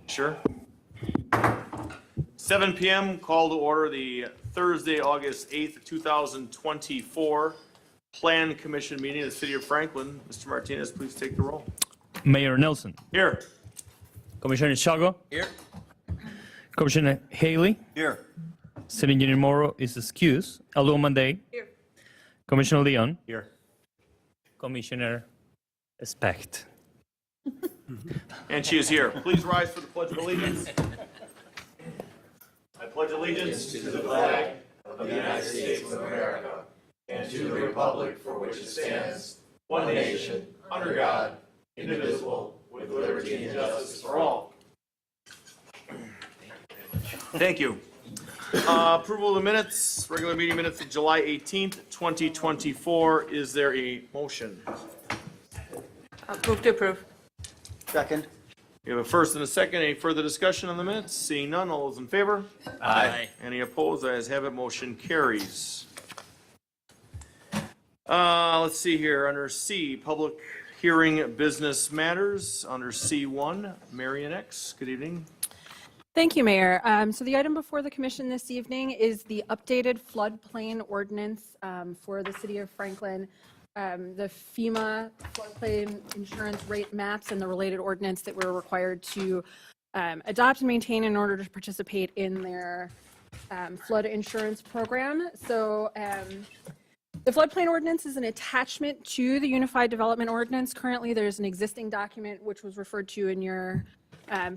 Sure. 7 p.m. Call to order the Thursday, August 8th, 2024 Plan Commission meeting of the City of Franklin. Mr. Martinez, please take the roll. Mayor Nelson, Here. Commissioner Chago, Here. Commissioner Haley, Here. City Engineer Morrow is excused, Alderman Day, Here. Commissioner Leon, Here. Commissioner Specht. And she is here. Please rise for the Pledge of Allegiance. I pledge allegiance to the flag of the United States of America and to the republic for which it stands, one nation, under God, indivisible, with liberty and justice for all. Thank you. Approval of the minutes, regular meeting minutes of July 18th, 2024. Is there a motion? Move to approve. Second. We have a first and a second. Any further discussion on the minutes? Seeing none, all those in favor? Aye. Any opposed? Ayes have it, motion carries. Let's see here, under C, public hearing business matters. Under C1, Marion X, good evening. Thank you, Mayor. So the item before the commission this evening is the updated floodplain ordinance for the city of Franklin. The FEMA floodplain insurance rate maps and the related ordinance that we're required to adopt and maintain in order to participate in their flood insurance program. So the floodplain ordinance is an attachment to the Unified Development Ordinance. Currently, there's an existing document which was referred to in your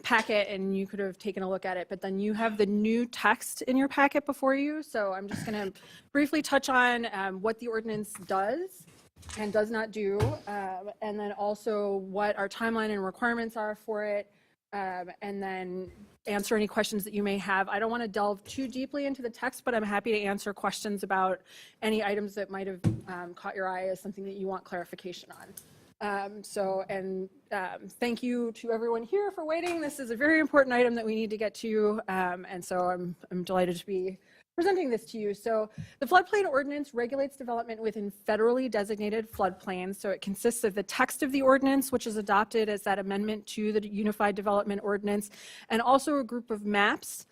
packet, and you could have taken a look at it, but then you have the new text in your packet before you. So I'm just going to briefly touch on what the ordinance does and does not do, and then also what our timeline and requirements are for it, and then answer any questions that you may have. I don't want to delve too deeply into the text, but I'm happy to answer questions about any items that might have caught your eye as something that you want clarification on. Thank you to everyone here for waiting. This is a very important item that we need to get to, and so I'm delighted to be presenting this to you. So the floodplain ordinance regulates development within federally designated floodplains. So it consists of the text of the ordinance, which is adopted as that amendment to the Unified Development Ordinance, and also a group of maps,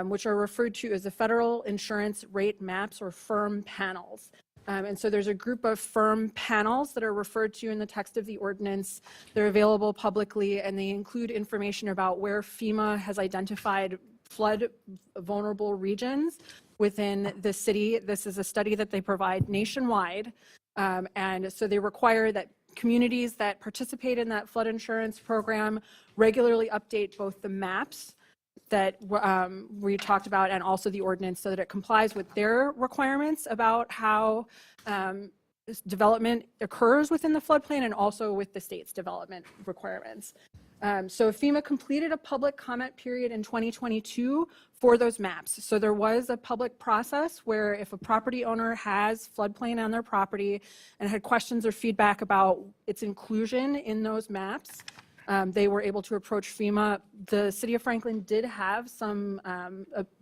which are referred to as the Federal Insurance Rate Maps, or FIRM panels. And so there's a group of FIRM panels that are referred to in the text of the ordinance. They're available publicly, and they include information about where FEMA has identified flood vulnerable regions within the city. This is a study that they provide nationwide. And so they require that communities that participate in that flood insurance program regularly update both the maps that we talked about and also the ordinance so that it complies with their requirements about how development occurs within the floodplain and also with the state's development requirements. So FEMA completed a public comment period in 2022 for those maps. So there was a public process where if a property owner has floodplain on their property and had questions or feedback about its inclusion in those maps, they were able to approach FEMA. The city of Franklin did have some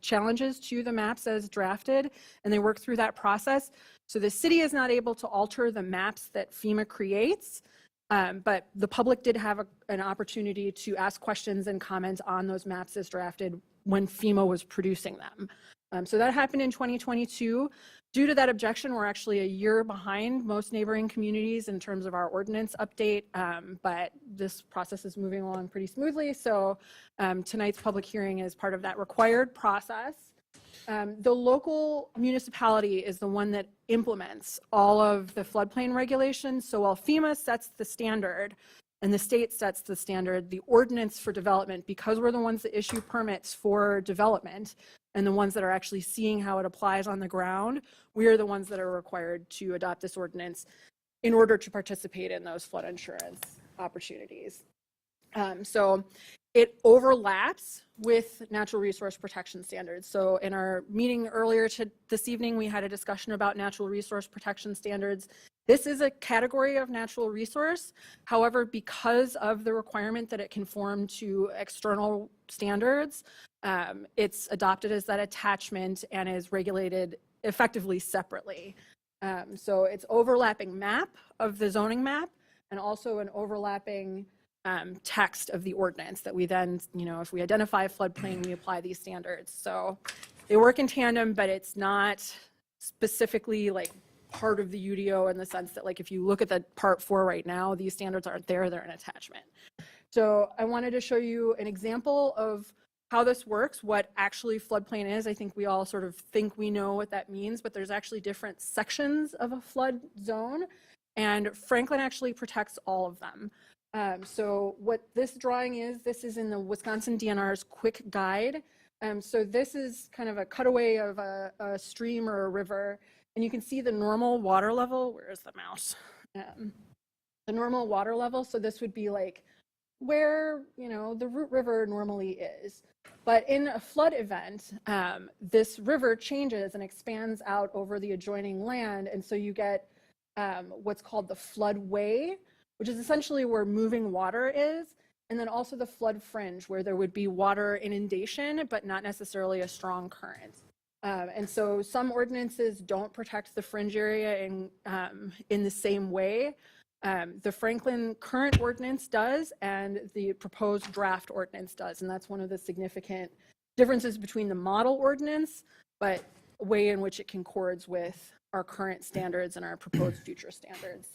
challenges to the maps as drafted, and they worked through that process. So the city is not able to alter the maps that FEMA creates, but the public did have an opportunity to ask questions and comment on those maps as drafted when FEMA was producing them. So that happened in 2022. Due to that objection, we're actually a year behind most neighboring communities in terms of our ordinance update, but this process is moving along pretty smoothly. So tonight's public hearing is part of that required process. The local municipality is the one that implements all of the floodplain regulations. So while FEMA sets the standard and the state sets the standard, the ordinance for development, because we're the ones that issue permits for development and the ones that are actually seeing how it applies on the ground, we are the ones that are required to adopt this ordinance in order to participate in those flood insurance opportunities. So it overlaps with natural resource protection standards. So in our meeting earlier this evening, we had a discussion about natural resource protection standards. This is a category of natural resource. However, because of the requirement that it conform to external standards, it's adopted as that attachment and is regulated effectively separately. So it's overlapping map of the zoning map and also an overlapping text of the ordinance that we then, if we identify a floodplain, we apply these standards. So they work in tandem, but it's not specifically like part of the UDO in the sense that like if you look at the part 4 right now, these standards aren't there, they're an attachment. So I wanted to show you an example of how this works, what actually floodplain is. I think we all sort of think we know what that means, but there's actually different sections of a flood zone, and Franklin actually protects all of them. So what this drawing is, this is in the Wisconsin DNR's quick guide. So this is kind of a cutaway of a stream or a river, and you can see the normal water level. Where is the mouse? The normal water level. So this would be like where, the Root River normally is. But in a flood event, this river changes and expands out over the adjoining land. And so you get what's called the floodway, which is essentially where moving water is. And then also the flood fringe, where there would be water inundation, but not necessarily a strong current. And so some ordinances don't protect the fringe area in the same way. The Franklin current ordinance does, and the proposed draft ordinance does. And that's one of the significant differences between the model ordinance, but a way in which it concords with our current standards and our proposed future standards.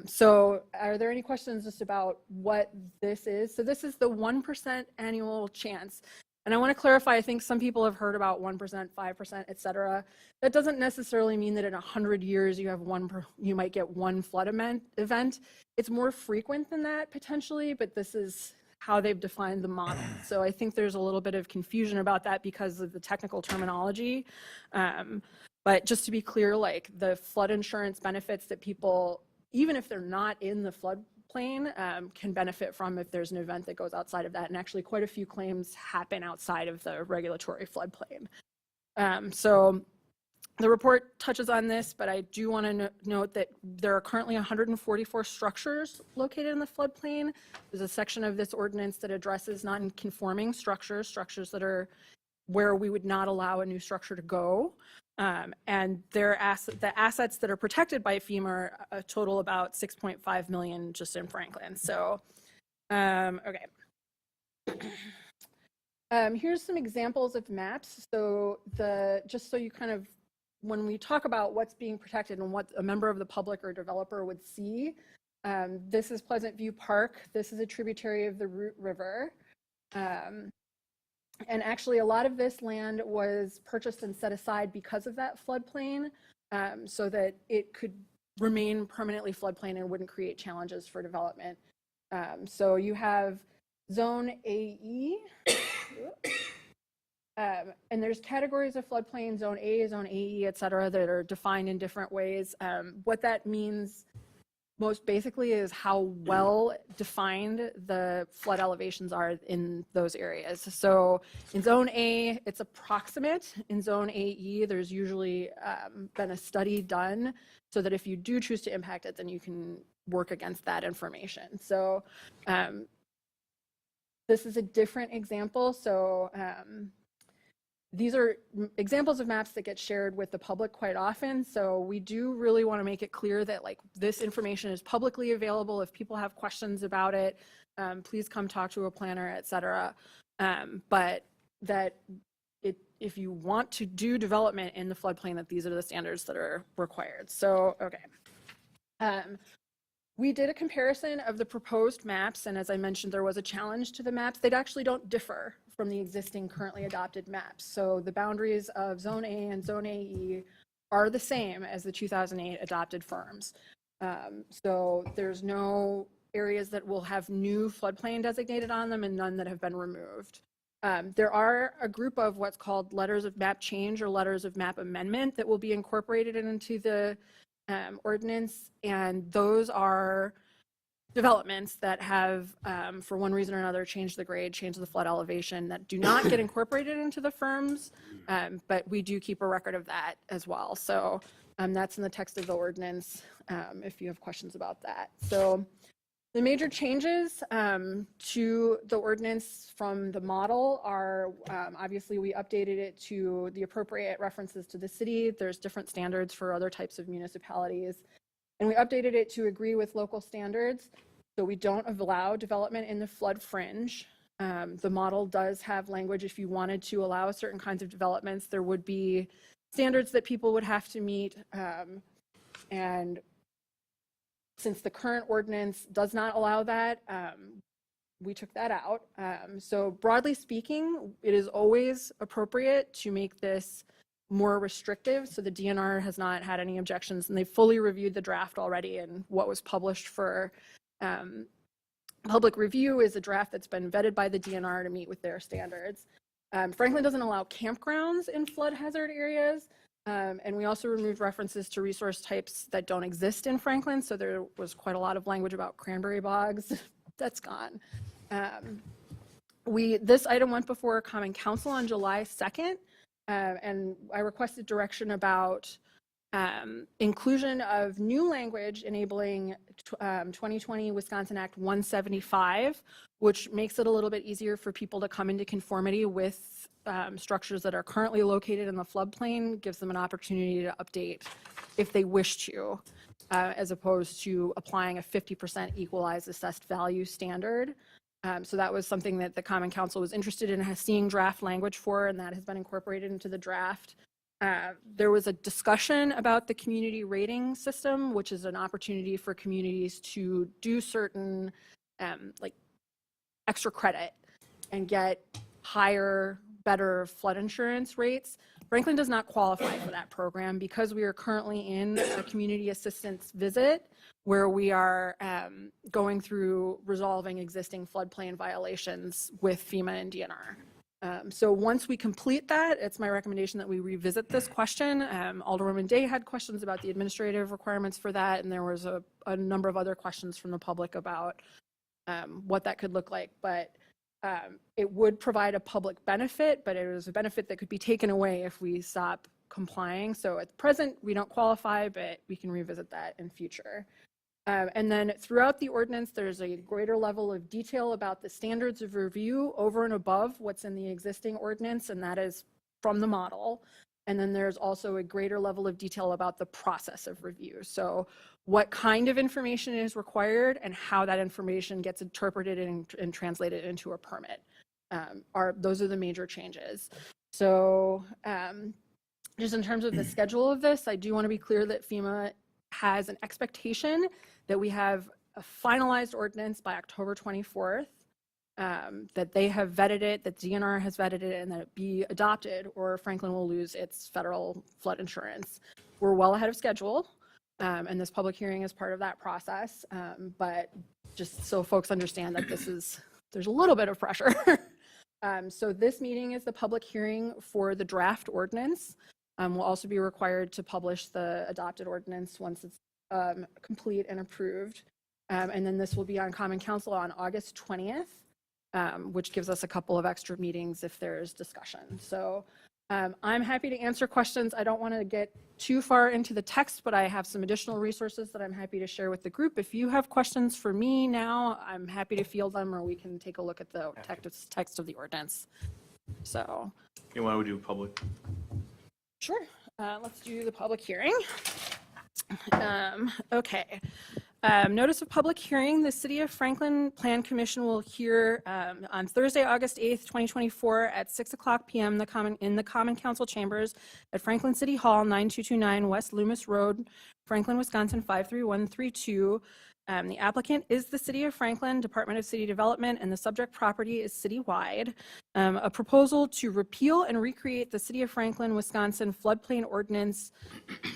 So are there any questions just about what this is? So this is the 1% annual chance. And I want to clarify, I think some people have heard about 1%, 5%, et cetera. That doesn't necessarily mean that in 100 years you might get one flood event. It's more frequent than that potentially, but this is how they've defined the model. So I think there's a little bit of confusion about that because of the technical terminology. But just to be clear, like the flood insurance benefits that people, even if they're not in the floodplain, can benefit from if there's an event that goes outside of that. And actually quite a few claims happen outside of the regulatory floodplain. So the report touches on this, but I do want to note that there are currently 144 structures located in the floodplain. There's a section of this ordinance that addresses non-conforming structures that are where we would not allow a new structure to go. And the assets that are protected by FEMA are total about $6.5 million just in Franklin. So, okay. Here's some examples of maps. So just so you kind of, when we talk about what's being protected and what a member of the public or developer would see, this is Pleasant View Park. This is a tributary of the Root River. And actually, a lot of this land was purchased and set aside because of that floodplain, so that it could remain permanently floodplain and wouldn't create challenges for development. So you have Zone AE, and there's categories of floodplain, Zone A, Zone AE, et cetera, that are defined in different ways. What that means most basically is how well defined the flood elevations are in those areas. So in Zone A, it's approximate. In Zone AE, there's usually been a study done so that if you do choose to impact it, then you can work against that information. So this is a different example. So these are examples of maps that get shared with the public quite often. So we do really want to make it clear that like this information is publicly available. If people have questions about it, please come talk to a planner, et cetera. But that if you want to do development in the floodplain, that these are the standards that are required. So, okay. We did a comparison of the proposed maps, and as I mentioned, there was a challenge to the maps. They actually don't differ from the existing currently adopted maps. So the boundaries of Zone A and Zone AE are the same as the 2008 adopted firms. So there's no areas that will have new floodplain designated on them and none that have been removed. There are a group of what's called letters of map change or letters of map amendment that will be incorporated into the ordinance, and those are developments that have, for one reason or another, changed the grade, changed the flood elevation, that do not get incorporated into the firms, but we do keep a record of that as well. So that's in the text of the ordinance if you have questions about that. So the major changes to the ordinance from the model are, obviously we updated it to the appropriate references to the city. There's different standards for other types of municipalities. And we updated it to agree with local standards. So we don't allow development in the flood fringe. The model does have language if you wanted to allow certain kinds of developments, there would be standards that people would have to meet. And since the current ordinance does not allow that, we took that out. So broadly speaking, it is always appropriate to make this more restrictive. So the DNR has not had any objections, and they've fully reviewed the draft already, and what was published for public review is a draft that's been vetted by the DNR to meet with their standards. Franklin doesn't allow campgrounds in flood hazard areas. And we also removed references to resource types that don't exist in Franklin. So there was quite a lot of language about cranberry bogs. That's gone. This item went before Common Council on July 2nd. And I requested direction about inclusion of new language enabling 2020 Wisconsin Act 175, which makes it a little bit easier for people to come into conformity with structures that are currently located in the floodplain, gives them an opportunity to update if they wish to, as opposed to applying a 50% equalized assessed value standard. So that was something that the Common Council was interested in seeing draft language for, and that has been incorporated into the draft. There was a discussion about the community rating system, which is an opportunity for communities to do certain like extra credit and get higher, better flood insurance rates. Franklin does not qualify for that program because we are currently in a community assistance visit where we are going through resolving existing floodplain violations with FEMA and DNR. So once we complete that, it's my recommendation that we revisit this question. Alderwoman Day had questions about the administrative requirements for that, and there was a number of other questions from the public about what that could look like. But it would provide a public benefit, but it was a benefit that could be taken away if we stop complying. So at present, we don't qualify, but we can revisit that in future. And then throughout the ordinance, there's a greater level of detail about the standards of review over and above what's in the existing ordinance, and that is from the model. And then there's also a greater level of detail about the process of review. So what kind of information is required and how that information gets interpreted and translated into a permit. Those are the major changes. So just in terms of the schedule of this, I do want to be clear that FEMA has an expectation that we have a finalized ordinance by October 24th, that they have vetted it, that DNR has vetted it, and that it be adopted, or Franklin will lose its federal flood insurance. We're well ahead of schedule, and this public hearing is part of that process, but just so folks understand that there's a little bit of pressure. So this meeting is the public hearing for the draft ordinance. We'll also be required to publish the adopted ordinance once it's complete and approved. And then this will be on Common Council on August 20th, which gives us a couple of extra meetings if there's discussion. So I'm happy to answer questions. I don't want to get too far into the text, but I have some additional resources that I'm happy to share with the group. If you have questions for me now, I'm happy to field them, or we can take a look at the text of the ordinance. So. You want to do public? Sure. Let's do the public hearing. Okay. Notice of public hearing. The City of Franklin Plan Commission will hear on Thursday, August 8th, 2024 at 6:00 p.m. in the Common Council chambers at Franklin City Hall, 9229 West Loomis Road, Franklin, Wisconsin 53132. The applicant is the City of Franklin, Department of City Development, and the subject property is citywide. A proposal to repeal and recreate the City of Franklin, Wisconsin floodplain ordinance,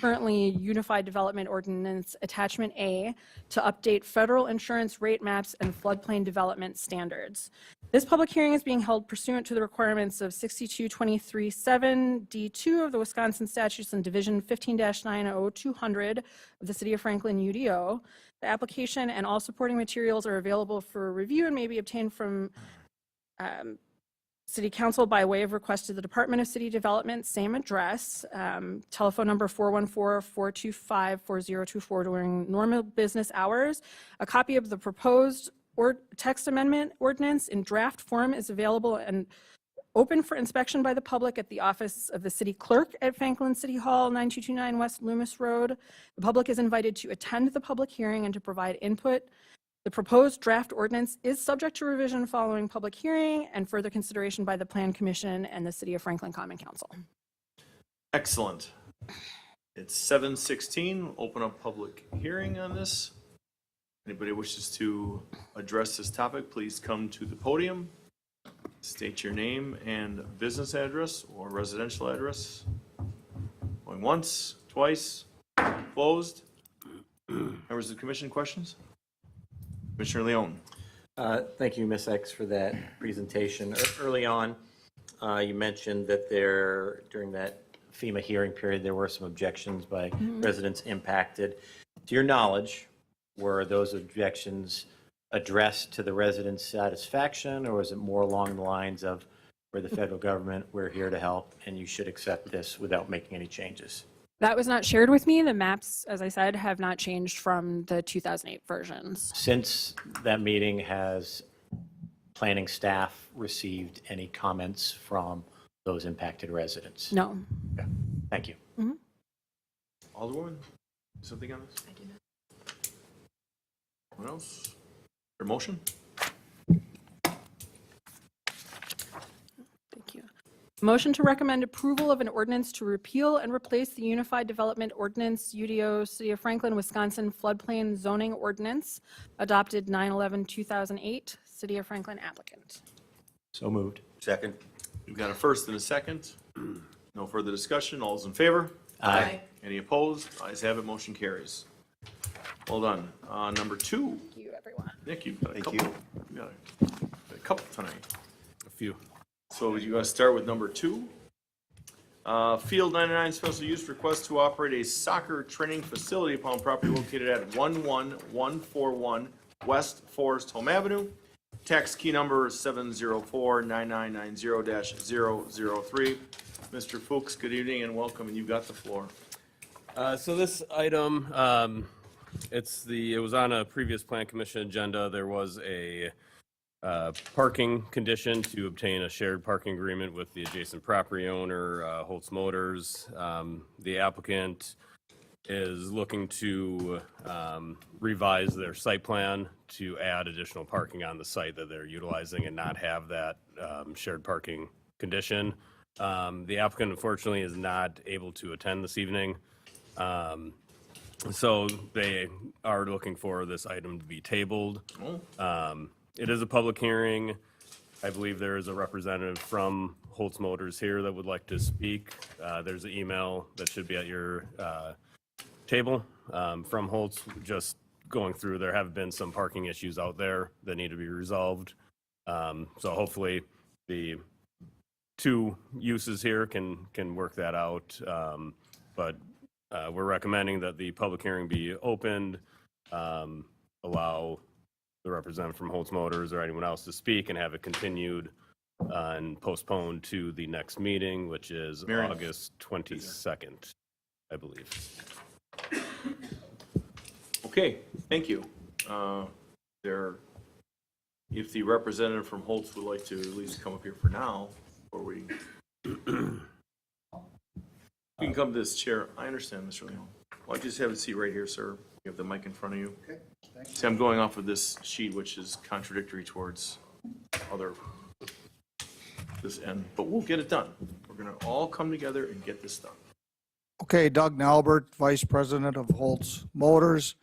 currently Unified Development Ordinance Attachment A, to update federal insurance rate maps and floodplain development standards. This public hearing is being held pursuant to the requirements of 6223(7)(d)(2) of the Wisconsin Statutes and Division 15-90200 of the City of Franklin UDO. The application and all supporting materials are available for review and may be obtained from City Council by way of request to the Department of City Development, same address, telephone number 414-425-4024 during normal business hours. A copy of the proposed text amendment ordinance in draft form is available and open for inspection by the public at the office of the city clerk at Franklin City Hall, 9229 West Loomis Road. The public is invited to attend the public hearing and to provide input. The proposed draft ordinance is subject to revision following public hearing and further consideration by the Plan Commission and the City of Franklin Common Council. Excellent. It's 7:16. Open up public hearing on this. Anybody wishes to address this topic, please come to the podium. State your name and business address or residential address. Going once, twice, closed. Members of the commission, questions? Commissioner Leone. Thank you, Ms. X, for that presentation. Early on, you mentioned that during that FEMA hearing period, there were some objections by residents impacted. To your knowledge, were those objections addressed to the residents' satisfaction, or was it more along the lines of, we're the federal government, we're here to help, and you should accept this without making any changes? That was not shared with me. The maps, as I said, have not changed from the 2008 versions. Since that meeting, has planning staff received any comments from those impacted residents? No. Okay. Thank you. Alderwoman, something on this? I do not. What else? Your motion? Thank you. Motion to recommend approval of an ordinance to repeal and replace the Unified Development Ordinance, UDO, City of Franklin, Wisconsin floodplain zoning ordinance adopted 9/11/2008, City of Franklin applicant. So moved. Second. We've got a first and a second. No further discussion. All those in favor? Aye. Any opposed? Ayes have it, motion carries. Well done. Number 2. Thank you, everyone. Nick, you've got a Thank couple. you. You got a couple tonight. A few. So you want to start with number 2? Field 99 special use request to operate a soccer training facility upon property located at 11141 West Forest Home Avenue. Tax key number 704-9990-003. Mr. Fuchs, good evening and welcome, and you've got the floor. So this item, it was on a previous plan commission agenda. There was a parking condition to obtain a shared parking agreement with the adjacent property owner, Holtz Motors. The applicant is looking to revise their site plan to add additional parking on the site that they're utilizing and not have that shared parking condition. The applicant unfortunately is not able to attend this evening. So they are looking for this item to be tabled. It is a public hearing. I believe there is a representative from Holtz Motors here that would like to speak. There's an email that should be at your table from Holtz, just going through. There have been some parking issues out there that need to be resolved. So hopefully the two uses here can work that out. But we're recommending that the public hearing be opened, allow the representative from Holtz Motors or anyone else to speak, and have it continued and postponed to the next meeting, which is Marion. August 22nd, I believe. Okay, thank you. If the representative from Holtz would like to at least come up here for now, or we you can come to this chair. I understand, Mr. Leon. Why don't you just have a seat right here, sir? You have the mic in front of you. Okay, thanks. See, I'm going off of this sheet, which is contradictory towards this end, but we'll get it done. We're gonna all come together and get this done. Okay, Doug Nalbert, Vice President of Holtz Motors.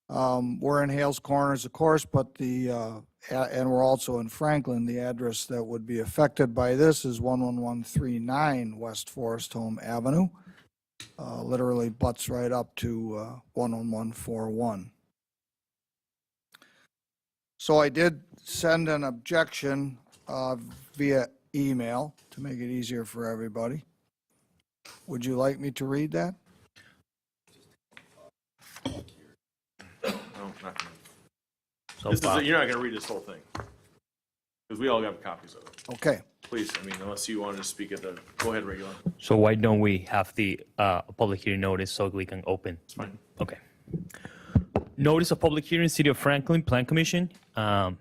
We're in Hales Corners, of course, but and we're also in Franklin. The address that would be affected by this is 11139 West Forest Home Avenue. Literally butts right up to 11141. So I did send an objection via email to make it easier for everybody. Would you like me to read that? No, not gonna. So This far. is, you're not gonna read this whole thing, because we all got copies of it. Okay. Please, I mean, unless you wanted to speak at the, go ahead, regular. So why don't we have the public hearing notice so we can open? It's fine. Okay. Notice of public hearing, City of Franklin Plan Commission, at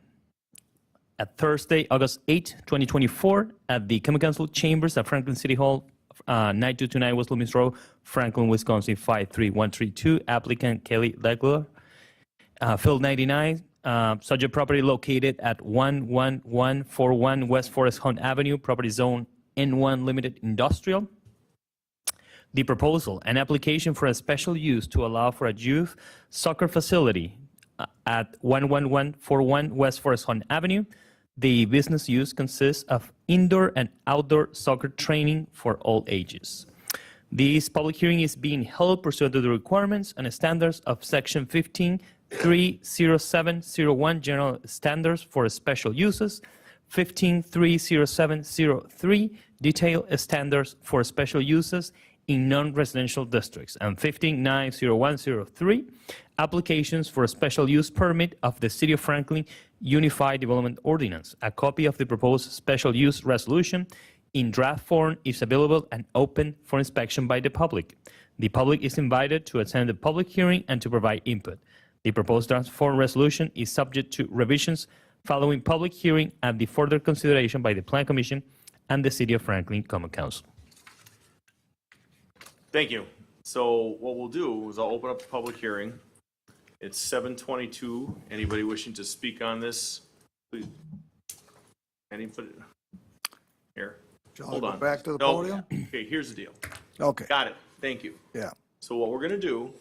Thursday, August 8, 2024, at the Common Council Chambers at Franklin City Hall, 9229 West Loomis Road, Franklin, Wisconsin 53132. Applicant Kelly Legler. Field 99 subject property located at 11141 West Forest Hunt Avenue, property zone N1 Limited Industrial. The proposal, an application for a special use to allow for a youth soccer facility at 11141 West Forest Hunt Avenue. The business use consists of indoor and outdoor soccer training for all ages. This public hearing is being held pursuant to the requirements and standards of Section 15.30701 General Standards for Special Uses, 15.30703 Detailed Standards for Special Uses in non-residential districts, and 15.90103 applications for a special use permit of the City of Franklin Unified Development Ordinance. A copy of the proposed special use resolution in draft form is available and open for inspection by the public. The public is invited to attend the public hearing and to provide input. The proposed draft form resolution is subject to revisions following public hearing and the further consideration by the Plan Commission and the City of Franklin Common Council. Thank you. So what we'll do is I'll open up the public hearing. It's 7:22. Anybody wishing to speak on this, please? Anybody? Here. Shall I Hold go on. back to the No. podium? Okay, here's the deal. Okay, Got it. Thank you. yeah. So what we're going to do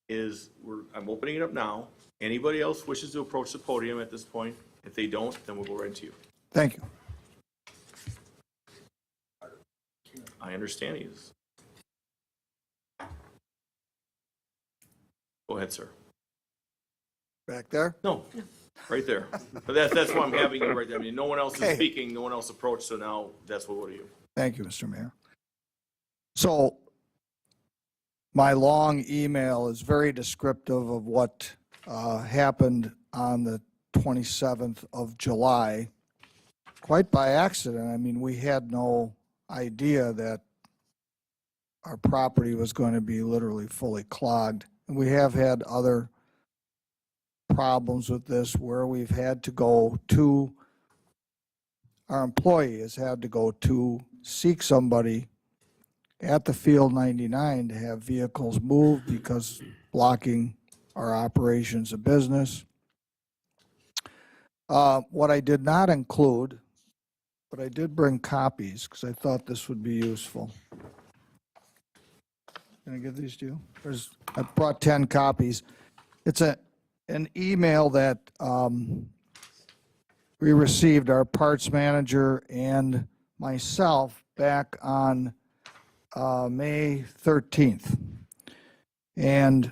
is I'm opening it up now. Anybody else wishes to approach the podium at this point? If they don't, then we'll go right into you. Thank you. I understand he's. Go ahead, sir. Back there? No, right there. But that's why I'm having you right there. I mean, no one else is Okay. speaking, no one else approached, so now that's what do you? Thank you, Mr. Mayor. So my long email is very descriptive of what happened on the 27th of July, quite by accident. I mean, we had no idea that our property was going to be literally fully clogged. And we have had other problems with this where we've had to go to, our employee has had to go to seek somebody at the Field 99 to have vehicles moved because blocking our operations of business. What I did not include, but I did bring copies because I thought this would be useful. Can I give these to you? I brought 10 copies. It's an email that we received, our parts manager and myself, back on May 13th. And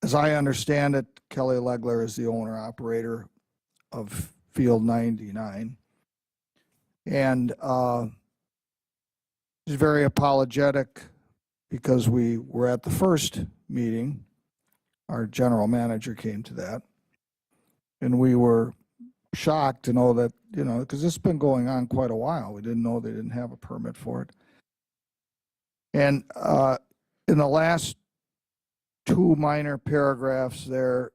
as I understand it, Kelly Legler is the owner-operator of Field 99. And he's very apologetic because we were at the first meeting. Our general manager came to that. And we were shocked to know that, because this has been going on quite a while. We didn't know they didn't have a permit for it. And in the last two minor paragraphs there,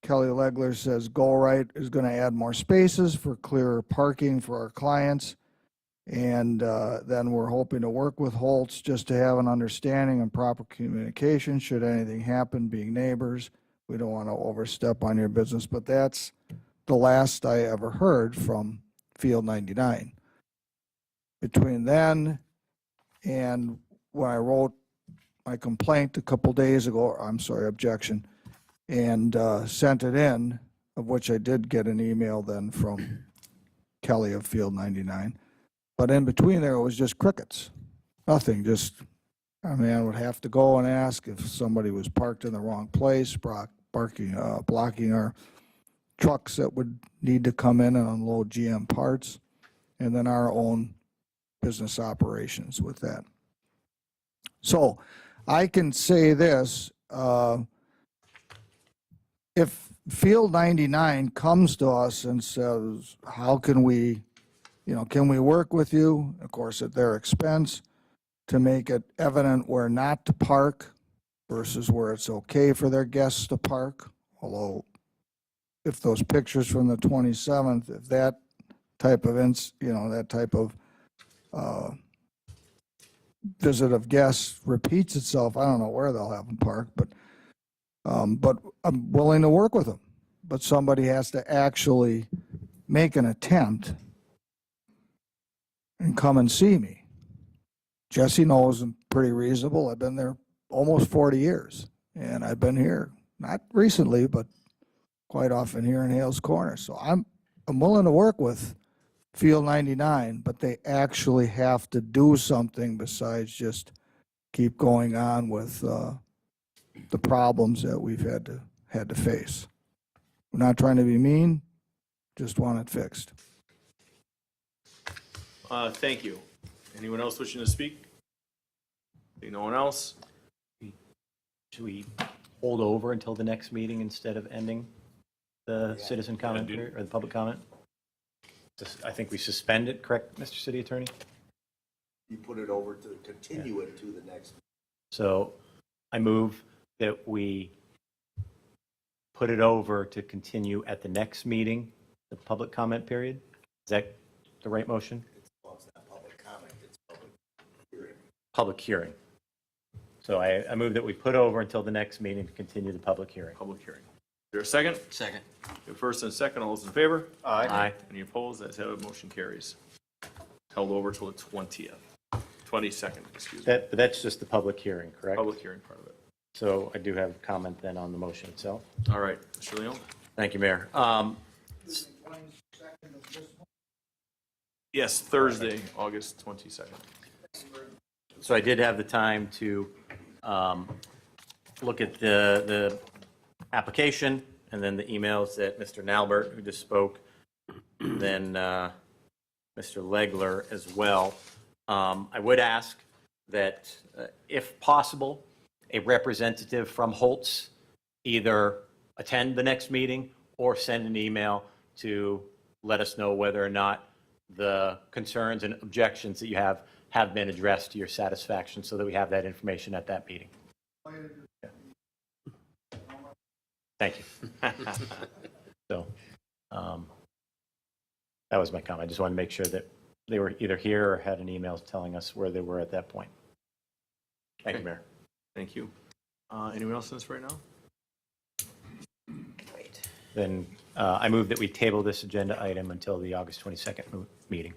Kelly Legler says Go-Right is going to add more spaces for clearer parking for our clients. And then we're hoping to work with Holtz just to have an understanding and proper communication should anything happen, being neighbors. We don't want to overstep on your business, but that's the last I ever heard from Field 99. Between then and when I wrote my complaint a couple days ago, objection, and sent it in, of which I did get an email then from Kelly of Field 99. But in between there, it was just crickets. Nothing, just, I would have to go and ask if somebody was parked in the wrong place, blocking our trucks that would need to come in and unload GM parts, and then our own business operations with that. So I can say this, if Field 99 comes to us and says, how can we, can we work with you, of course, at their expense, to make it evident where not to park versus where it's okay for their guests to park? Although, if those pictures from the 27th, if that type of, that type of visit of guests repeats itself, I don't know where they'll have them parked, but But I'm willing to work with them. But somebody has to actually make an attempt and come and see me. Jesse knows I'm pretty reasonable. I've been there almost 40 years. And I've been here, not recently, but quite often here in Hales Corners. So I'm willing to work with Field 99, but they actually have to do something besides just keep going on with the problems that we've had to face. We're not trying to be mean, just want it fixed. Thank you. Anyone else wishing to speak? See no one else? Should we hold over until the next meeting instead of ending the citizen comment period or the public comment? I think we suspend it, correct, Mr. City Attorney? You put it over to continue it to the next. So I move that we put it over to continue at the next meeting, the public comment period. Is that the right motion? Well, it's not public comment, it's public hearing. Public hearing. So I move that we put over until the next meeting to continue the public hearing. Public hearing. Is there a second? Second. The first and second, all those in favor? Aye. Any opposed? That's how the motion carries. Held over till the 20th, 22nd, excuse me. But that's just the public hearing, correct? Public hearing part of it. So I do have comment then on the motion itself. All right, Mr. Leon? Thank you, Mayor. Yes, Thursday, August 22nd. So I did have the time to look at the application and then the emails that Mr. Nalbert, who just spoke, then Mr. Legler as well. I would ask that, if possible, a representative from Holtz either attend the next meeting or send an email to let us know whether or not the concerns and objections that you have been addressed to your satisfaction, so that we have that information at that meeting. Yeah. Thank you. So that was my comment. I just wanted to make sure that they were either here or had an email telling us where they were at that point. Thank you, Okay. Mayor. Thank you. Anyone else in this right now? Then I move that we table this agenda item until the August 22nd meeting.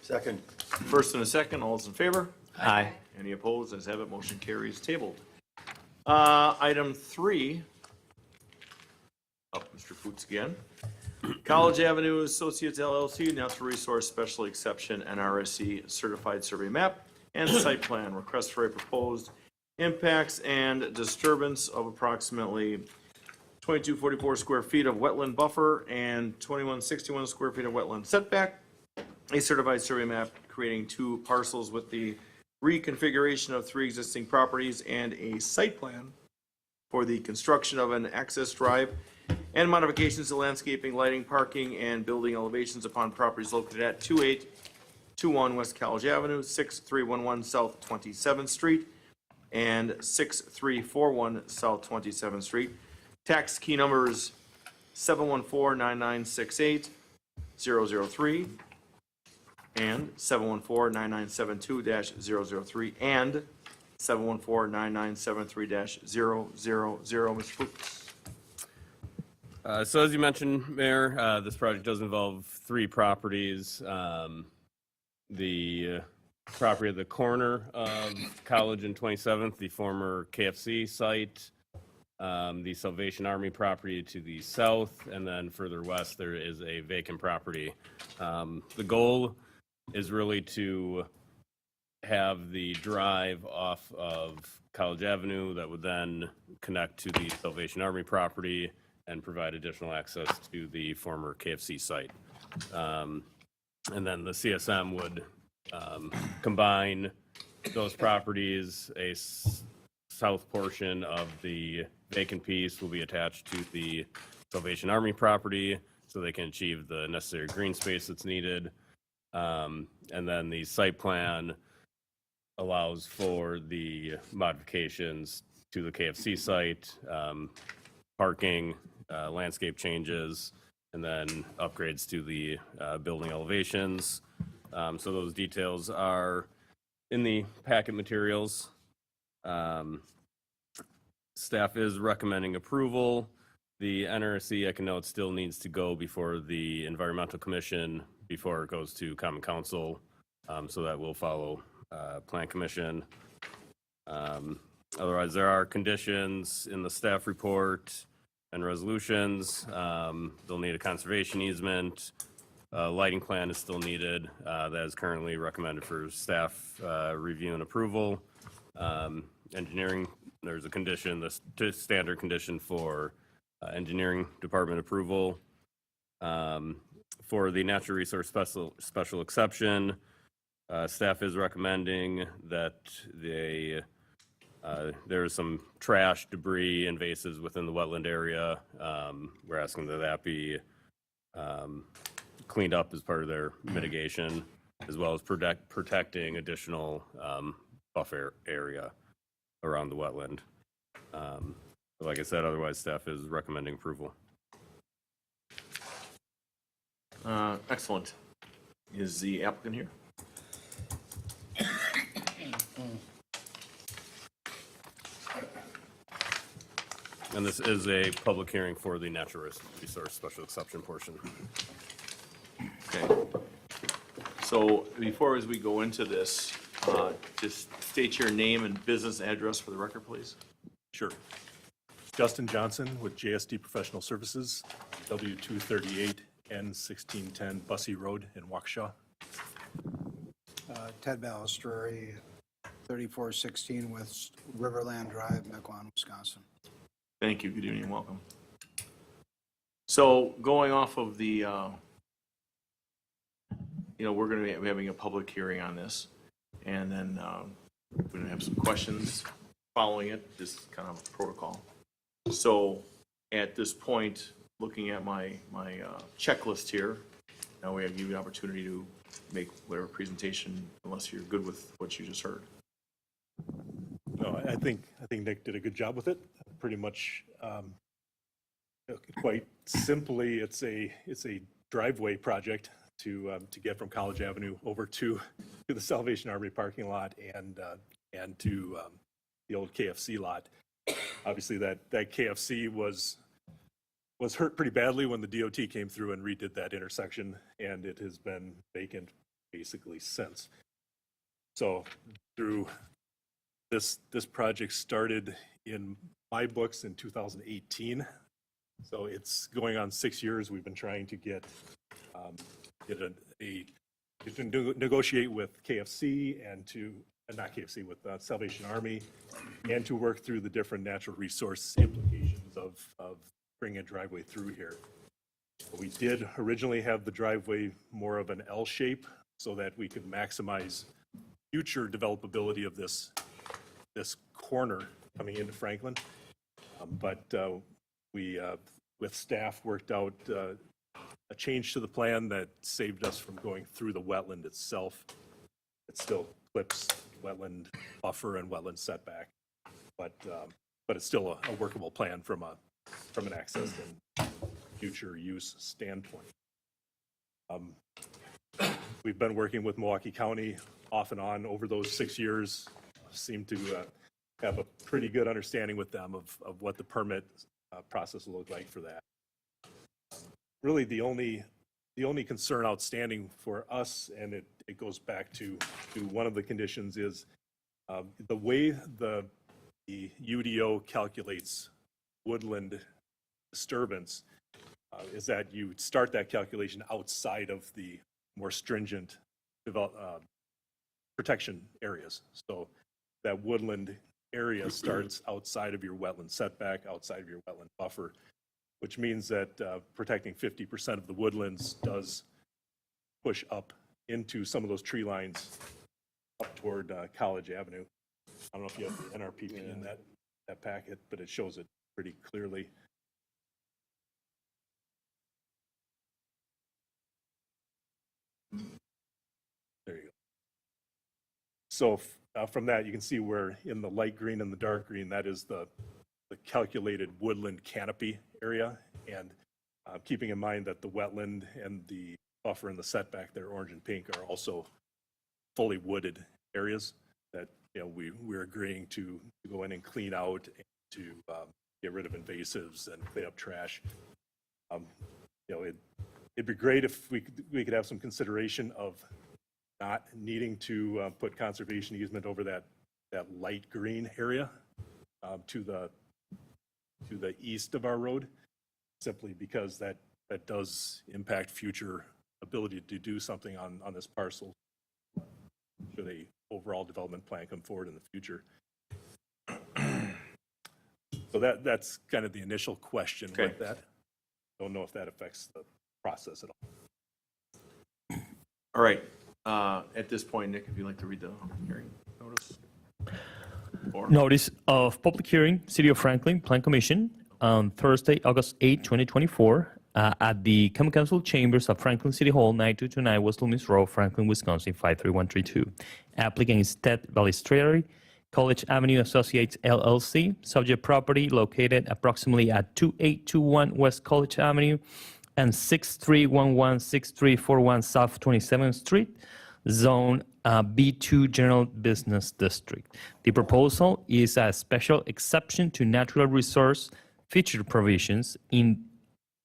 Second. First and a second, all those in favor? Aye. Any opposed? As have it, motion carries, tabled. Item 3. Oh, Mr. Foots again. College Avenue Associates LLC, Natural Resource Special Exception, NRSC Certified Survey Map and Site Plan. Request for a proposed impacts and disturbance of approximately 2244 square feet of wetland buffer and 2161 square feet of wetland setback. A certified survey map creating 2 parcels with the reconfiguration of 3 existing properties and a site plan for the construction of an access drive and modifications to landscaping, lighting, parking, and building elevations upon properties located at 2821 West College Avenue, 6311 South 27th Street, and 6341 South 27th Street. Tax key numbers 714-9968-003 and 714-9972-003 and 714-9973-000. Mr. Fuchs. So as you mentioned, Mayor, this project does involve 3 properties. The property at the corner of College and 27th, the former KFC site, the Salvation Army property to the south, and then further west, there is a vacant property. The goal is really to have the drive off of College Avenue that would then connect to the Salvation Army property and provide additional access to the former KFC site. And then the CSM would combine those properties. A south portion of the vacant piece will be attached to the Salvation Army property so they can achieve the necessary green space that's needed. And then the site plan allows for the modifications to the KFC site, parking, landscape changes, and then upgrades to the building elevations. So those details are in the packet materials. Staff is recommending approval. The NRC, I can note, still needs to go before the Environmental Commission before it goes to Common Council. So that will follow Plan Commission. Otherwise, there are conditions in the staff report and resolutions. They'll need a conservation easement. Lighting plan is still needed. That is currently recommended for staff review and approval. Engineering, there's a condition, the standard condition for engineering department approval. For the natural resource special exception, staff is recommending that there's some trash, debris, invasives within the wetland area. We're asking that that be cleaned up as part of their mitigation, as well as protecting additional buffer area around the wetland. Like I said, otherwise staff is recommending approval. Excellent. Is the applicant here? And this is a public hearing for the natural resource special exception portion. Okay. So before as we go into this, just state your name and business address for the record, please. Sure. Justin Johnson with JSD Professional Services, W238 N1610 Bussey Road in Waukesha. Ted Balistreri, 3416 West Riverland Drive, Mequon, Wisconsin. Thank you. Good evening. Welcome. So going off of the, we're going to be having a public hearing on this, and then we're going to have some questions following it, just kind of protocol. So at this point, looking at my checklist here, now we have give you an opportunity to make whatever presentation, unless you're good with what you just heard. No, I think Nick did a good job with it. Pretty much, quite simply, it's a driveway project to get from College Avenue over to the Salvation Army parking lot and to the old KFC lot. Obviously, that KFC was hurt pretty badly when the DOT came through and redid that intersection, and it has been vacant basically since. So through this project started in my books in 2018. So it's going on 6 years. We've been trying to negotiate with KFC and not KFC, with Salvation Army, and to work through the different natural resource implications of bringing a driveway through here. We did originally have the driveway more of an L shape so that we could maximize future developability of this corner coming into Franklin. But we, with staff, worked out a change to the plan that saved us from going through the wetland itself. It still clips wetland buffer and wetland setback, but it's still a workable plan from an access and future use standpoint. We've been working with Milwaukee County off and on over those 6 years. Seem to have a pretty good understanding with them of what the permit process will look like for that. Really, the only concern outstanding for us, and it goes back to one of the conditions, is the way the UDO calculates woodland disturbance is that you start that calculation outside of the more stringent protection areas. So that woodland area starts outside of your wetland setback, outside of your wetland buffer, which means that protecting 50% of the woodlands does push up into some of those tree lines up toward College Avenue. I don't know if you have the NRPP in that packet, but it shows it pretty clearly. There you go. So from that, you can see where in the light green and the dark green, that is the calculated woodland canopy area. And keeping in mind that the wetland and the buffer and the setback there, orange and pink, are also fully wooded areas that we're agreeing to go in and clean out and to get rid of invasives and clean up trash. It'd be great if we could have some consideration of not needing to put conservation easement over that light green area to the east of our road, simply because that does impact future ability to do something on this parcel should a overall development plan come forward in the future. So that's kind of the initial question with that. Don't know if that affects the process at all. All right, at this point, Nick, if you'd like to read the hearing notice. Notice of public hearing, City of Franklin Plan Commission on Thursday, August 8, 2024, at the Common Council Chambers of Franklin City Hall, 9229 West Loomis Road, Franklin, Wisconsin, 53132. Applicant is Ted Balistreri, College Avenue Associates LLC. Subject property located approximately at 2821 West College Avenue and 6311-6341 South 27th Street, Zone B2 General Business District. The proposal is a special exception to natural resource feature provisions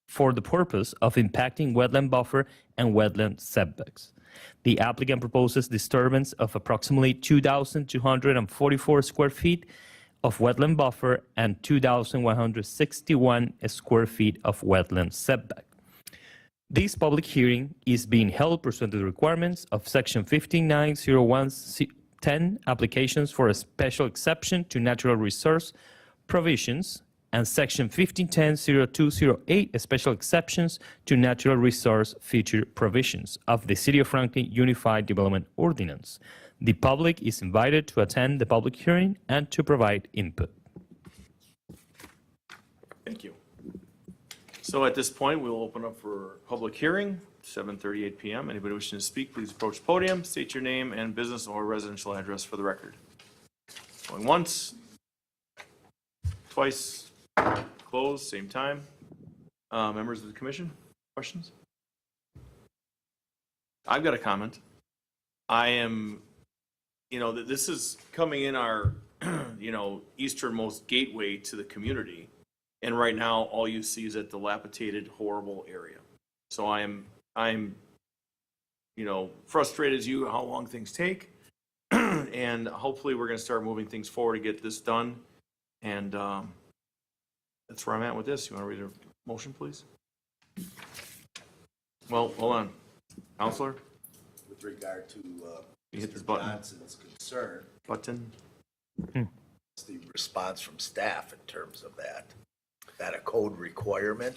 for the purpose of impacting wetland buffer and wetland setbacks. The applicant proposes disturbance of approximately 2,244 square feet of wetland buffer and 2,161 square feet of wetland setback. This public hearing is being held pursuant to the requirements of Section 15.90110, applications for a special exception to natural resource provisions, and Section 15.10.0208, special exceptions to natural resource feature provisions of the City of Franklin Unified Development Ordinance. The public is invited to attend the public hearing and to provide input. Thank you. So at this point, we'll open up for public hearing, 7:38 PM. Anybody wishing to speak, please approach the podium, state your name and business or residential address for the record. Going once, twice, closed, same time. Members of the commission, questions? I've got a comment. I am, this is coming in our, easternmost gateway to the community. And right now, all you see is a dilapidated, horrible area. So I'm, frustrated as you how long things take. And hopefully we're going to start moving things forward to get this done. And that's where I'm at with this. You want to read a motion, please? Well, hold on. Counselor? With regard to You hit this Mr. button. Johnson's concern, Button. what's the response from staff in terms of that? Is that a code requirement?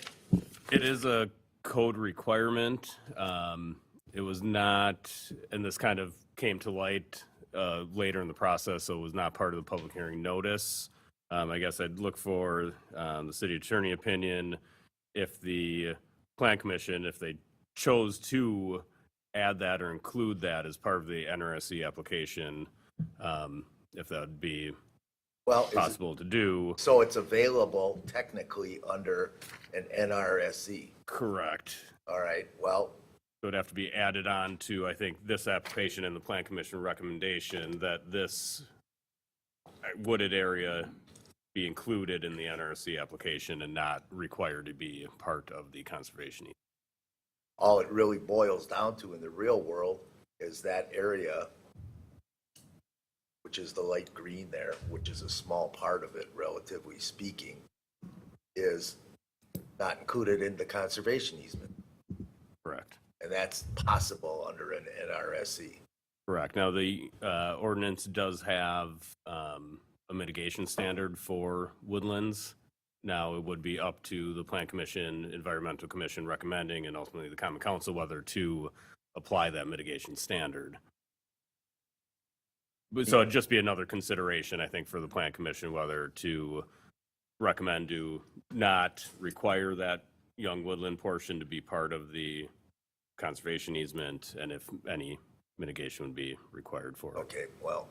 It is a code requirement. It was not, and this kind of came to light later in the process, so it was not part of the public hearing notice. I guess I'd look for the city attorney opinion if the plan commission, if they chose to add that or include that as part of the NRSC application, if that would be Well, is it- possible to do. so it's available technically under an NRSC. Correct. All right, well, It would have to be added on to, I think, this application and the plan commission recommendation that this wooded area be included in the NRC application and not required to be part of the conservation easement. all it really boils down to in the real world is that area, which is the light green there, which is a small part of it, relatively speaking, is not included in the conservation easement. Correct. And that's possible under an NRSC. Correct. Now, the ordinance does have a mitigation standard for woodlands. Now, it would be up to the Plan Commission, Environmental Commission recommending, and ultimately the Common Council whether to apply that mitigation standard. But so it'd just be another consideration, I think, for the Plan Commission, whether to recommend to not require that young woodland portion to be part of the conservation easement, and if any mitigation would be required for it. Okay, well,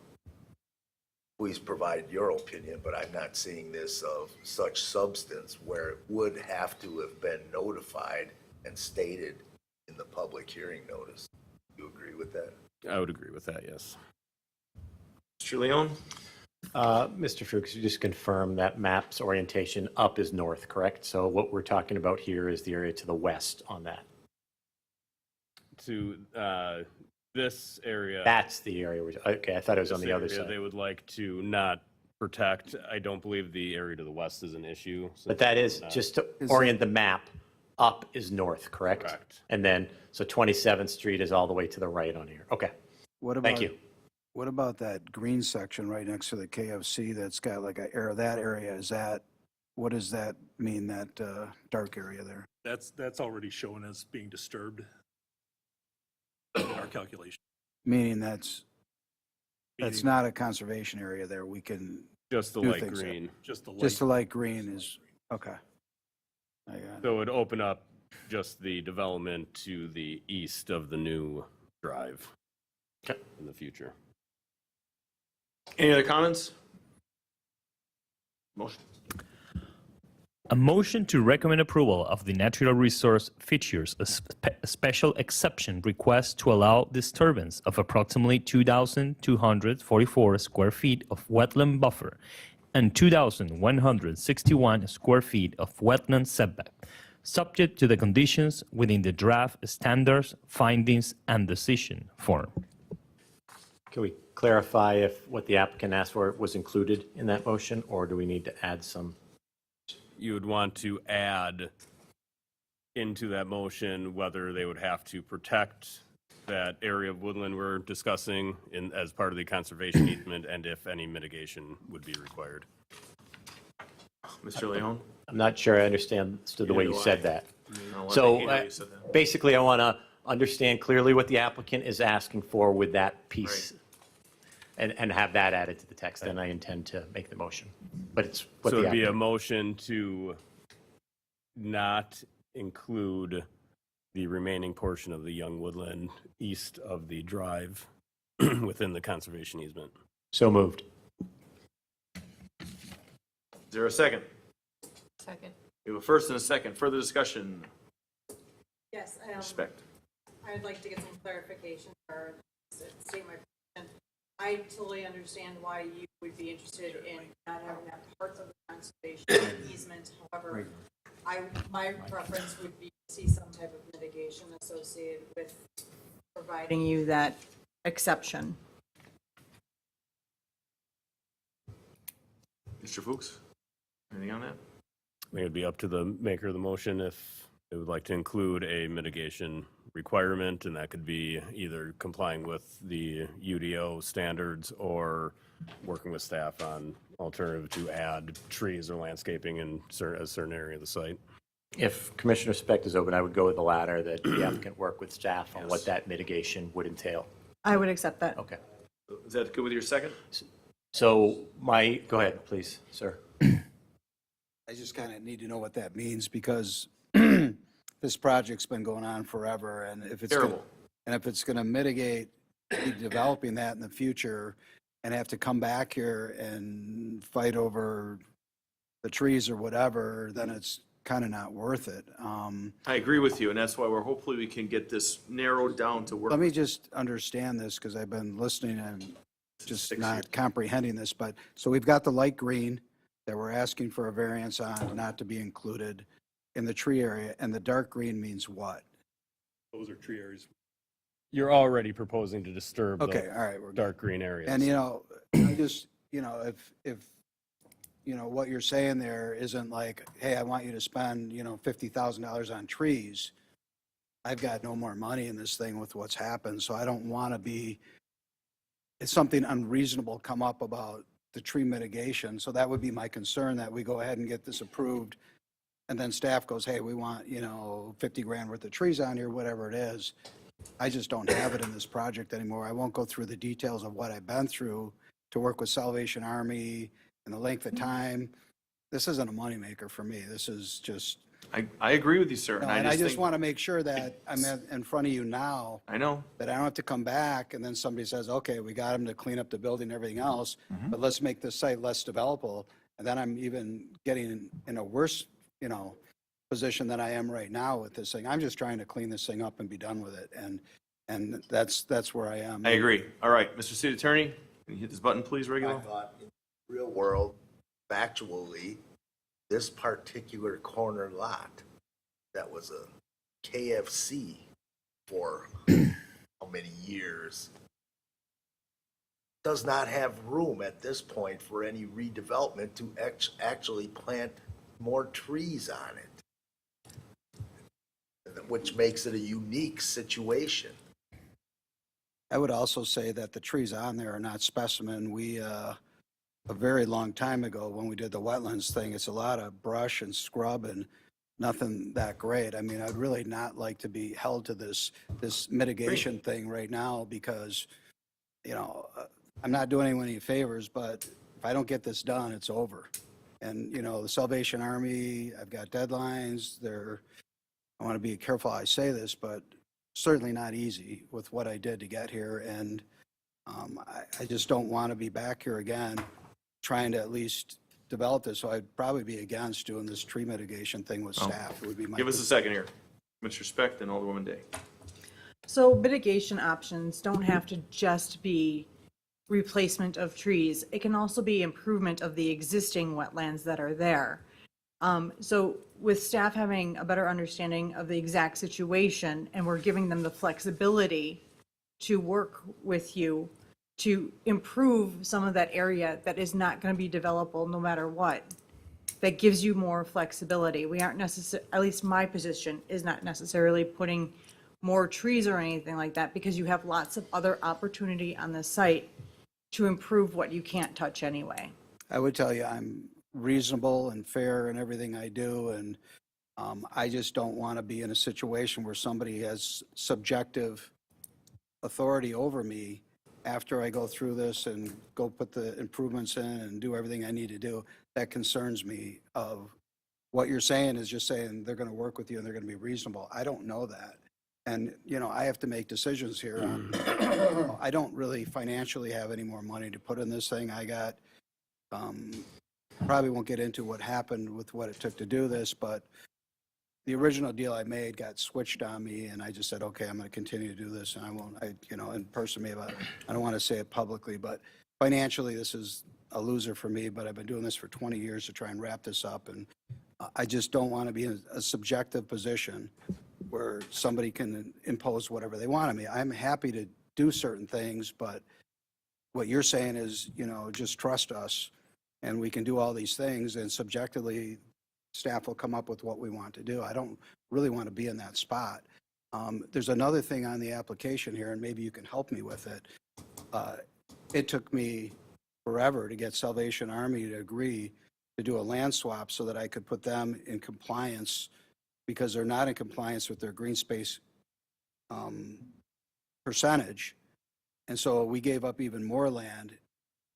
please provide your opinion, but I'm not seeing this of such substance where it would have to have been notified and stated in the public hearing notice. You agree with that? I would agree with that, yes. Mr. Leon? Mr. Fuchs, you just confirm that map's orientation up is north, correct? So what we're talking about here is the area to the west on that. To this area. That's the area, okay, I thought it was on this the other area side. They would like to not protect. I don't believe the area to the west is an issue. But that is, just to orient the map, up is north, correct? Correct. And then, so 27th Street is all the way to the right on here. Okay, What about, thank you. What about that green section right next to the KFC that's got like a area, that area, is that, what does that mean, that dark area there? That's already shown as being disturbed in our calculation. Meaning that's Meaning not a conservation area there, we can, Just the do light things there. green. Just the light. just the light green is, okay. I got it. So it would open up just the development to the east of the new drive Okay. in the future. Any other comments? Motion. A motion to recommend approval of the natural resource features, a special exception request to allow disturbance of approximately 2,244 square feet of wetland buffer and 2,161 square feet of wetland setback, subject to the conditions within the draft standards, findings, and decision form. Can we clarify if what the applicant asked for was included in that motion, or do we need to add some? You would want to add into that motion whether they would have to protect that area of woodland we're discussing in, as part of the conservation easement, and if any mitigation would be required. Mr. Leon? I'm not sure I understood the way Neither you do said I. that. No, I So think he knows you said that. basically, I want to understand clearly what the applicant is asking for with that piece and have that added to the text, and I intend to make the motion. But it's what So the it'd be a applicant, motion to not include the remaining portion of the young woodland east of the drive within the conservation easement. so moved. Is there a second? Second. We have a first and a second. Further discussion? Yes, Respect. I would like to get some clarification or state my position. I totally understand why you would be interested in not having that parts of the conservation easement. However, my preference would be to see some type of mitigation associated with providing you that exception. Mr. Fuchs? Anything on that? I think it'd be up to the maker of the motion if they would like to include a mitigation requirement, and that could be either complying with the UDO standards or working with staff on alternative to add trees or landscaping in a certain area of the site. If Commissioner Specht is open, I would go with the latter, that the applicant work with staff on what that mitigation would entail. I would accept that. Okay. Is that good with your second? So go ahead, please, sir. I just kind of need to know what that means, because this project's been going on forever, and if it's Terrible. and if it's going to mitigate developing that in the future and have to come back here and fight over the trees or whatever, then it's kind of not worth it. I agree with you, and that's why hopefully we can get this narrowed down to work. Let me just understand this, because I've been listening and just 6 not years. comprehending this. But, so we've got the light green that we're asking for a variance on not to be included in the tree area, and the dark green means what? Those are tree areas. You're already proposing to disturb Okay, the all right, we're good. dark green areas. And, I just, if what you're saying there isn't like, hey, I want you to spend, $50,000 on trees. I've got no more money in this thing with what's happened, so I don't want to be, it's something unreasonable come up about the tree mitigation. So that would be my concern, that we go ahead and get this approved. And then staff goes, hey, we want, 50 grand worth of trees on here, whatever it is. I just don't have it in this project anymore. I won't go through the details of what I've been through to work with Salvation Army and the length of time. This isn't a moneymaker for me. This is just, I agree with you, sir. and I just think- want to make sure that I'm in front of you now, I know. that I don't have to come back and then somebody says, okay, we got him to clean up the building and everything else, but let's make this site less developable. And then I'm even getting in a worse, position than I am right now with this thing. I'm just trying to clean this thing up and be done with it. And that's where I am. I agree. All right, Mr. City Attorney, can you hit this button, please, regular? I thought real world, factually, this particular corner lot that was a KFC for how many years does not have room at this point for any redevelopment to actually plant more trees on it, which makes it a unique situation. I would also say that the trees on there are not specimen. We, a very long time ago, when we did the wetlands thing, it's a lot of brush and scrub and nothing that great. I mean, I'd really not like to be held to this mitigation thing right now because, you know, I'm not doing anyone any favors, but if I don't get this done, it's over. And, you know, the Salvation Army, I've got deadlines. I want to be careful how I say this, but certainly not easy with what I did to get here. And I just don't want to be back here again trying to at least develop this. So I'd probably be against doing this tree mitigation thing with staff. It would be my. Give us a second here. Mr. Specht and Alderwoman Day. So mitigation options don't have to just be replacement of trees. It can also be improvement of the existing wetlands that are there. So with staff having a better understanding of the exact situation, and we're giving them the flexibility to work with you to improve some of that area that is not going to be developable no matter what, that gives you more flexibility. We aren't necessarily, at least my position is not necessarily putting more trees or anything like that, because you have lots of other opportunity on the site to improve what you can't touch anyway. I would tell you I'm reasonable and fair in everything I do, and I just don't want to be in a situation where somebody has subjective authority over me after I go through this and go put the improvements in and do everything I need to do. That concerns me. Of what you're saying is just saying they're going to work with you and they're going to be reasonable. I don't know that. And, you know, I have to make decisions here on, I don't really financially have any more money to put in this thing. I got, probably won't get into what happened with what it took to do this, but the original deal I made got switched on me, and I just said, okay, I'm going to continue to do this, and I won't, you know, in person, maybe I don't want to say it publicly, but financially, this is a loser for me, but I've been doing this for 20 years to try and wrap this up, and I just don't want to be in a subjective position where somebody can impose whatever they want on me. I'm happy to do certain things, but what you're saying is, you know, just trust us, and we can do all these things, and subjectively, staff will come up with what we want to do. I don't really want to be in that spot. There's another thing on the application here, and maybe you can help me with it. It took me forever to get Salvation Army to agree to do a land swap so that I could put them in compliance, because they're not in compliance with their green space percentage. And so we gave up even more land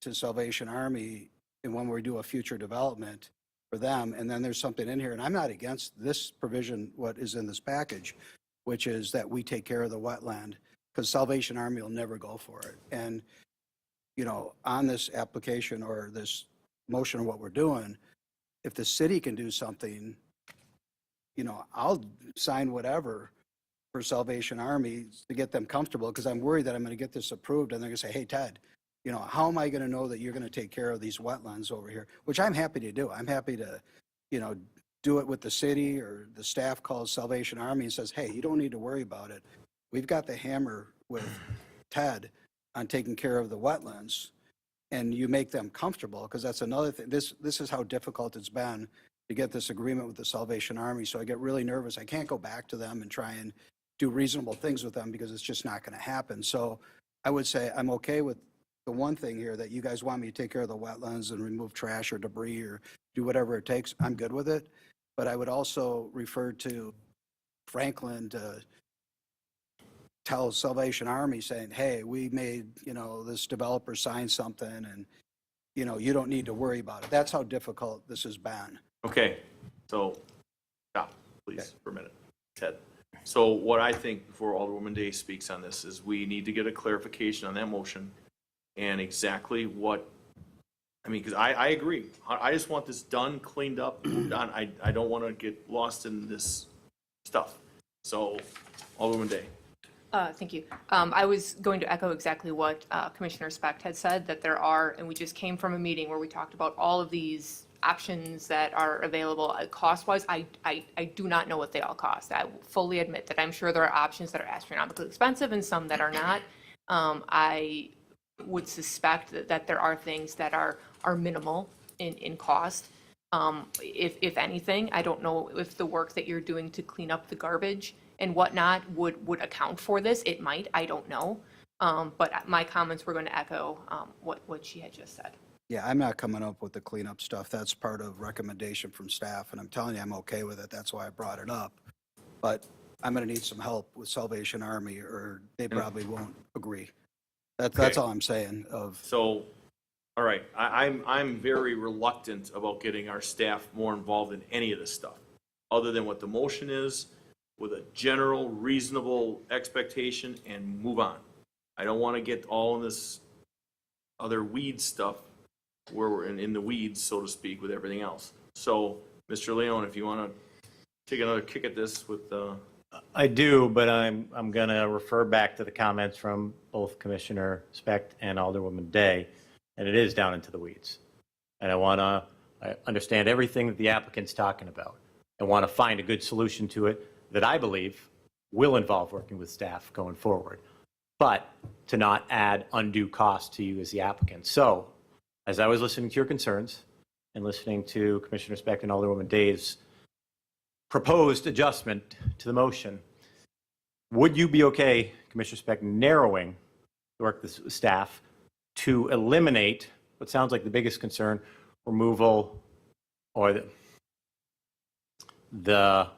to Salvation Army, and when we do a future development for them. And then there's something in here, and I'm not against this provision, what is in this package, which is that we take care of the wetland, because Salvation Army will never go for it. And, you know, on this application or this motion of what we're doing, if the city can do something, you know, I'll sign whatever for Salvation Army to get them comfortable, because I'm worried that I'm going to get this approved and they're going to say, hey, Ted, you know, how am I going to know that you're going to take care of these wetlands over here? Which I'm happy to do. I'm happy to, you know, do it with the city, or the staff calls Salvation Army and says, hey, you don't need to worry about it. We've got the hammer with Ted on taking care of the wetlands, and you make them comfortable, because that's another thing. This is how difficult it's been to get this agreement with the Salvation Army. So I get really nervous. I can't go back to them and try and do reasonable things with them, because it's just not going to happen. So I would say I'm okay with the one thing here, that you guys want me to take care of the wetlands and remove trash or debris or do whatever it takes. I'm good with it. But I would also refer to Franklin to tell Salvation Army saying, hey, we made, you know, this developer sign something, and, you know, you don't need to worry about it. That's how difficult this has been. Okay, so stop, please, for a minute. Ted. So what I think, before Alderwoman Day speaks on this, is we need to get a clarification on that motion and exactly what, I mean, because I agree. I just want this done, cleaned up, moved on. I don't want to get lost in this stuff. So, Alderwoman Day. Thank you. I was going to echo exactly what Commissioner Specht had said, that there are, and we just came from a meeting where we talked about all of these options that are available. Cost-wise, I do not know what they all cost. I will fully admit that I'm sure there are options that are astronomically expensive and some that are not. I would suspect that there are things that are minimal in cost. If anything, I don't know if the work that you're doing to clean up the garbage and whatnot would account for this. It might, I don't know. But my comments were going to echo what she had just said. Yeah, I'm not coming up with the cleanup stuff. That's part of recommendation from staff, and I'm telling you, I'm okay with it. That's why I brought it up. But I'm going to need some help with Salvation Army, or they probably won't agree. That's all I'm saying of. So, all right, I'm very reluctant about getting our staff more involved in any of this stuff, other than what the motion is, with a general, reasonable expectation, and move on. I don't want to get all in this other weed stuff, where we're in the weeds, so to speak, with everything else. So, Mr. Leon, if you want to take another kick at this with I do, but I'm going to refer back to the comments from both Commissioner Specht and Alderwoman Day, and it is down into the weeds. And I understand everything that the applicant's talking about. I want to find a good solution to it that I believe will involve working with staff going forward, but to not add undue cost to you as the applicant. So, as I was listening to your concerns and listening to Commissioner Specht and Alderwoman Day's proposed adjustment to the motion, would you be okay, Commissioner Specht, narrowing the work with staff to eliminate what sounds like the biggest concern, removal or the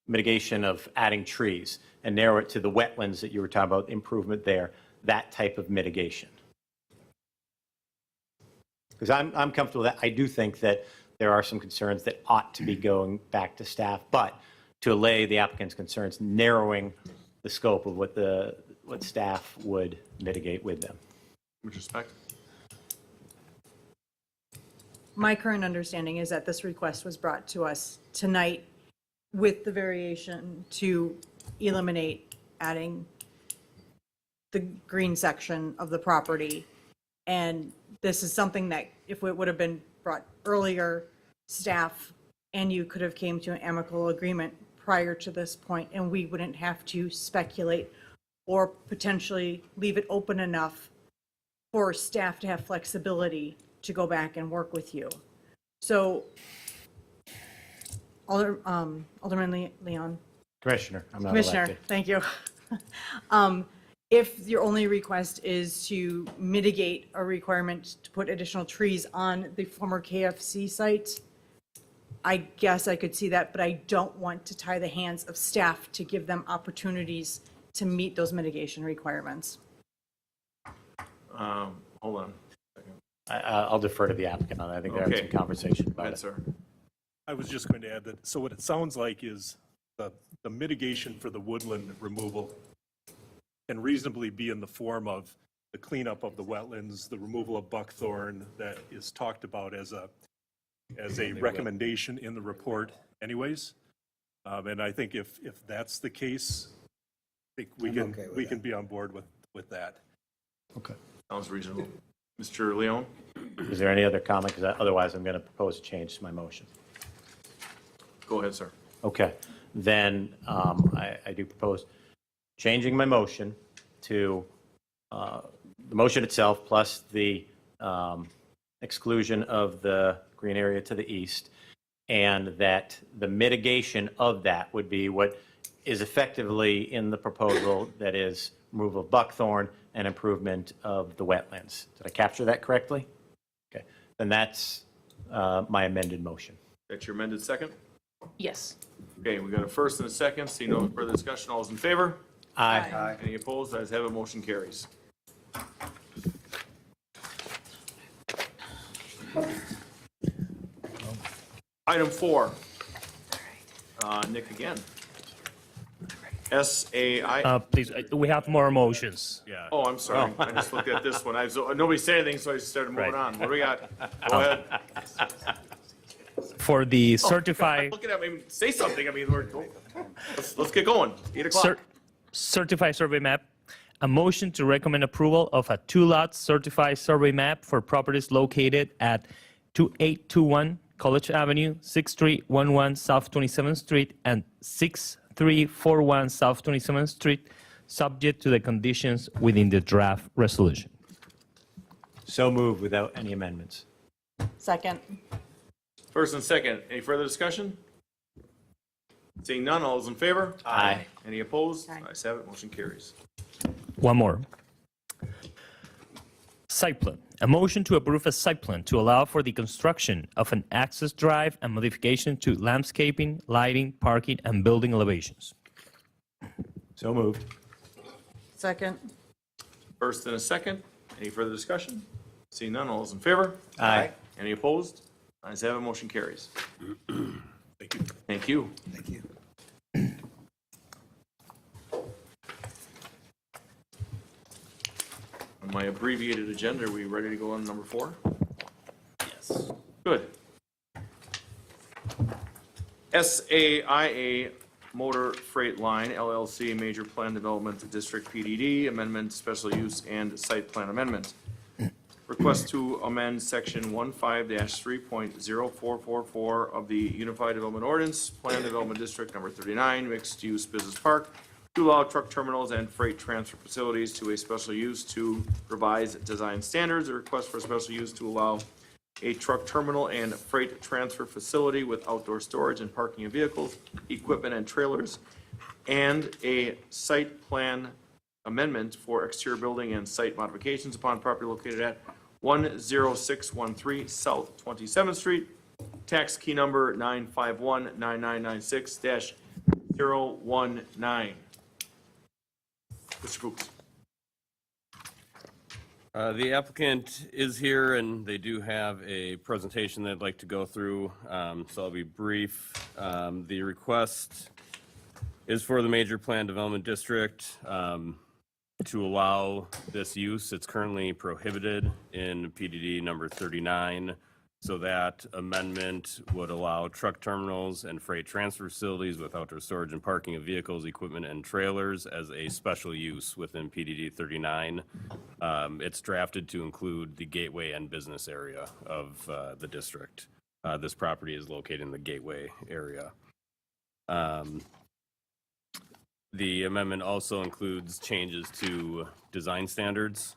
mitigation of adding trees, and narrow it to the wetlands that you were talking about, improvement there, that type of mitigation? Because I'm comfortable with that. I do think that there are some concerns that ought to be going back to staff, but to allay the applicant's concerns, narrowing the scope of what staff would mitigate with them. with respect. My current understanding is that this request was brought to us tonight with the variation to eliminate adding the green section of the property. And this is something that if it would have been brought earlier, staff and you could have came to an amicable agreement prior to this point, and we wouldn't have to speculate or potentially leave it open enough for staff to have flexibility to go back and work with you. So, Alderman Leon. Commissioner, I'm not Commissioner, elected. thank you. If your only request is to mitigate a requirement to put additional trees on the former KFC site, I guess I could see that, but I don't want to tie the hands of staff to give them opportunities to meet those mitigation requirements. Hold on. I'll defer to the applicant on that. I think they're having some Okay. conversation Go about ahead, it. sir. I was just going to add that, so what it sounds like is the mitigation for the woodland removal can reasonably be in the form of the cleanup of the wetlands, the removal of buckthorn that is talked about as a recommendation in the report anyways. And I think if that's the case, I think we can be on board with that. Okay. Sounds reasonable. Mr. Leon? Is there any other comment? Because otherwise, I'm going to propose a change to my motion. Go ahead, sir. Okay, then I do propose changing my motion to the motion itself plus the exclusion of the green area to the east, and that the mitigation of that would be what is effectively in the proposal, that is removal of buckthorn and improvement of the wetlands. Did I capture that correctly? Okay, then that's my amended motion. That's your amended second? Yes. Okay, we got a first and a second. See no further discussion. All those in favor? Aye. Any opposed? Ayes have it. Motion carries. Item 4. Nick again. SAI. Please, we have more motions. Yeah. Oh, I'm sorry. I just looked at this one. Nobody said anything, so I just started moving on. What do we got? Go ahead. For the certified, Look at me. Say something. I mean, let's get going. 8 o'clock. certified survey map. A motion to recommend approval of a two-lot certified survey map for properties located at 2821 College Avenue, 6311 South 27th Street, and 6341 South 27th Street, subject to the conditions within the draft resolution. So moved without any amendments. Second. First and second, any further discussion? Seeing none, all those in favor? Aye. Any opposed? Ayes have it, motion carries. One more. Site plan. A motion to approve a site plan to allow for the construction of an access drive and modification to landscaping, lighting, parking, and building elevations. So moved. Second. First and a second, any further discussion? Seeing none, all those in favor? Aye. Any opposed? Ayes have it, motion carries. Thank you. Thank you. On my abbreviated agenda, are we ready to go on number 4? Yes. Good. SAIA Motor Freight Line LLC Major Plan Development District PDD Amendment, Special Use and Site Plan Amendment. Request to amend section 15-3.0444 of the Unified Development Ordinance, Plan Development District Number 39, Mixed Use Business Park, to allow truck terminals and freight transfer facilities to a special use to revise design standards. A request for special use to allow a truck terminal and freight transfer facility with outdoor storage and parking of vehicles, equipment, and trailers, and a site plan amendment for exterior building and site modifications upon property located at 10613 South 27th Street, tax key number 951-9996-019. Mr. Fuchs. The applicant is here, and they do have a presentation they'd like to go through, so I'll be brief. The request is for the Major Plan Development District to allow this use. It's currently prohibited in PDD number 39, so that amendment would allow truck terminals and freight transfer facilities with outdoor storage and parking of vehicles, equipment, and trailers as a special use within PDD 39. It's drafted to include the gateway and business area of the district. This property is located in the gateway area. The amendment also includes changes to design standards,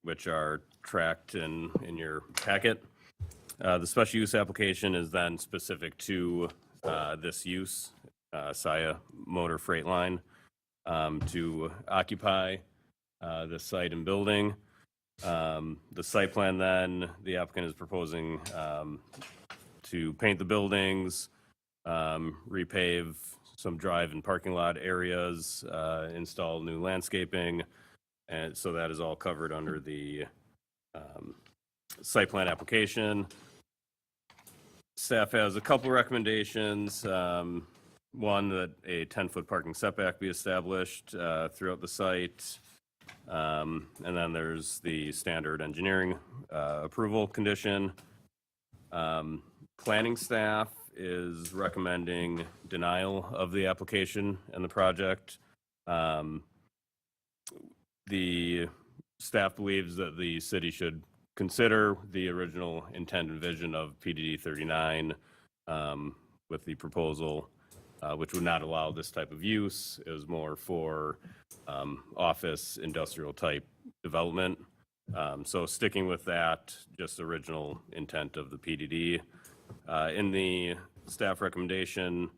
which are tracked in your packet. The special use application is then specific to this use, SAIA Motor Freight Line, to occupy the site and building. The site plan then, the applicant is proposing to paint the buildings, repave some drive and parking lot areas, install new landscaping, and so that is all covered under the site plan application. Staff has a couple recommendations. One, that a 10-foot parking setback be established throughout the site. And then there's the standard engineering approval condition. Planning staff is recommending denial of the application and the project. The staff believes that the city should consider the original intent and vision of PDD 39 with the proposal, which would not allow this type of use. It was more for office, industrial type development. So sticking with that, just original intent of the PDD. In the staff recommendation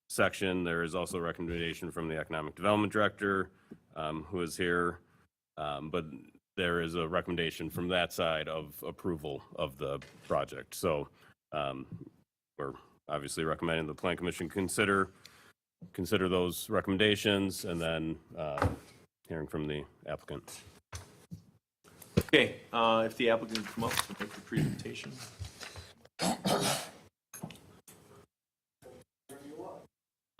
section, there is also a recommendation from the Economic Development Director, who is here. But there is a recommendation from that side of approval of the project. So we're obviously recommending the Plan Commission consider those recommendations, and then hearing from the applicant. Okay, if the applicant can come up to make the presentation.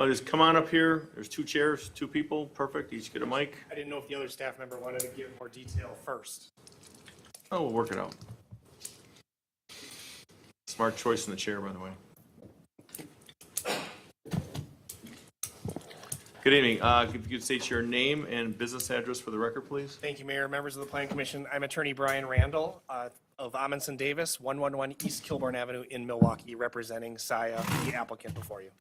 Oh, just come on up here. There's 2 chairs, 2 people. Perfect. Each get a mic. I didn't know if the other staff member wanted to give more detail first. Oh, we'll work it out. Smart choice in the chair, by the way. Good evening. If you could state your name and business address for the record, please. Thank you, Mayor, members of the Planning Commission. I'm Attorney Brian Randall of Amundsen Davis, 111 East Kilbourne Avenue in Milwaukee, representing Saya, the applicant before you.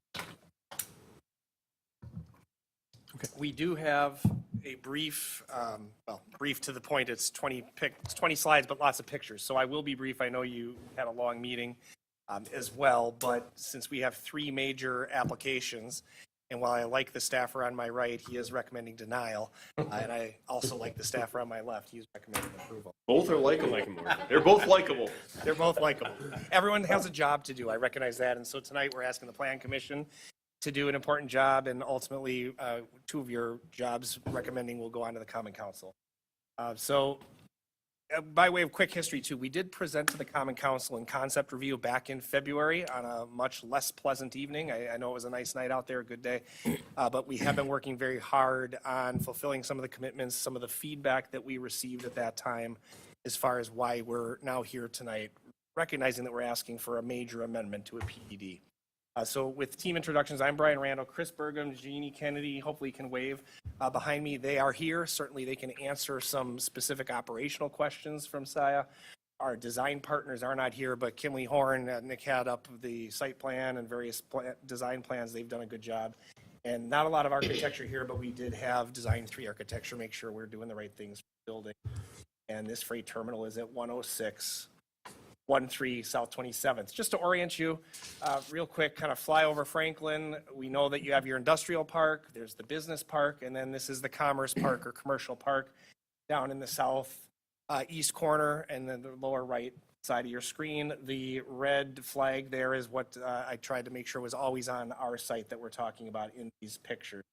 We do have a brief, brief to the point. It's 20 slides, but lots of pictures. So I will be brief. I know you had a long meeting as well, but since we have 3 major applications, and while I like the staffer on my right, he is recommending denial, and I also like the staffer on my left, he's recommending approval. Both are likable. They're both likable. They're both likable. Everyone has a job to do. I recognize that. And so tonight we're asking the Plan Commission to do an important job, and ultimately 2 of your jobs recommending will go on to the Common Council. By way of quick history too, we did present to the Common Council in concept review back in February on a much less pleasant evening. I know it was a nice night out there, a good day, but we have been working very hard on fulfilling some of the commitments, some of the feedback that we received at that time as far as why we're now here tonight, recognizing that we're asking for a major amendment to a PDD. So with team introductions, I'm Brian Randall, Chris Burgum, Jeannie Kennedy, hopefully can wave behind me. They are here. Certainly they can answer some specific operational questions from Saya. Our design partners are not here, but Kimley Horn, Nick had up the site plan and various design plans. They've done a good job. And not a lot of architecture here, but we did have Design 3 architecture, make sure we're doing the right things for the building. And this freight terminal is at 106. 13 South 27th. Just to orient you real quick, kind of fly over Franklin. We know that you have your industrial park, there's the business park, and then this is the commerce park or commercial park down in the south east corner, and then the lower right side of your screen. The red flag there is what I tried to make sure was always on our site that we're talking about in these pictures.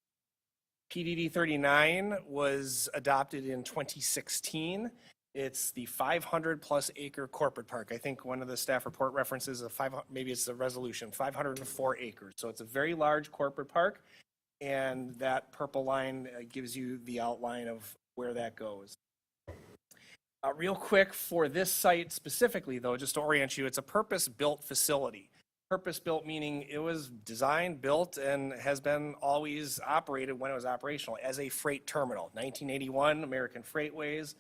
PDD 39 was adopted in 2016. It's the 500-plus acre corporate park. I think one of the staff report references maybe it's the resolution, 504 acres. So it's a very large corporate park, and that purple line gives you the outline of where that goes. Real quick, for this site specifically, though, just to orient you, it's a purpose-built facility. Purpose-built meaning it was designed, built, and has been always operated when it was operational as a freight terminal. 1981, American Freightways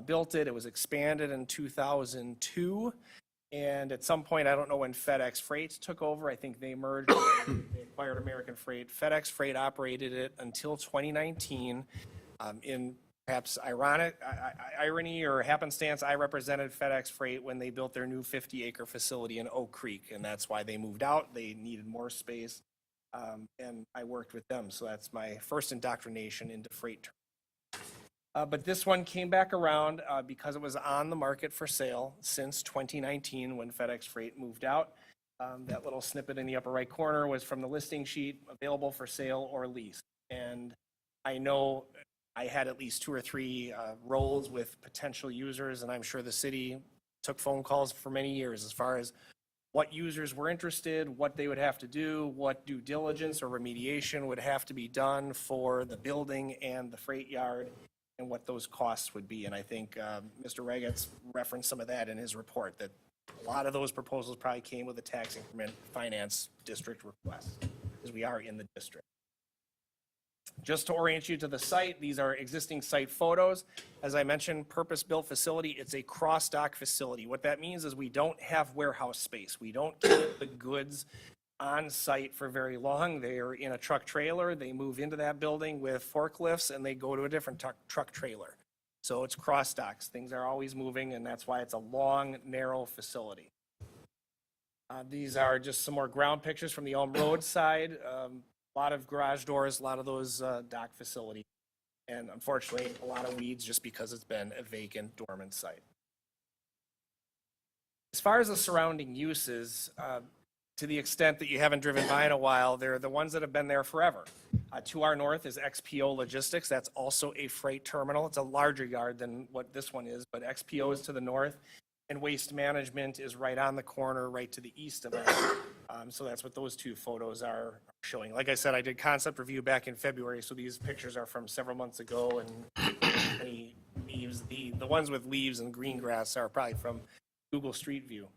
built it. It was expanded in 2002. And at some point, I don't know when FedEx Freight took over. I think they merged, they acquired American Freight. FedEx Freight operated it until 2019. In perhaps irony or happenstance, I represented FedEx Freight when they built their new 50-acre facility in Oak Creek. And that's why they moved out. They needed more space. And I worked with them. So that's my first indoctrination into freight terminals. But this one came back around because it was on the market for sale since 2019 when FedEx Freight moved out. That little snippet in the upper right corner was from the listing sheet, available for sale or lease. And I know I had at least 2 or 3 roles with potential users, and I'm sure the city took phone calls for many years as far as what users were interested, what they would have to do, what due diligence or remediation would have to be done for the building and the freight yard, and what those costs would be. And I think Mr. Regetz referenced some of that in his report, that a lot of those proposals probably came with a tax increment finance district request, because we are in the district. Just to orient you to the site, these are existing site photos. As I mentioned, purpose-built facility. It's a cross-dock facility. What that means is we don't have warehouse space. We don't keep the goods on site for very long. They are in a truck trailer. They move into that building with forklifts and they go to a different truck trailer. So it's cross docks. Things are always moving, and that's why it's a long, narrow facility. These are just some more ground pictures from the Elm Road side. A lot of garage doors, a lot of those dock facilities. And unfortunately, a lot of weeds just because it's been a vacant, dormant site. As far as the surrounding uses, to the extent that you haven't driven by in a while, they're the ones that have been there forever. To our north is XPO Logistics. That's also a freight terminal. It's a larger yard than what this one is, but XPO is to the north, and Waste Management is right on the corner, right to the east of it. So that's what those 2 photos are showing. Like I said, I did concept review back in February, so these pictures are from several months ago, and any leaves, the ones with leaves and green grass are probably from Google Street View.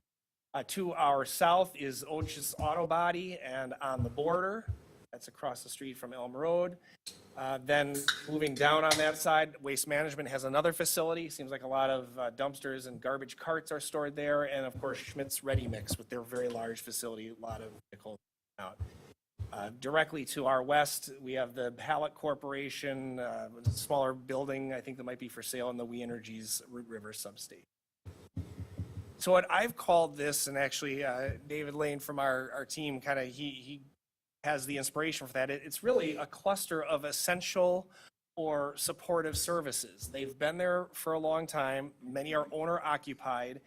To our south is Ochis Auto Body, and on the border That's across the street from Elm Road. Then moving down on that side, Waste Management has another facility. Seems like a lot of dumpsters and garbage carts are stored there. And of course, Schmidt's Ready Mix with their very large facility, a lot of vehicles out. Directly to our west, we have the Hallett Corporation, a smaller building, I think that might be for sale in the We Energies Root River substation. So what I've called this, and actually David Lane from our team, kind of, he has the inspiration for that. It's really a cluster of essential or supportive services. They've been there for a long time. Many are owner occupied,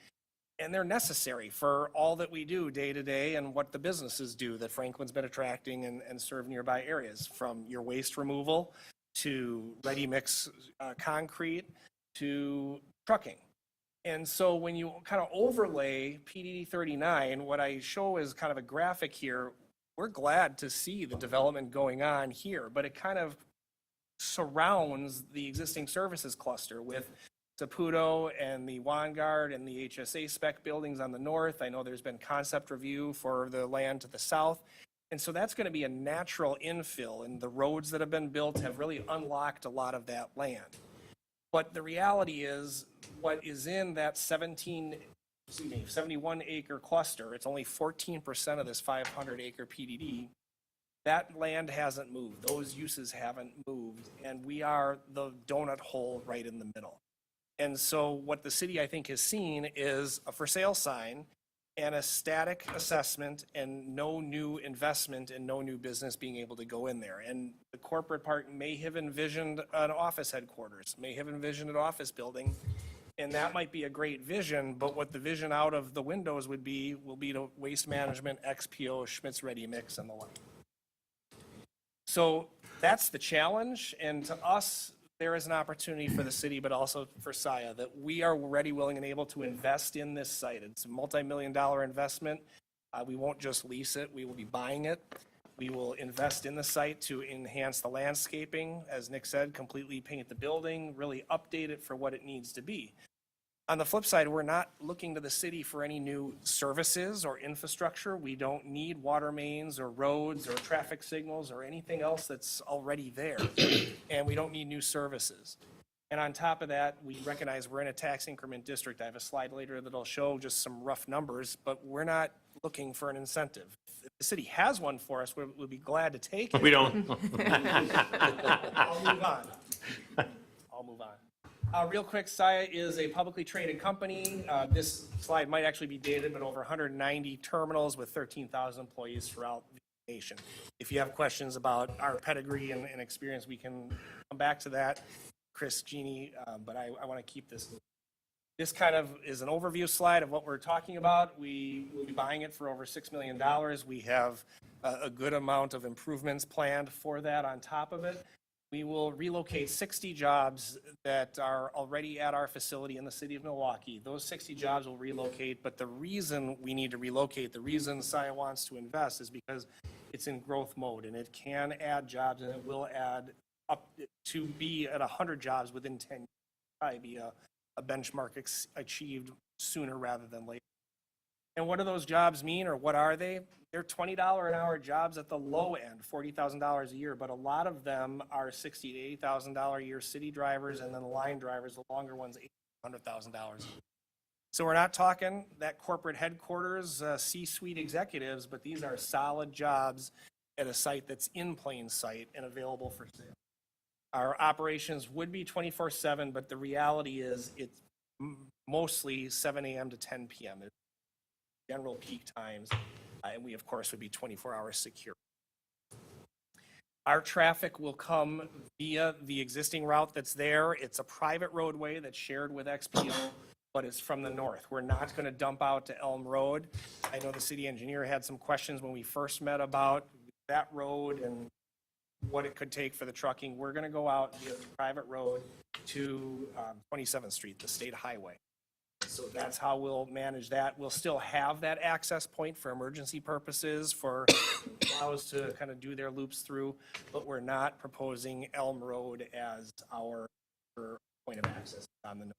and they're necessary for all that we do day to day and what the businesses do that Franklin's been attracting and serve nearby areas, from your waste removal to ready mix concrete to trucking. And so when you kind of overlay PDD 39, what I show is kind of a graphic here. We're glad to see the development going on here, but it kind of surrounds the existing services cluster with Saputo and the Vanguard and the HSA spec buildings on the north. I know there's been concept review for the land to the south. And so that's going to be a natural infill, and the roads that have been built have really unlocked a lot of that land. But the reality is, what is in that 71 acre cluster, it's only 14% of this 500 acre PDD. That land hasn't moved. Those uses haven't moved. And we are the donut hole right in the middle. And so what the city, I think, has seen is a for sale sign and a static assessment and no new investment and no new business being able to go in there. And the corporate part may have envisioned an office headquarters, may have envisioned an office building, and that might be a great vision, but what the vision out of the windows will be to Waste Management, XPO, Schmidt's Ready Mix, and the like. So that's the challenge, and to us, there is an opportunity for the city, but also for SIA, that we are ready, willing, and able to invest in this site. It's a multi-million-dollar investment. We won't just lease it, we will be buying it. We will invest in the site to enhance the landscaping, as Nick said, completely paint the building, really update it for what it needs to be. On the flip side, we're not looking to the city for any new services or infrastructure. We don't need water mains or roads or traffic signals or anything else that's already there. And we don't need new services. And on top of that, we recognize we're in a tax increment district. I have a slide later that'll show just some rough numbers, but we're not looking for an incentive. If the city has one for us, we'll be glad to take it. We don't. I'll move on. Real quick, SIA is a publicly traded company. This slide might actually be dated, but over 190 terminals with 13,000 employees throughout the nation. If you have questions about our pedigree and experience, we can come back to that. Chris, Jeannie, but I want to keep this. This kind of is an overview slide of what we're talking about. We will be buying it for over $6 million. We have a good amount of improvements planned for that on top of it. We will relocate 60 jobs that are already at our facility in the city of Milwaukee. Those 60 jobs will relocate, but the reason we need to relocate, the reason SIA wants to invest is because it's in growth mode, and it can add jobs, and it will add up to be at 100 jobs within 10 years. Probably be a benchmark achieved sooner rather than later. And what do those jobs mean, or what are they? They're $20 an hour jobs at the low end, $40,000 a year, but a lot of them are $60,000 to $80,000 a year city drivers, and then line drivers, the longer ones, $100,000. So we're not talking that corporate headquarters, C-suite executives, but these are solid jobs at a site that's in plain sight and available for sale. Our operations would be 24/7, but the reality is it's mostly 7 a.m. to 10 p.m. General peak times, and we, of course, would be 24-hour secure. Our traffic will come via the existing route that's there. It's a private roadway that's shared with XPO, but it's from the north. We're not going to dump out to Elm Road. I know the city engineer had some questions when we first met about that road and what it could take for the trucking. We're going to go out via the private road to 27th Street, the state highway. So that's how we'll manage that. We'll still have that access point for emergency purposes, for plows to kind of do their loops through, but we're not proposing Elm Road as our point of access on the north.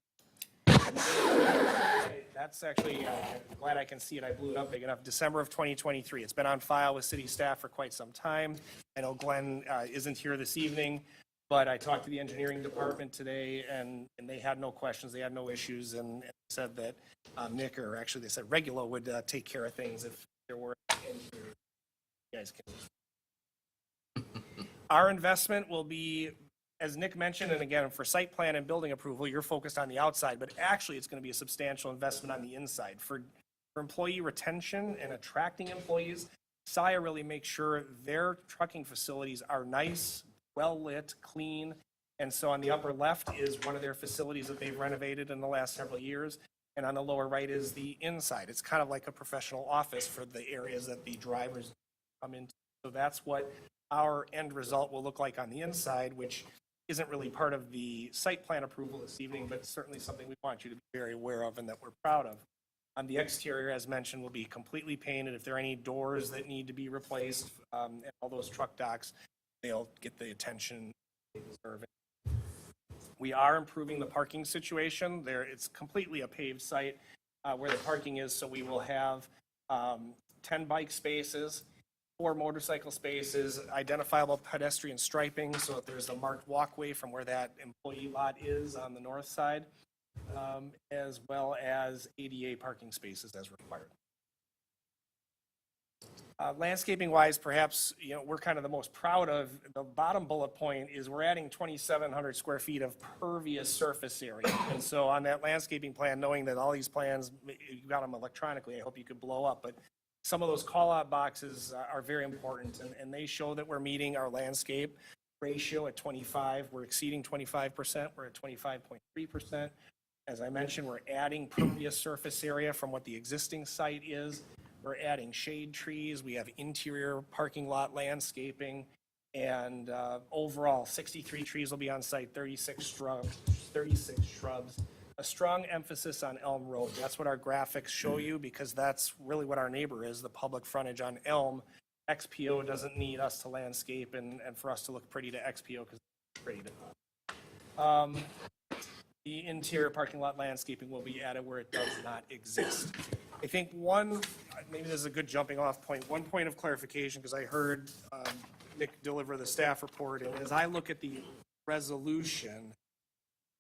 That's actually, I'm glad I can see it. I blew it up big enough. December of 2023. It's been on file with city staff for quite some time. I know Glenn isn't here this evening, but I talked to the engineering department today, and they had no questions. They had no issues, and said that Nick, or actually they said Regula, would take care of things if there were any. You guys can. Our investment will be, as Nick mentioned, and again, for site plan and building approval, you're focused on the outside, but actually it's going to be a substantial investment on the inside. For employee retention and attracting employees, Saia really makes sure their trucking facilities are nice, well-lit, clean. And so on the upper left is one of their facilities that they've renovated in the last several years. And on the lower right is the inside. It's kind of like a professional office for the areas that the drivers come into. So that's what our end result will look like on the inside, which isn't really part of the site plan approval this evening, but certainly something we want you to be very aware of and that we're proud of. On the exterior, as mentioned, will be completely painted. If there are any doors that need to be replaced, and all those truck docks, they'll get the attention they deserve. We are improving the parking situation. It's completely a paved site where the parking is, so we will have 10 bike spaces, 4 motorcycle spaces, identifiable pedestrian striping, so that there's a marked walkway from where that employee lot is on the north side, as well as ADA parking spaces as required. Landscaping wise, perhaps, we're kind of the most proud of, the bottom bullet point is we're adding 2,700 square feet of pervious surface area. And so on that landscaping plan, knowing that all these plans, you got them electronically, I hope you could blow up, but some of those call-out boxes are very important, and they show that we're meeting our landscape ratio at 25. We're exceeding 25%. We're at 25.3%. As I mentioned, we're adding pervious surface area from what the existing site is. We're adding shade trees. We have interior parking lot landscaping, and overall, 63 trees will be on site, 36 shrubs. A strong emphasis on Elm Road. That's what our graphics show you, because that's really what our neighbor is, the public frontage on Elm. XPO doesn't need us to landscape and for us to look pretty to XPO because it's pretty to the interior parking lot landscaping will be added where it does not exist. I think maybe this is a good jumping off point, one point of clarification, because I heard Nick deliver the staff report, and as I look at the resolution,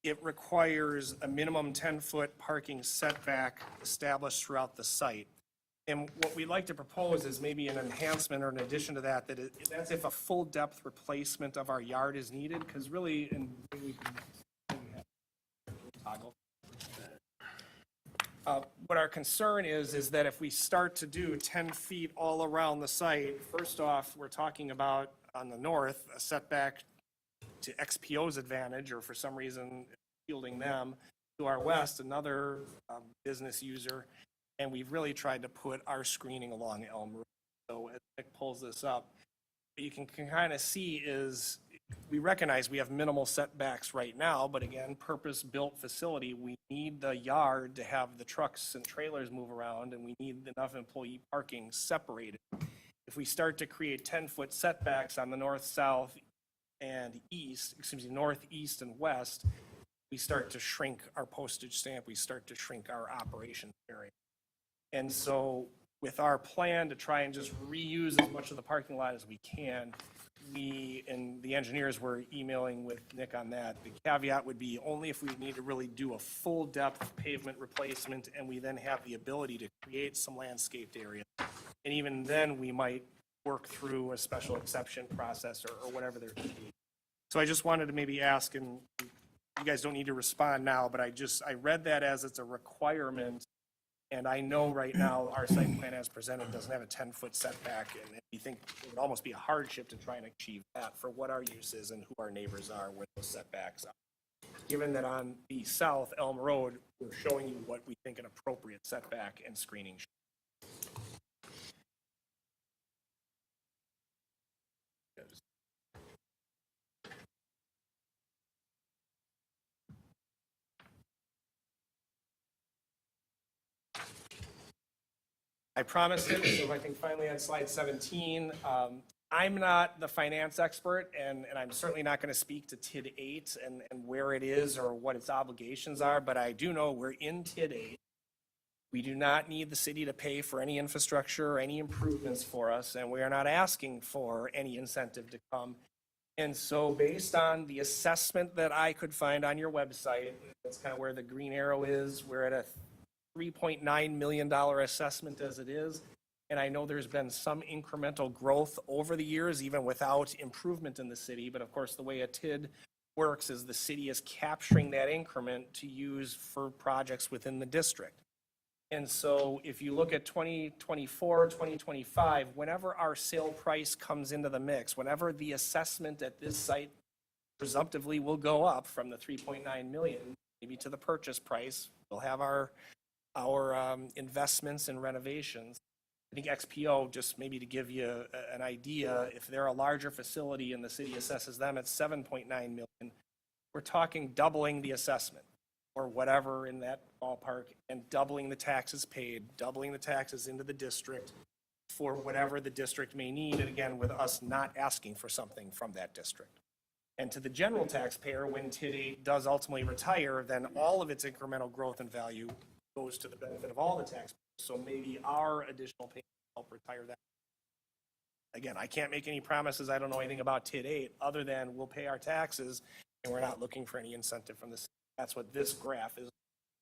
it requires a minimum 10-foot parking setback established throughout the site. And what we'd like to propose is maybe an enhancement or an addition to that, that's if a full depth replacement of our yard is needed, because really, what our concern is that if we start to do 10 feet all around the site, first off, we're talking about on the north, a setback to XPO's advantage, or for some reason shielding them. To our west, another business user, and we've really tried to put our screening along Elm Road. So as Nick pulls this up, what you can kind of see is we recognize we have minimal setbacks right now, but again, purpose-built facility, we need the yard to have the trucks and trailers move around, and we need enough employee parking separated. If we start to create 10-foot setbacks on the north, south, and north, east, and west, we start to shrink our postage stamp, we start to shrink our operation area. And so with our plan to try and just reuse as much of the parking lot as we can, and the engineers were emailing with Nick on that. The caveat would be only if we need to really do a full depth pavement replacement and we then have the ability to create some landscaped area. And even then we might work through a special exception process or whatever there could be. So I just wanted to maybe ask, and you guys don't need to respond now, but I read that as it's a requirement. And I know right now our site plan as presented doesn't have a 10-foot setback, and we think it would almost be a hardship to try and achieve that for what our use is and who our neighbors are, where those setbacks are. Given that on the south Elm Road, we're showing you what we think an appropriate setback and screening should be. I promised it, so I think finally on slide 17, I'm not the finance expert, and I'm certainly not going to speak to TID 8 and where it is or what its obligations are, but I do know we're in TID 8. We do not need the city to pay for any infrastructure or any improvements for us, and we are not asking for any incentive to come. And so based on the assessment that I could find on your website, that's kind of where the green arrow is, we're at a $3.9 million assessment as it is. And I know there's been some incremental growth over the years, even without improvement in the city. But of course, the way a TID works is the city is capturing that increment to use for projects within the district. And so if you look at 2024, 2025, whenever our sale price comes into the mix, whenever the assessment at this site presumptively will go up from the 3.9 million, maybe to the purchase price, we'll have our investments and renovations. I think XPO, just maybe to give you an idea, if they're a larger facility and the city assesses them at 7.9 million, we're talking doubling the assessment or whatever in that ballpark and doubling the taxes paid, doubling the taxes into the district for whatever the district may need. And again, with us not asking for something from that district. And to the general taxpayer, when TID 8 does ultimately retire, then all of its incremental growth and value goes to the benefit of all the taxpayers. So maybe our additional payment will help retire that. Again, I can't make any promises. I don't know anything about TID 8 other than we'll pay our taxes and we're not looking for any incentive from the city. That's what this graph is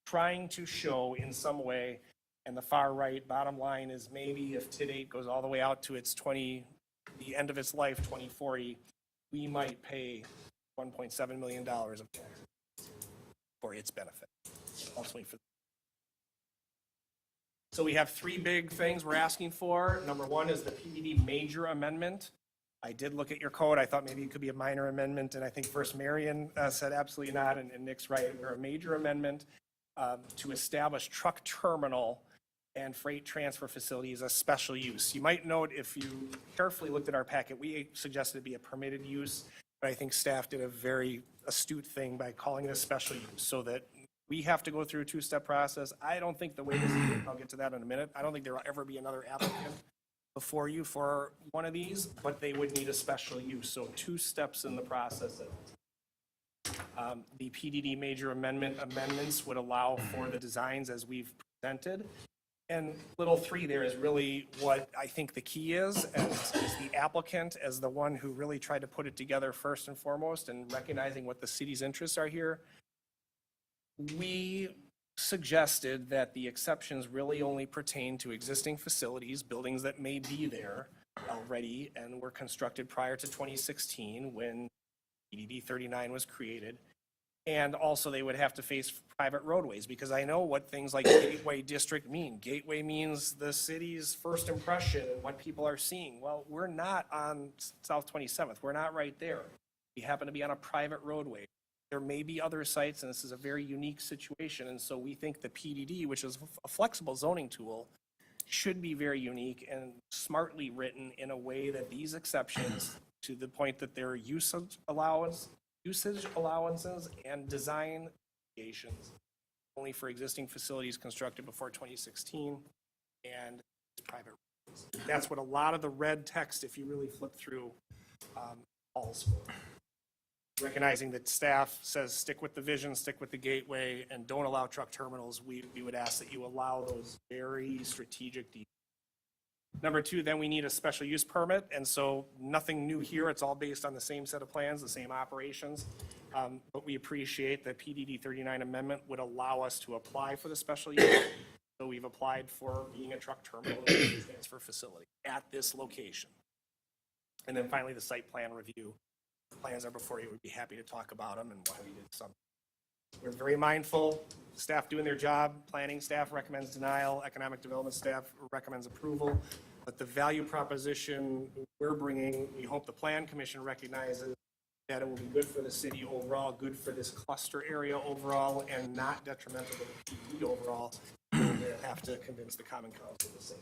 trying to show in some way. And the far right bottom line is maybe if TID 8 goes all the way out to the end of its life, 2040, we might pay $1.7 million of taxes for its benefit, ultimately for. So we have three big things we're asking for. Number one is the PDD major amendment. I did look at your code. I thought maybe it could be a minor amendment, and I think First Marion said absolutely not, and Nick's right. We're a major amendment to establish truck terminal and freight transfer facilities as special use. You might note, if you carefully looked at our packet, we suggested it be a permitted use, but I think staff did a very astute thing by calling it a special use so that we have to go through a two-step process. I don't think the way this is, I'll get to that in a minute. I don't think there will ever be another applicant before you for one of these, but they would need a special use. So 2 steps in the process. The PDD major amendments would allow for the designs as we've presented. And little 3 there is really what I think the key is the applicant as the one who really tried to put it together first and foremost, and recognizing what the city's interests are here. We suggested that the exceptions really only pertain to existing facilities, buildings that may be there already and were constructed prior to 2016 when PDD 39 was created. And also they would have to face private roadways, because I know what things like Gateway District mean. Gateway means the city's first impression and what people are seeing. Well, we're not on South 27th. We're not right there. We happen to be on a private roadway. There may be other sites, and this is a very unique situation. And so we think the PDD, which is a flexible zoning tool, should be very unique and smartly written in a way that these exceptions, to the point that they're usage allowances and design obligations only for existing facilities constructed before 2016 and private roads. That's what a lot of the red text, if you really flip through, calls for. Recognizing that staff says stick with the vision, stick with the gateway, and don't allow truck terminals, we would ask that you allow those very strategic details. Number 2, then we need a special use permit, and so nothing new here. It's all based on the same set of plans, the same operations. But we appreciate that PDD 39 amendment would allow us to apply for the special use. So we've applied for being a truck terminal and transfer facility at this location. And then finally, the site plan review. The plans are before you. We'd be happy to talk about them and why we did some. We're very mindful, staff doing their job, planning staff recommends denial, economic development staff recommends approval, but the value proposition we're bringing, we hope the Plan Commission recognizes that it will be good for the city overall, good for this cluster area overall, and not detrimental to the PD overall. We'll have to convince the Common Council the same.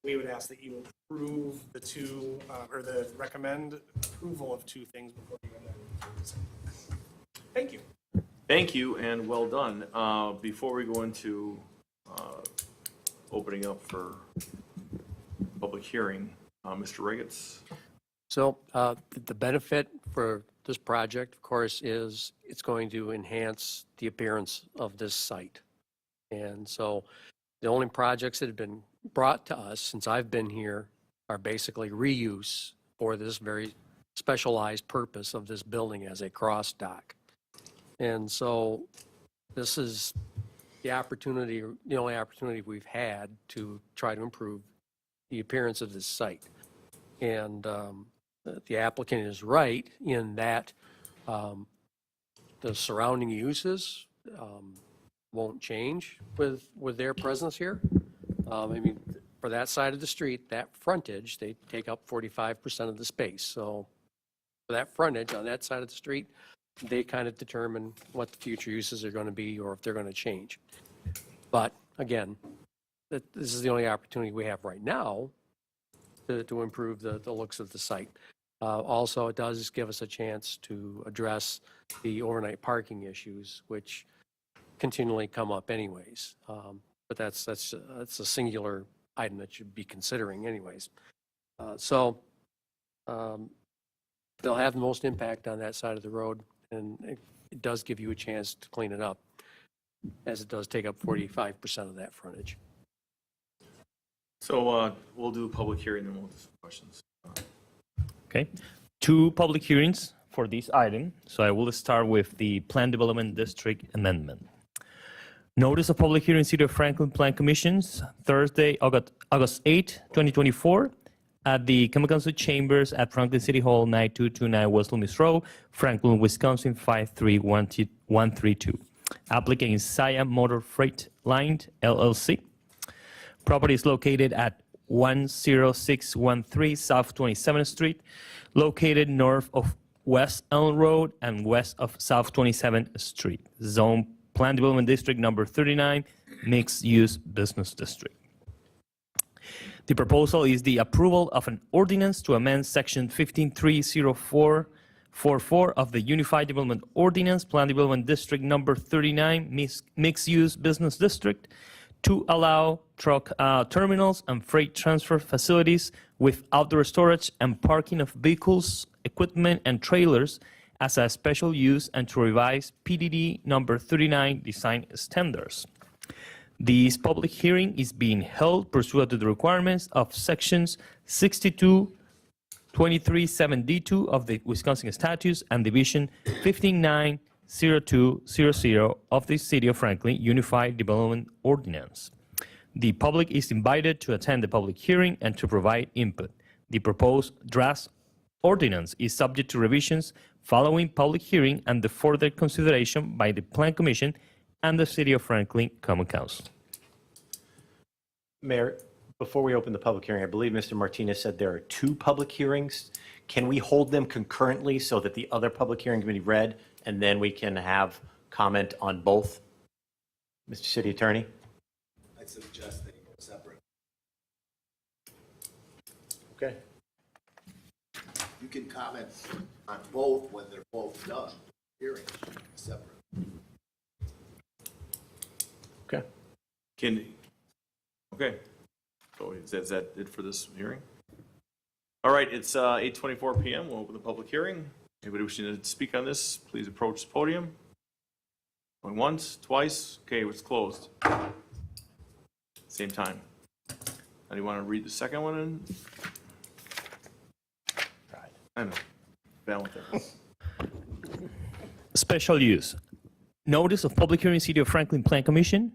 We would ask that you approve the 2, or the recommend approval of 2 things before you amend. Thank you. Thank you, and well done. Before we go into opening up for public hearing, Mr. Rigetz? So the benefit for this project, of course, is it's going to enhance the appearance of this site. And so the only projects that have been brought to us since I've been here are basically reuse for this very specialized purpose of this building as a cross dock. And so this is the opportunity, the only opportunity we've had to try to improve the appearance of this site. And the applicant is right in that the surrounding uses won't change with their presence here. I mean, for that side of the street, that frontage, they take up 45% of the space. So for that frontage on that side of the street, they kind of determine what the future uses are going to be or if they're going to change. But again, this is the only opportunity we have right now to improve the looks of the site. Also, it does give us a chance to address the overnight parking issues, which continually come up anyways. But that's a singular item that you'd be considering anyways. So they'll have the most impact on that side of the road, and it does give you a chance to clean it up, as it does take up 45% of that frontage. So we'll do a public hearing and we'll do some questions. Okay, 2 public hearings for this item. So I will start with the Plan Development District Amendment. Notice of public hearing, City of Franklin Plan Commissions, Thursday, August 8, 2024, at the Common Council Chambers at Franklin City Hall, 9229 West Loomis Road, Franklin, Wisconsin, 53132. Applicant is Saya Motor Freight Line, LLC. Property is located at 10613 South 27th Street, located north of West Elm Road and west of South 27th Street. Zone Plan Development District number 39, Mixed Use Business District. The proposal is the approval of an ordinance to amend Section 15.30444 of the Unified Development Ordinance, Plan Development District number 39, Mixed Use Business District, to allow truck terminals and freight transfer facilities with outdoor storage and parking of vehicles, equipment, and trailers as a special use and to revise PDD number 39 design standards. This public hearing is being held pursuant to the requirements of sections 6223(7)(d)(2) of the Wisconsin Statutes and Division 1590200 of the City of Franklin Unified Development Ordinance. The public is invited to attend the public hearing and to provide input. The proposed draft ordinance is subject to revisions following public hearing and the further consideration by the Plan Commission and the City of Franklin Common Council. Mayor, before we open the public hearing, I believe Mr. Martinez said there are 2 public hearings. Can we hold them concurrently so that the other public hearing can be read and then we can have comment on both? Mr. City Attorney? I suggest they go separate. Okay. You can comment on both when they're both done. Hearing separate. Okay. Okay. So is that it for this hearing? All right, it's 8:24 PM. We'll open the public hearing. Anybody wishing to speak on this, please approach the podium. Going once, twice. Okay, it's closed. Same time. Now, do you want to read the second one in? I know. Valentine. Special use. Notice of public hearing, City of Franklin Plan Commission,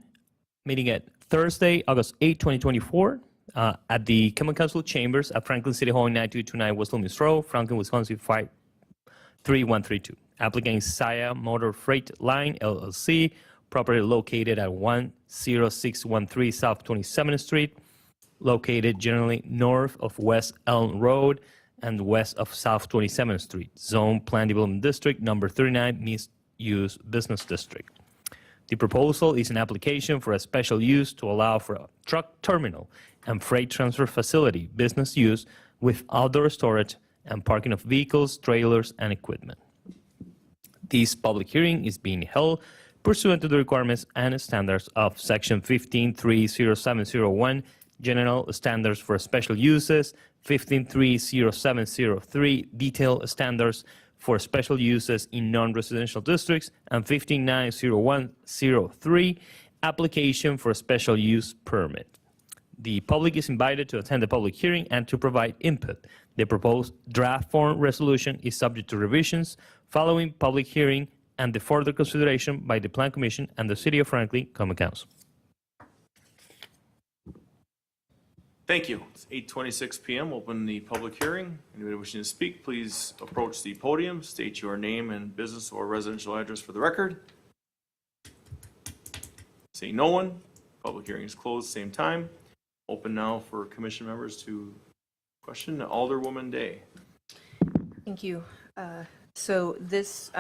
meeting at Thursday, August 8, 2024, at the Common Council Chambers at Franklin City Hall, 9229 West Loomis Road, Franklin, Wisconsin, 53132. Applicant is Saya Motor Freight Line, LLC, property located at 10613 South 27th Street, located generally north of West Elm Road and west of South 27th Street. Zone Plan Development District number 39, Mixed Use Business District. The proposal is an application for a special use to allow for a truck terminal and freight transfer facility business use with outdoor storage and parking of vehicles, trailers, and equipment. This public hearing is being held pursuant to the requirements and standards of Section 15.30701 general standards for special uses, 15.30703, detailed standards for special uses in non-residential districts, and 15.90103, application for a special use permit. The public is invited to attend the public hearing and to provide input. The proposed draft form resolution is subject to revisions following public hearing and the further consideration by the Plan Commission and the City of Franklin Common Council. Thank you. It's 8:26 PM. Open the public hearing. Anybody wishing to speak, please approach the podium, state your name and business or residential address for the record. Seeing no one, public hearing is closed, same time. Open now for commission members to question Alderwoman Day. Thank you. So this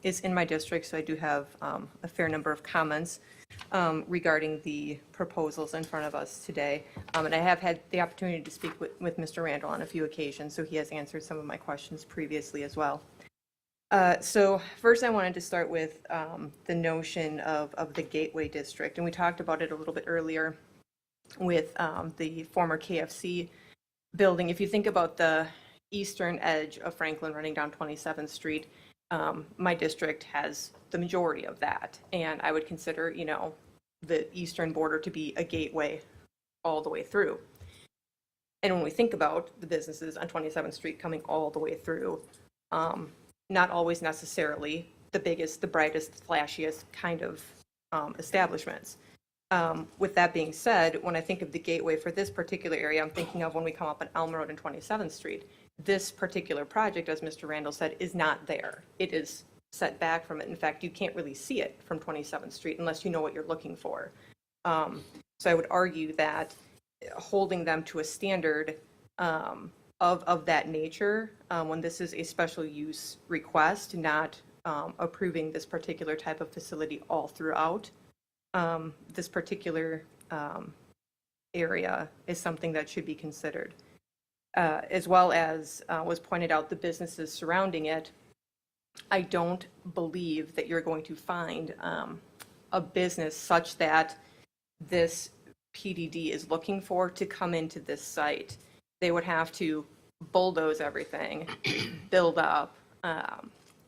is in my district, so I do have a fair number of comments regarding the proposals in front of us today. And I have had the opportunity to speak with Mr. Randall on a few occasions, so he has answered some of my questions previously as well. So first I wanted to start with the notion of the Gateway District, and we talked about it a little bit earlier with the former KFC building. If you think about the eastern edge of Franklin running down 27th Street, my district has the majority of that. And I would consider, you know, the eastern border to be a gateway all the way through. And when we think about the businesses on 27th Street coming all the way through, not always necessarily the biggest, the brightest, flashiest kind of establishments. With that being said, when I think of the gateway for this particular area, I'm thinking of when we come up on Elm Road and 27th Street. This particular project, as Mr. Randall said, is not there. It is set back from it. In fact, you can't really see it from 27th Street unless you know what you're looking for. So I would argue that holding them to a standard of that nature, when this is a special use request, not approving this particular type of facility all throughout, this particular area is something that should be considered. As well as was pointed out, the businesses surrounding it, I don't believe that you're going to find a business such that this PDD is looking for to come into this site. They would have to bulldoze everything, build up,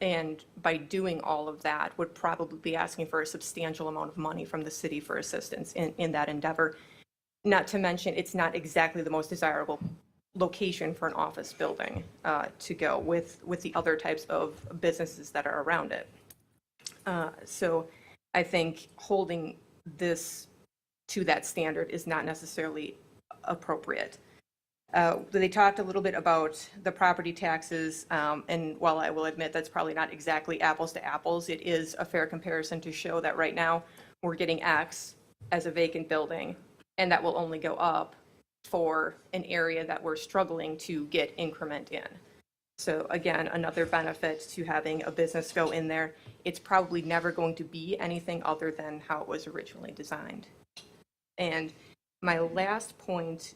and by doing all of that would probably be asking for a substantial amount of money from the city for assistance in that endeavor. Not to mention, it's not exactly the most desirable location for an office building to go with the other types of businesses that are around it. So I think holding this to that standard is not necessarily appropriate. They talked a little bit about the property taxes, and while I will admit that's probably not exactly apples to apples, it is a fair comparison to show that right now we're getting X as a vacant building, and that will only go up for an area that we're struggling to get increment in. So again, another benefit to having a business go in there. It's probably never going to be anything other than how it was originally designed. And my last point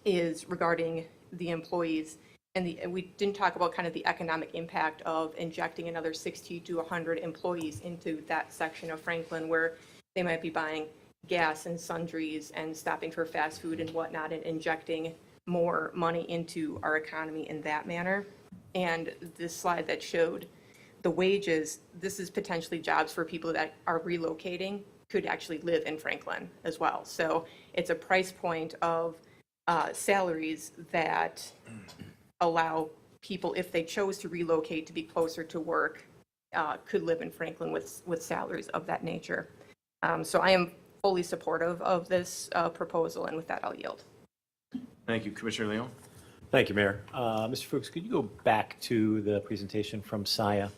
is regarding the employees. And we didn't talk about kind of the economic impact of injecting another 60 to 100 employees into that section of Franklin where they might be buying gas and sundries and stopping for fast food and whatnot and injecting more money into our economy in that manner. And this slide that showed the wages, this is potentially jobs for people that are relocating, could actually live in Franklin as well. So it's a price point of salaries that allow people, if they chose to relocate to be closer to work, could live in Franklin with salaries of that nature. So I am fully supportive of this proposal, and with that, I'll yield. Thank you, Commissioner Leon. Thank you, Mayor. Mr. Fuchs, could you go back to the presentation from SIA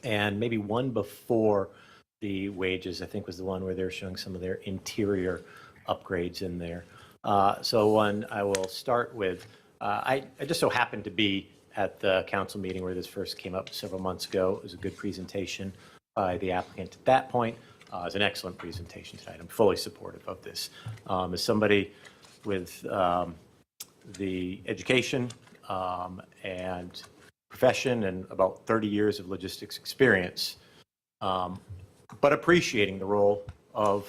and maybe one before the wages? I think was the one where they're showing some of their interior upgrades in there. So one I will start with, I just so happened to be at the council meeting where this first came up several months ago. It was a good presentation by the applicant at that point. It was an excellent presentation tonight. I'm fully supportive of this. As somebody with the education and profession and about 30 years of logistics experience, but appreciating the role of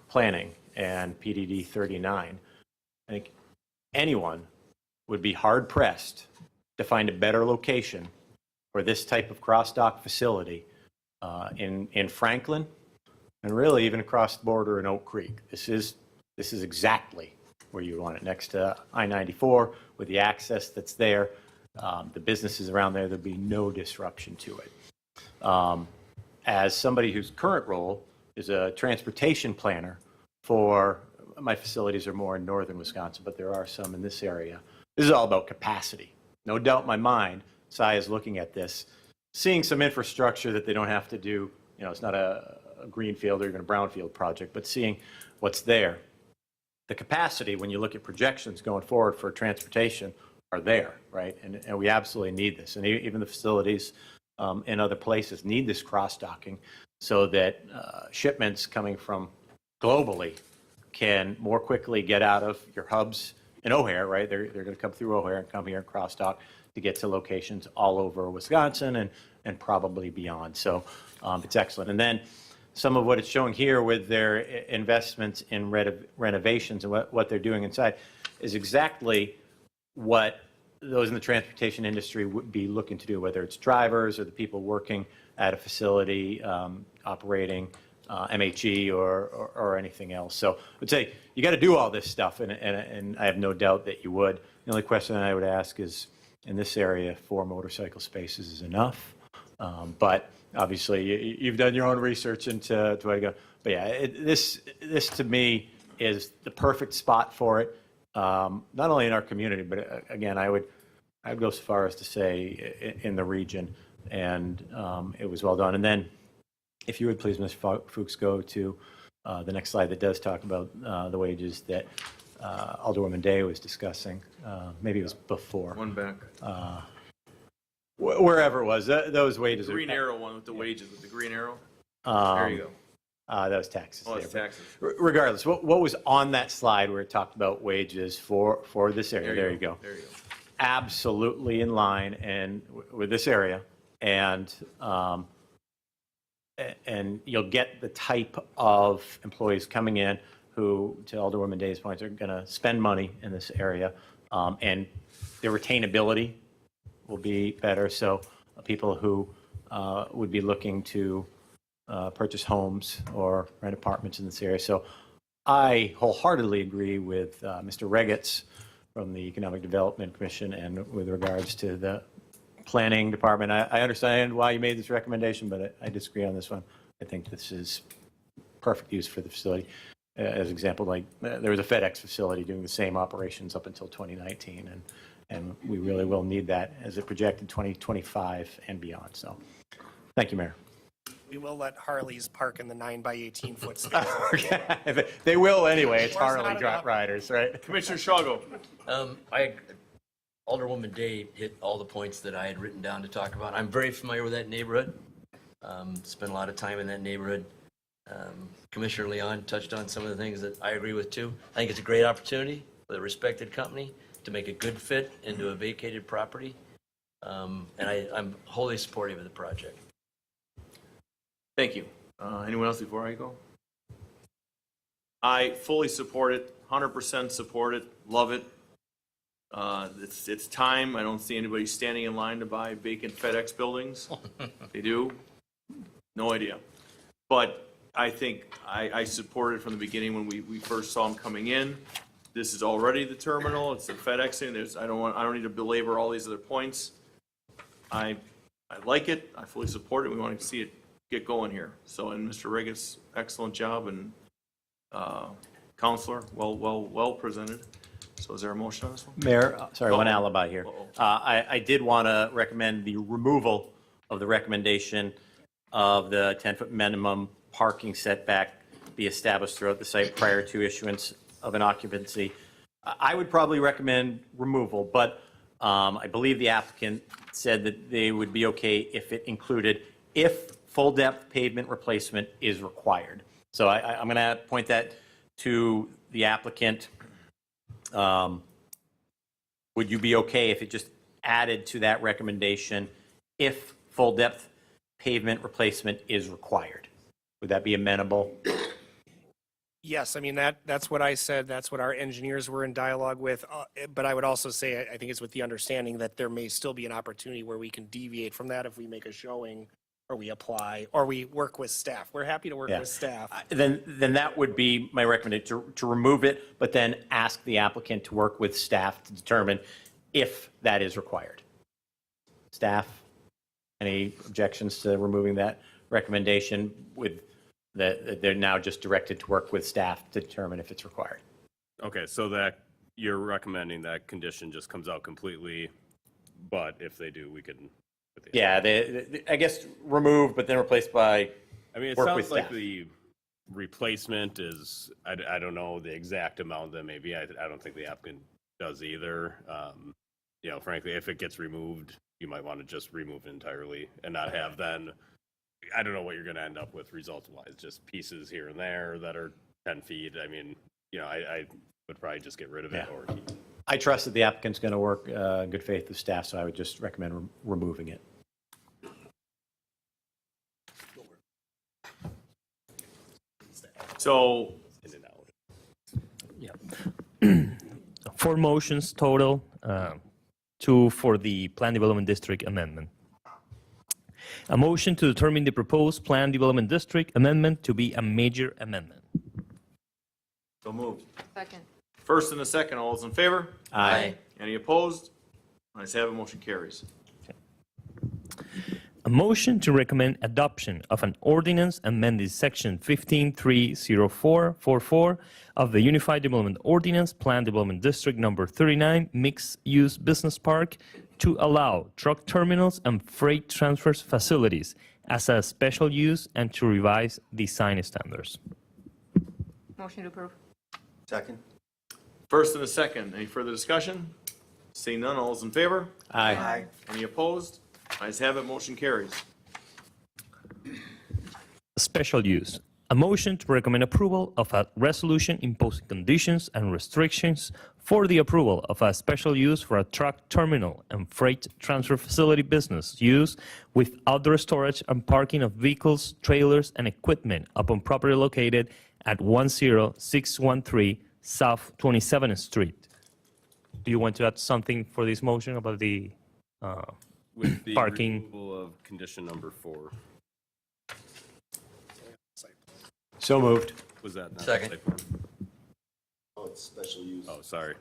planning and PDD 39. I think anyone would be hard pressed to find a better location for this type of cross-dock facility in Franklin, and really even across the border in Oak Creek. This is exactly where you want it, next to I-94 with the access that's there. The businesses around there, there'd be no disruption to it. As somebody whose current role is a transportation planner for, my facilities are more in northern Wisconsin, but there are some in this area. This is all about capacity. No doubt in my mind, SAI is looking at this, seeing some infrastructure that they don't have to do. It's not a greenfield or even a brownfield project, but seeing what's there. The capacity, when you look at projections going forward for transportation, are there, right? And we absolutely need this. And even the facilities in other places need this cross-docking so that shipments coming from globally can more quickly get out of your hubs in O'Hare, right? They're going to come through O'Hare and come here and cross-dock to get to locations all over Wisconsin and probably beyond. So it's excellent. And then some of what it's showing here with their investments in renovations and what they're doing inside is exactly what those in the transportation industry would be looking to do, whether it's drivers or the people working at a facility operating MHE or anything else. So I would say you got to do all this stuff, and I have no doubt that you would. The only question I would ask is, in this area, 4 motorcycle spaces is enough. But obviously, you've done your own research into where to go. But yeah, this to me is the perfect spot for it. Not only in our community, but again, I would go so far as to say in the region, and it was well done. And then, if you would please, Mr. Fuchs, go to the next slide that does talk about the wages that Alderwoman Day was discussing. Maybe it was before. One back. Wherever it was, those wages. Green arrow one with the wages, with the green arrow. There There you go. That was taxes. Oh, it's there. taxes. Regardless, what was on that slide where it talked about wages for this area? There you go. There you go. Absolutely in line and with this area, and you'll get the type of employees coming in who, to Alderwoman Day's points, are going to spend money in this area, and their retainability will be better. So people who would be looking to purchase homes or rent apartments in this area. So I wholeheartedly agree with Mr. Regetz from the Economic Development Commission, and with regards to the Planning Department. I understand why you made this recommendation, but I disagree on this one. I think this is perfect use for the facility. As an example, like there was a FedEx facility doing the same operations up until 2019, and we really will need that as it projected 2025 and beyond. So thank you, Mayor. We will let Harleys park in the 9 by 18 foot space. Okay. They will anyway. It's Of course, Harley not enough. riders, right? Commissioner Shaw. Alderwoman Day hit all the points that I had written down to talk about. I'm very familiar with that neighborhood. Spent a lot of time in that neighborhood. Commissioner Leon touched on some of the things that I agree with too. I think it's a great opportunity with a respected company to make a good fit into a vacated property. And I'm wholly supportive of the project. Thank you. Anyone else before I go? I fully support it, 100% support it, love it. It's time. I don't see anybody standing in line to buy vacant FedEx buildings. They do? No idea. But I think I supported it from the beginning when we first saw them coming in. This is already the terminal. It's the FedEx thing. I don't need to belabor all these other points. I like it. I fully support it. We want to see it get going here. So, and Mr. Regetz, excellent job, and Counselor, well presented. So is there a motion on this one? Mayor, sorry, one Uh-oh. alibi here. Uh-oh. I did want to recommend the removal of the recommendation of the 10-foot minimum parking setback be established throughout the site prior to issuance of an occupancy. I would probably recommend removal, but I believe the applicant said that they would be okay if it included if full-depth pavement replacement is required. So I'm going to point that to the applicant. Would you be okay if it just added to that recommendation if full-depth pavement replacement is required? Would that be amenable? Yes, I mean, that's what I said, that's what our engineers were in dialogue with, but I would also say, I think it's with the understanding that there may still be an opportunity where we can deviate from that if we make a showing, or we apply, or we work with staff. We're happy to work Yeah. with staff. Then that would be my recommendation, to remove it, but then ask the applicant to work with staff to determine if that is required. Staff, any objections to removing that recommendation with that they're now just directed to work with staff to determine if it's required? Okay, so that you're recommending that condition just comes out completely, but if they do, we can. Yeah, I guess removed, but then replaced by I mean, it work with sounds like staff. the replacement is, I don't know the exact amount that maybe, I don't think the applicant does either. You know, frankly, if it gets removed, you might want to just remove it entirely and not have then, I don't know what you're going to end up with result-wise, just pieces here and there that are 10 feet. I mean, you know, I would probably just get rid of it Yeah. or keep it. I trust that the applicant's going to work in good faith with staff, so I would just recommend removing it. So, In and out. Yeah. 4 motions total, 2 for the Plan Development District amendment. A motion to determine the proposed Plan Development District amendment to be a major amendment. so moved. Second. First and a second, all those in favor? Aye. Any opposed? Ayes have it, motion carries. A motion to recommend adoption of an ordinance amending Section 15.30444 of the Unified Development Ordinance, Plan Development District Number 39, Mixed Use Business Park, to allow truck terminals and freight transfer facilities as a special use and to revise design standards. Motion to approve. Second. First and a second, any further discussion? Seeing none, all those in favor? Aye. Any opposed? Ayes have it, motion carries. Special use. A motion to recommend approval of a resolution imposing conditions and restrictions for the approval of a special use for a truck terminal and freight transfer facility business use with outdoor storage and parking of vehicles, trailers, and equipment upon property located at 10613 South 27th Street. Do you want to add something for this motion about the With the parking? removal of condition number 4. So moved. Was that not? Second. site plan? Oh, it's special use. Oh, sorry.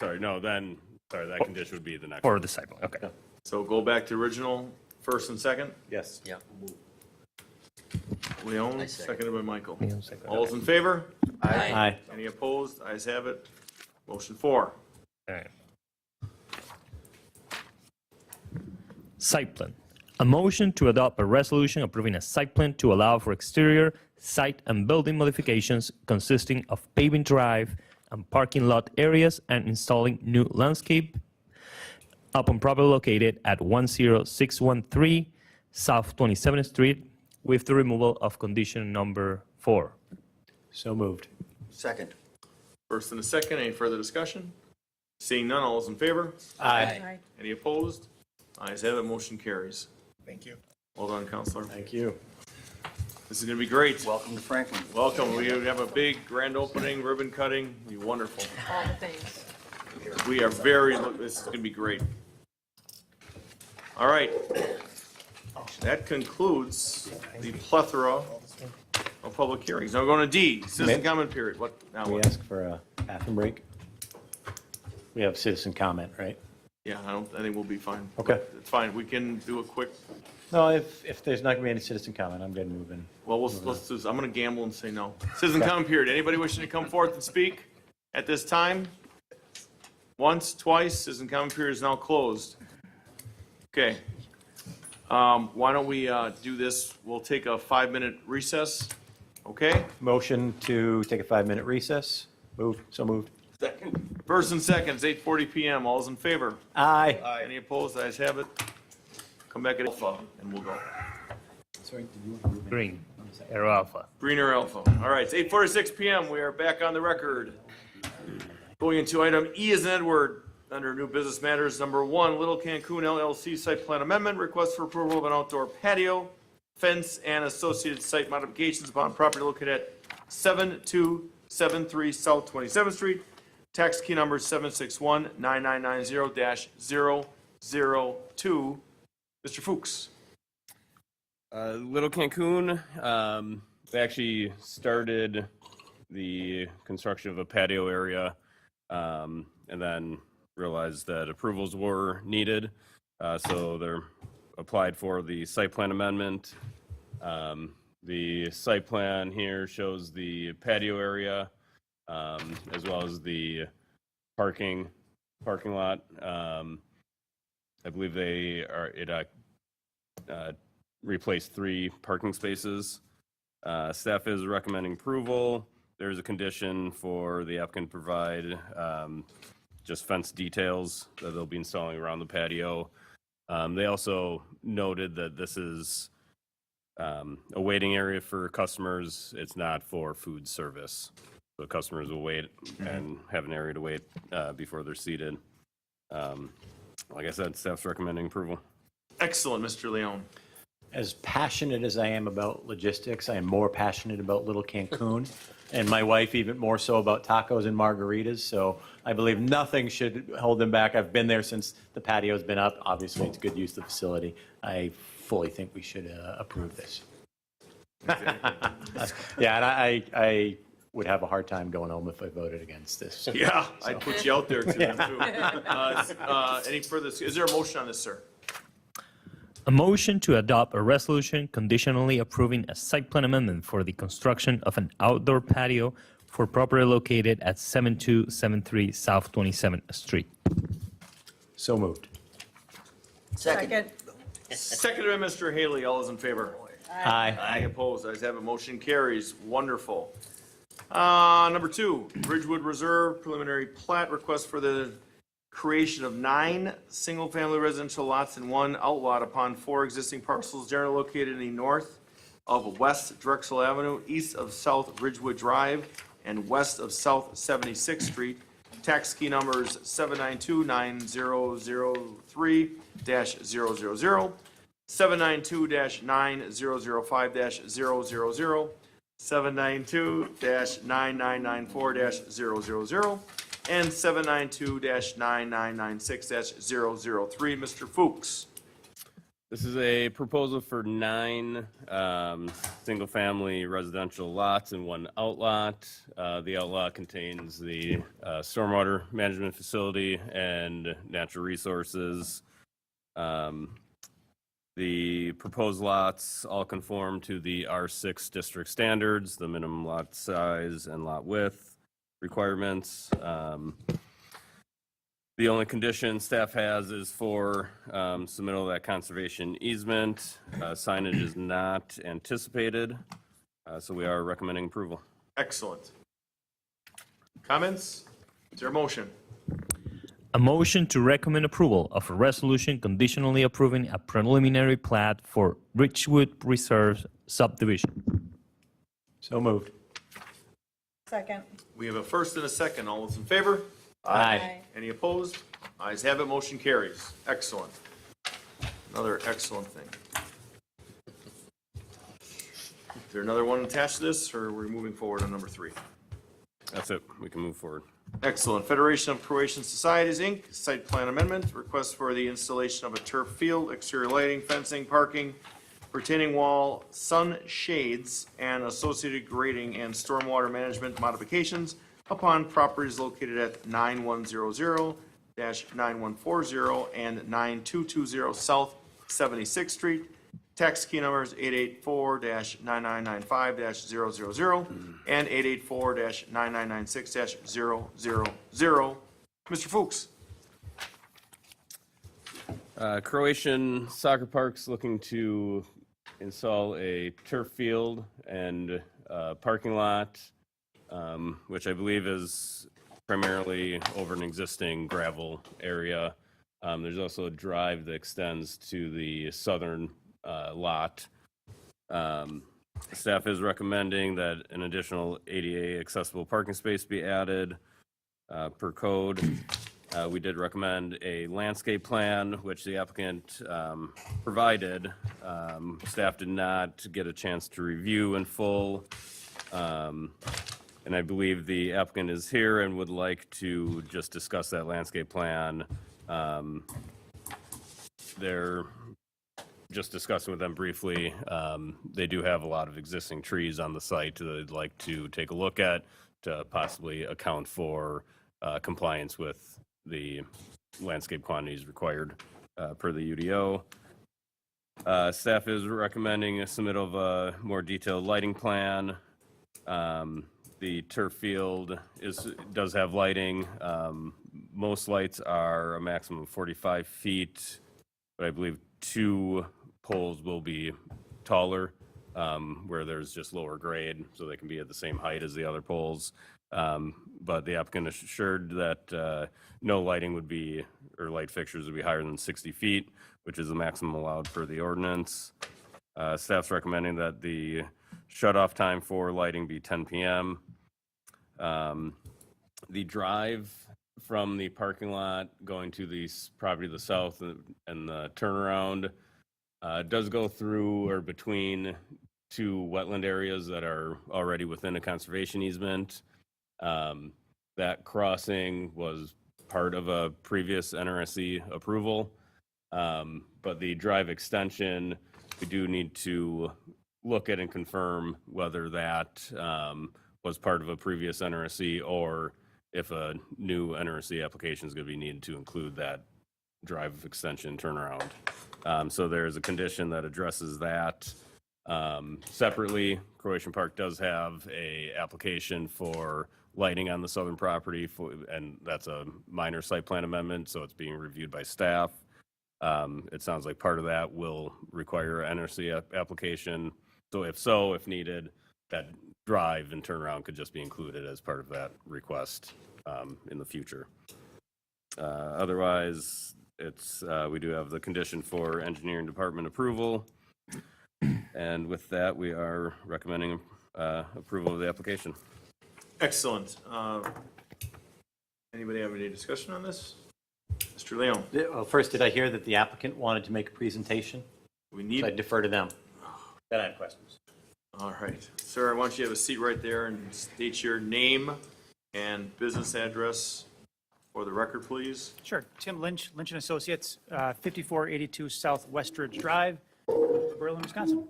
Sorry, no, then, sorry, that condition would be the next. For one. the site plan, okay. So go back to original, first and second. Yes. Yeah. Leon, I second. seconded by Michael. Leon, second. All those in favor? Aye. Any opposed? Ayes have it. Motion 4. Okay. Site plan. A motion to adopt a resolution approving a site plan to allow for exterior site and building modifications consisting of paving drive and parking lot areas and installing new landscape upon property located at 10613 South 27th Street with the removal of condition number 4. So moved. Second. First and a second, any further discussion? Seeing none, all those in favor? Aye. Any opposed? Ayes have it, motion carries. Thank you. Well done, Counselor. Thank you. This is going to be great. Welcome to Franklin. Welcome. We have a big grand opening, ribbon cutting. It'll be wonderful. All the things. We are very, this is going to be great. All right. That concludes the plethora of public hearings. Now we're going to D, citizen comment period. What, now We what? ask for a bathroom break? We have citizen comment, right? Yeah, I think we'll be fine. Okay. It's fine. We can do a quick, No, if there's not going to be any citizen comment, I'm good moving. well, let's do, I'm going to gamble and say no. Citizen comment period. Anybody wishing to come forth and speak at this time? Once, twice, citizen comment period is now closed. Okay. Why don't we do this? We'll take a 5-minute recess, okay? Motion to take a 5-minute recess. So moved. First and second, it's 8:40 PM. All's in favor? Aye. Any opposed? Ayes have it. Come back at Alpha and we'll go. Green, Arrow Alpha. Green or Alpha. All right, it's 8:46 PM. We are back on the record. Going into item E as in Edward, under new business matters, number 1, Little Cancun LLC site plan amendment, request for approval of an outdoor patio, fence, and associated site modifications upon property located at 7273 South 27th Street. Tax key number 761-9990-002. Mr. Fuchs. Little Cancun, they actually started the construction of a patio area, and then realized that approvals were needed. So they're applied for the site plan amendment. The site plan here shows the patio area, as well as the parking lot. I believe it replaced 3 parking spaces. Staff is recommending approval. There's a condition for the applicant to provide just fence details that they'll be installing around the patio. They also noted that this is a waiting area for customers. It's not for food service. So customers will wait and have an area to wait before they're seated. Like I said, staff's recommending approval. Excellent, Mr. Leone. As passionate as I am about logistics, I am more passionate about Little Cancun, and my wife even more so about tacos and margaritas. So I believe nothing should hold them back. I've been there since the patio's been up. Obviously, it's good use of the facility. I fully think we should approve this. Yeah, and I would have a hard time going home if I voted against this. Yeah, I'd put you out there to them too. Any further, is there a motion on this, sir? A motion to adopt a resolution conditionally approving a site plan amendment for the construction of an outdoor patio for property located at 7273 South 27th Street. So moved. Second. Seconded by Mr. Haley. All those in favor? Aye. Aye opposed. Ayes have it. Motion carries. Wonderful. Number 2, Bridgewood Reserve preliminary plat request for the creation of 9 single-family residential lots and 1 outlot upon 4 existing parcels generally located in the north of West Drexel Avenue, east of South Ridgewood Drive, and west of South 76th Street. Tax key numbers 792-9003-000, 792-9005-000, 792-9994-000, and 792-9996-003. Mr. Fuchs. This is a proposal for 9 single-family residential lots and 1 outlot. The outlot contains the stormwater management facility and natural resources. The proposed lots all conform to the R6 district standards, the minimum lot size and lot width requirements. The only condition staff has is for submittal of that conservation easement. Signage is not anticipated, so we are recommending approval. Excellent. Comments? Is there a motion? A motion to recommend approval of a resolution conditionally approving a preliminary plat for Ridgewood Reserve subdivision. So moved. Second. We have a first and a second. All those in favor? Aye. Any opposed? Ayes have it. Motion carries. Excellent. Another excellent thing. Is there another one attached to this, or are we moving forward on number 3? That's it. We can move forward. Excellent. Federation of Croatian Societies, Inc., site plan amendment, request for the installation of a turf field, exterior lighting, fencing, parking, retaining wall, sun shades, and associated grading and stormwater management modifications upon properties located at 9100-9140 and 9220 South 76th Street. Tax key numbers 884-9995-000 and 884-9996-000. Mr. Fuchs. Croatian Soccer Park's looking to install a turf field and parking lot, which I believe is primarily over an existing gravel area. There's also a drive that extends to the southern lot. Staff is recommending that an additional ADA accessible parking space be added per code. We did recommend a landscape plan, which the applicant provided. Staff did not get a chance to review in full. And I believe the applicant is here and would like to just discuss that landscape plan. They're just discussing with them briefly. They do have a lot of existing trees on the site that they'd like to take a look at to possibly account for compliance with the landscape quantities required per the UDO. Staff is recommending a submit of a more detailed lighting plan. The turf field does have lighting. Most lights are a maximum of 45 feet, but I believe 2 poles will be taller, where there's just lower grade, so they can be at the same height as the other poles. But the applicant assured that no lighting would be, or light fixtures would be higher than 60 feet, which is the maximum allowed per the ordinance. Staff's recommending that the shut-off time for lighting be 10 p.m. The drive from the parking lot going to the property to the south and the turnaround does go through or between 2 wetland areas that are already within a conservation easement. That crossing was part of a previous NRSC approval, but the drive extension, we do need to look at and confirm whether that was part of a previous NRSC or if a new NRSC application is going to be needed to include that drive extension turnaround. So there's a condition that addresses that. Separately, Croatian Park does have a application for lighting on the southern property, and that's a minor site plan amendment, so it's being reviewed by staff. It sounds like part of that will require an NRC application. So if needed, that drive and turnaround could just be included as part of that request in the future. Otherwise, we do have the condition for engineering department approval. And with that, we are recommending approval of the application. Excellent. Anybody have any discussion on this? Mr. Leon? Well, first, did I hear that the applicant wanted to make a presentation? We need. So I defer to them. Then I have questions. All right. Sir, why don't you have a seat right there and state your name and business address for the record, please? Sure. Tim Lynch, Lynch & Associates, 5482 South Westridge Drive, Berlin, Wisconsin.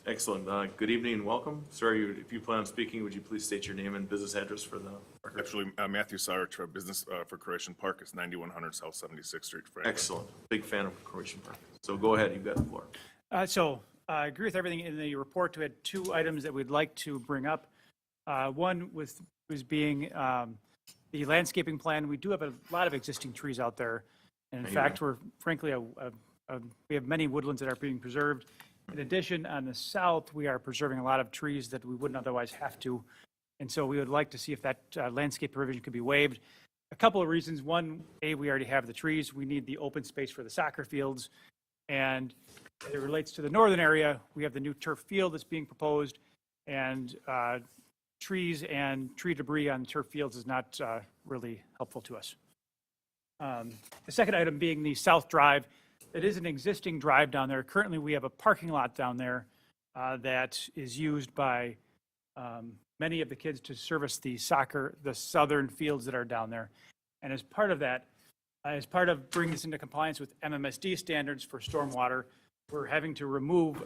Excellent. Good evening and welcome. Sir, if you plan on speaking, would you please state your name and business address for the record? Actually, Matthew Sarich, business for Croatian Park. It's 9100 South 76th Street, Franklin. Excellent. Big fan of Croatian Park. So go ahead. You've got the floor. So I agree with everything in the report. We had 2 items that we'd like to bring up. One was being the landscaping plan. We do have a lot of existing trees out there. And in fact, we're frankly, we have many woodlands that are being preserved. In addition, on the south, we are preserving a lot of trees that we wouldn't otherwise have to. And so we would like to see if that landscape provision could be waived. A couple of reasons. One, A, we already have the trees. We need the open space for the soccer fields. And as it relates to the northern area, we have the new turf field that's being proposed. And trees and tree debris on turf fields is not really helpful to us. The second item being the South Drive. It is an existing drive down there. Currently, we have a parking lot down there that is used by many of the kids to service the southern fields that are down there. And as part of that, as part of bringing this into compliance with MMSD standards for stormwater, we're having to remove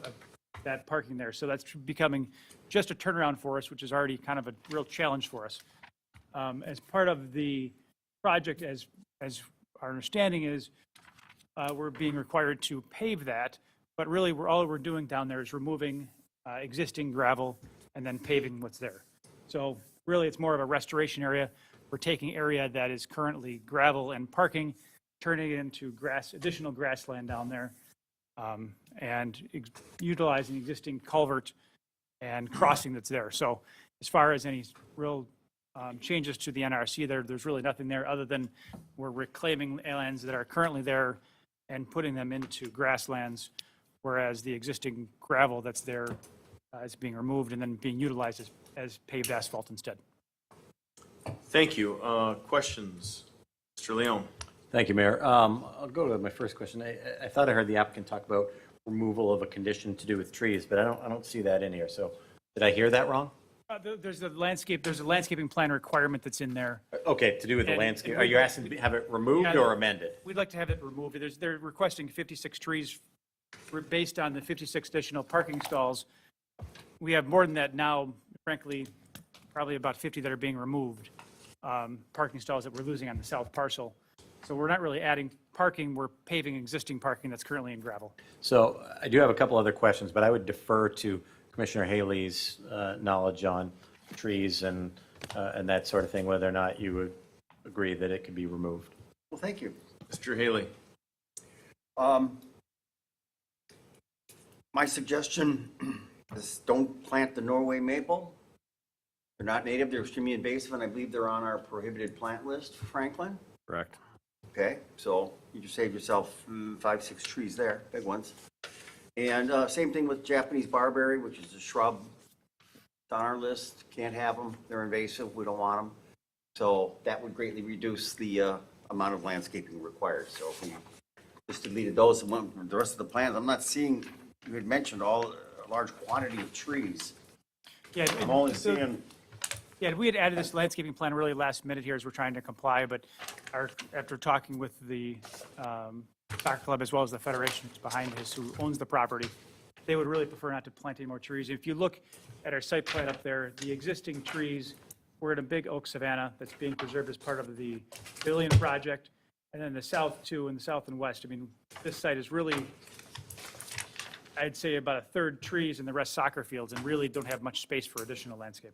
that parking there. So that's becoming just a turnaround for us, which is already kind of a real challenge for us. As part of the project, as our understanding is, we're being required to pave that, but really all we're doing down there is removing existing gravel and then paving what's there. So really it's more of a restoration area. We're taking area that is currently gravel and parking, turning it into additional grassland down there, and utilizing existing culvert and crossing that's there. So as far as any real changes to the NRC, there's really nothing there other than we're reclaiming lands that are currently there and putting them into grasslands, whereas the existing gravel that's there is being removed and then being utilized as paved asphalt instead. Thank you. Questions? Mr. Leon? Thank you, Mayor. I'll go to my first question. I thought I heard the applicant talk about removal of a condition to do with trees, but I don't see that in here. So Did I hear that wrong? There's a landscaping plan requirement that's in there. Okay, to do with the And- landscape. and Are we- you asking to have it removed Yeah, or amended? We'd like to have it removed. They're requesting 56 trees based on the 56 additional parking stalls. We have more than that now, frankly, probably about 50 that are being removed, parking stalls that we're losing on the south parcel. So we're not really adding parking, we're paving existing parking that's currently in gravel. So I do have a couple other questions, but I would defer to Commissioner Haley's knowledge on trees and that sort of thing, whether or not you would agree that it could be removed. Well, thank you. Mr. Haley? My suggestion is don't plant the Norway maple. They're not native, they're extremely invasive, and I believe they're on our prohibited plant list for Franklin. Correct. Okay, so you just saved yourself 5, 6 trees there, big ones. And same thing with Japanese barberry, which is a shrub. It's on our list, can't have them, they're invasive, we don't want them. So that would greatly reduce the amount of landscaping required. So if we just deleted those and went with the rest of the plants, I'm not seeing, you had mentioned a large quantity of trees. Yeah, I'm only seeing, Yeah, we had added this landscaping plan really last minute here as we're trying to comply, but after talking with the soccer club as well as the federation behind us who owns the property, they would really prefer not to plant any more trees. If you look at our site plan up there, the existing trees, we're in a big oak savanna that's being preserved as part of the Billion project. And then the south too, in the south and west, I mean, this site is really, I'd say about a third trees and the rest soccer fields, and really don't have much space for additional landscape.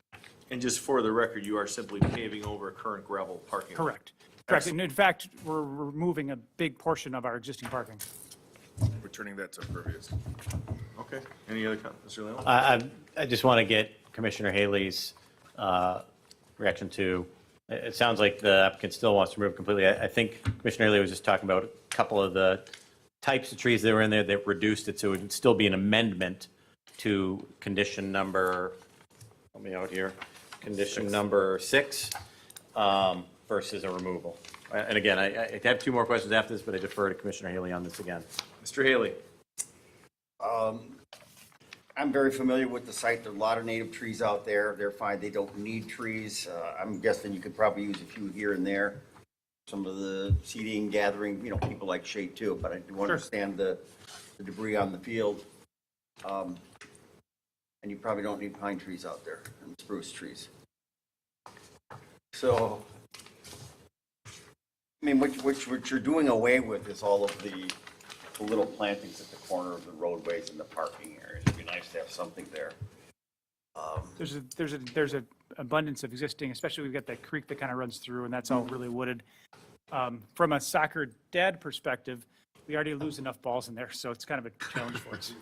And just for the record, you are simply paving over a current gravel parking lot. Correct. Correct. And in fact, we're removing a big portion of our existing parking. Returning that to pervious. Okay, any other comments, Mr. Leon? I just want to get Commissioner Haley's reaction to, it sounds like the applicant still wants to remove completely. I think Commissioner Haley was just talking about a couple of the types of trees that were in there that reduced it, so it would still be an amendment to condition number, help me out here, condition number 6 versus a removal. And again, I have 2 more questions after this, but I defer to Commissioner Haley on this again. Mr. Haley? I'm very familiar with the site. There are a lot of native trees out there. They're fine. They don't need trees. I'm guessing you could probably use a few here and there. Some of the seeding, gathering, people like shade too, but I do understand the debris on the field. And you probably don't need pine trees out there and spruce trees. So, I mean, what you're doing away with is all of the little plantings at the corner of the roadways and the parking areas. It'd be nice to have something there. There's a abundance of existing, especially we've got that creek that kind of runs through, and that's all really wooded. From a soccer dad perspective, we already lose enough balls in there, so it's kind of a challenge for us.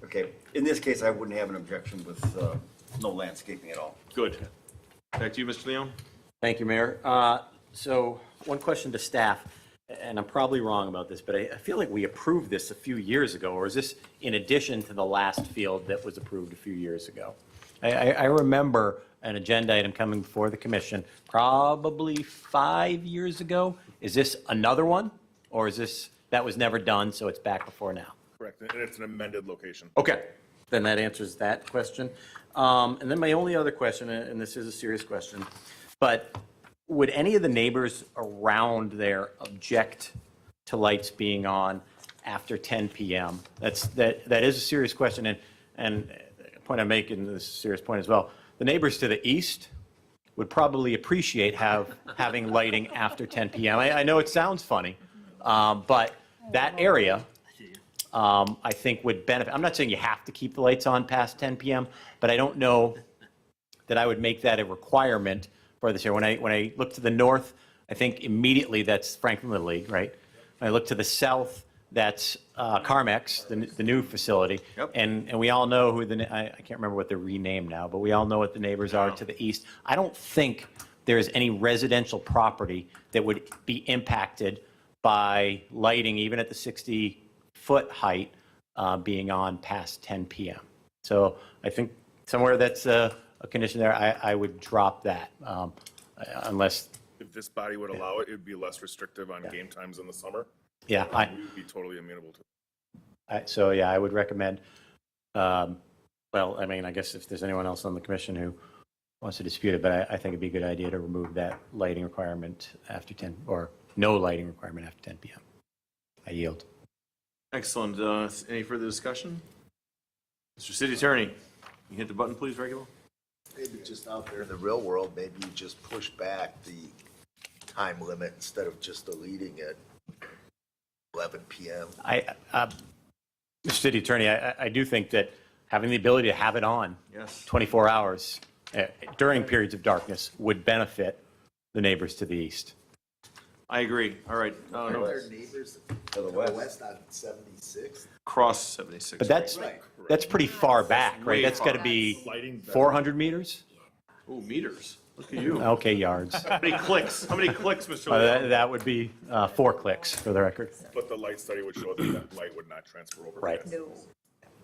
Okay, in this case, I wouldn't have an objection with no landscaping at all. Good. Back to you, Mr. Leon. Thank you, Mayor. So one question to staff, and I'm probably wrong about this, but I feel like we approved this a few years ago, or is this in addition to the last field that was approved a few years ago? I remember an agenda item coming before the commission probably 5 years ago. Is this another one, or is this, that was never done, so it's back before now? Correct, and it's an amended location. Okay, then that answers that question. And then my only other question, and this is a serious question, but would any of the neighbors around there object to lights being on after 10 p.m.? That is a serious question, and the point I'm making is a serious point as well. The neighbors to the east would probably appreciate having lighting after 10 p.m. I know it sounds funny, but that area, I think would benefit. I'm not saying you have to keep the lights on past 10 p.m., but I don't know that I would make that a requirement for this here. When I look to the north, I think immediately that's Franklin Little League, right? When I look to the south, that's Carmex, the new facility. Yep. And we all know who I can't remember what they're renamed now, but we all know what the neighbors are to the east. I don't think there's any residential property that would be impacted by lighting, even at the 60-foot height, being on past 10 p.m. So I think somewhere that's a condition there, I would drop that unless, If this body would allow it, it would be less restrictive on game times in the summer. yeah, We would be totally amenable to it. so yeah, I would recommend Well, I mean, I guess if there's anyone else on the commission who wants to dispute it, but I think it'd be a good idea to remove that lighting requirement after 10, or no lighting requirement after 10 PM. I yield. Excellent. Any further discussion? Mr. City Attorney, you hit the button, please, regular? Maybe just out there in the real world, maybe you just push back the time limit instead of just deleting it 11 PM. Mr. City Attorney, I do think that having the ability to have it on Yes. 24 hours during periods of darkness would benefit the neighbors to the east. I agree. All right. Aren't there neighbors to the west on 76? Cross 76. But that's pretty far back, right? Way That's got to far. be 400 meters? Ooh, meters. Look at you. Okay, yards. How many clicks? How many clicks, Mr. Leon? That would be 4 clicks for the record. But the light study would show that that light would not transfer over. Right. past.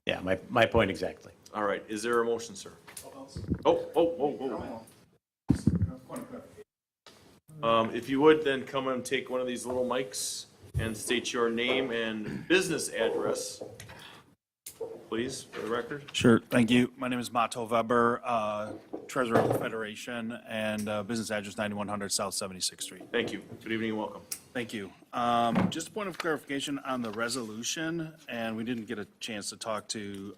Yeah, my point exactly. All right. Is there a motion, sir? If you would, then come and take one of these little mics and state your name and business address, please, for the record. Sure, thank you. My name is Mato Weber, Treasurer of the Federation, and business address 9100 South 76th Street. Thank you. Good evening and welcome. Thank you. Just a point of clarification on the resolution, and we didn't get a chance to talk to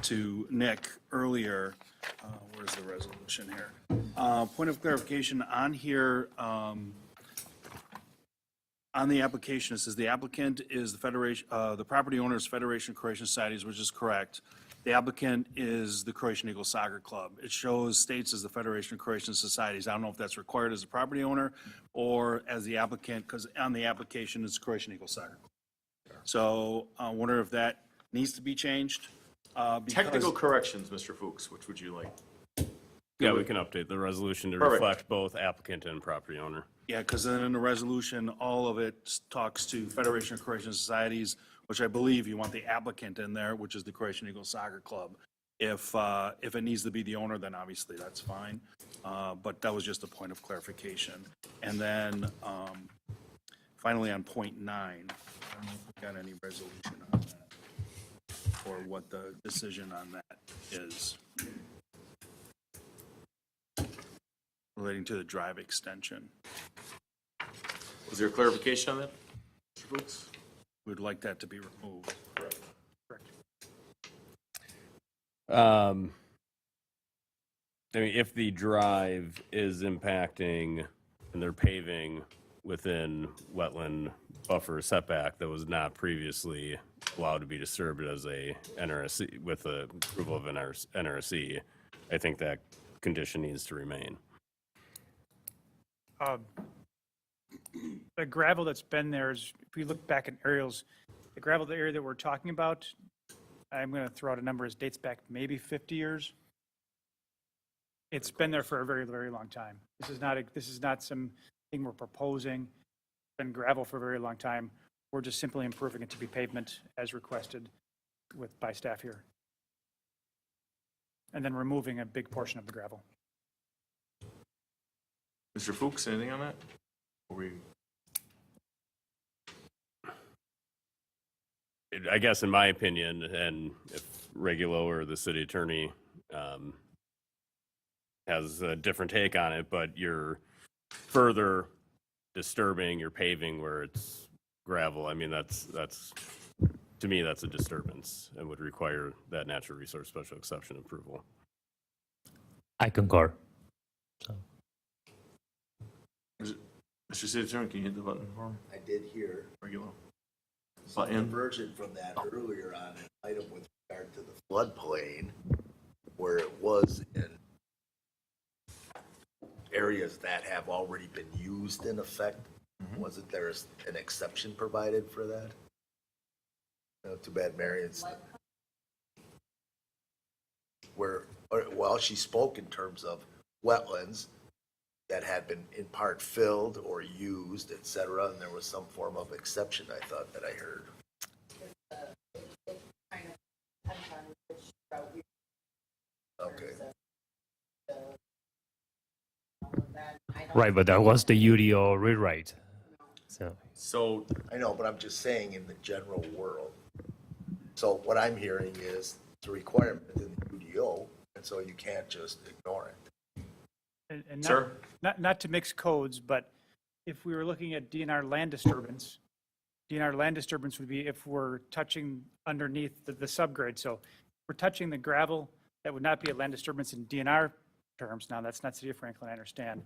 to Nick earlier. Where's the resolution here? Point of clarification on here, on the application, it says the applicant is the Federation, the property owner is Federation of Croatian Societies, which is correct. The applicant is the Croatian Eagle Soccer Club. It states as the Federation of Croatian Societies. I don't know if that's required as a property owner or as the applicant, because on the application it's Croatian Eagle Soccer Club. So I wonder if that needs to be changed. Technical corrections, Mr. Fuchs, which would you like? Yeah, we can update the resolution to Perfect. reflect both applicant and property owner. Yeah, because then in the resolution, all of it talks to Federation of Croatian Societies, which I believe you want the applicant in there, which is the Croatian Eagle Soccer Club. If it needs to be the owner, then obviously that's fine. But that was just a point of clarification. And then finally on point 9, I don't know if we got any resolution on that or what the decision on that is relating to the drive extension. Is there clarification on that, Mr. Fuchs? We'd like that to be removed. I mean, if the drive is impacting and they're paving within wetland buffer setback that was not previously allowed to be disturbed as a NRSC, with the approval of NRSC, I think that condition needs to remain. The gravel that's been there is, if we look back at aerials, the gravel area that we're talking about, I'm going to throw out a number, it dates back maybe 50 years. It's been there for a very, very long time. This is not something we're proposing. It's been gravel for a very long time. We're just simply improving it to be pavement as requested by staff here. And then removing a big portion of the gravel. Mr. Fuchs, anything on that? I guess in my opinion, and if Regulo or the city attorney has a different take on it, but you're further disturbing your paving where it's gravel. I mean, that's to me, that's a disturbance and would require that natural resource special exception approval. I concur. Mr. City Attorney, can you hit the button for him? I did hear Regular. some Button. divergent from that earlier on an item with regard to the floodplain, where it was in areas that have already been used in effect. Wasn't there an exception provided for that? Too bad Marion's. Well, she spoke in terms of wetlands that had been in part filled or used, et cetera, and there was some form of exception, I thought, that I heard. Okay. Right, but that was the UDO rewrite. So I know, but I'm just saying in the general world. So what I'm hearing is it's a requirement in the UDO, and so you can't just ignore it. And Sir? not to mix codes, but if we were looking at DNR land disturbance would be if we're touching underneath the subgrade. So if we're touching the gravel, that would not be a land disturbance in DNR terms. Now, that's not City of Franklin, I understand.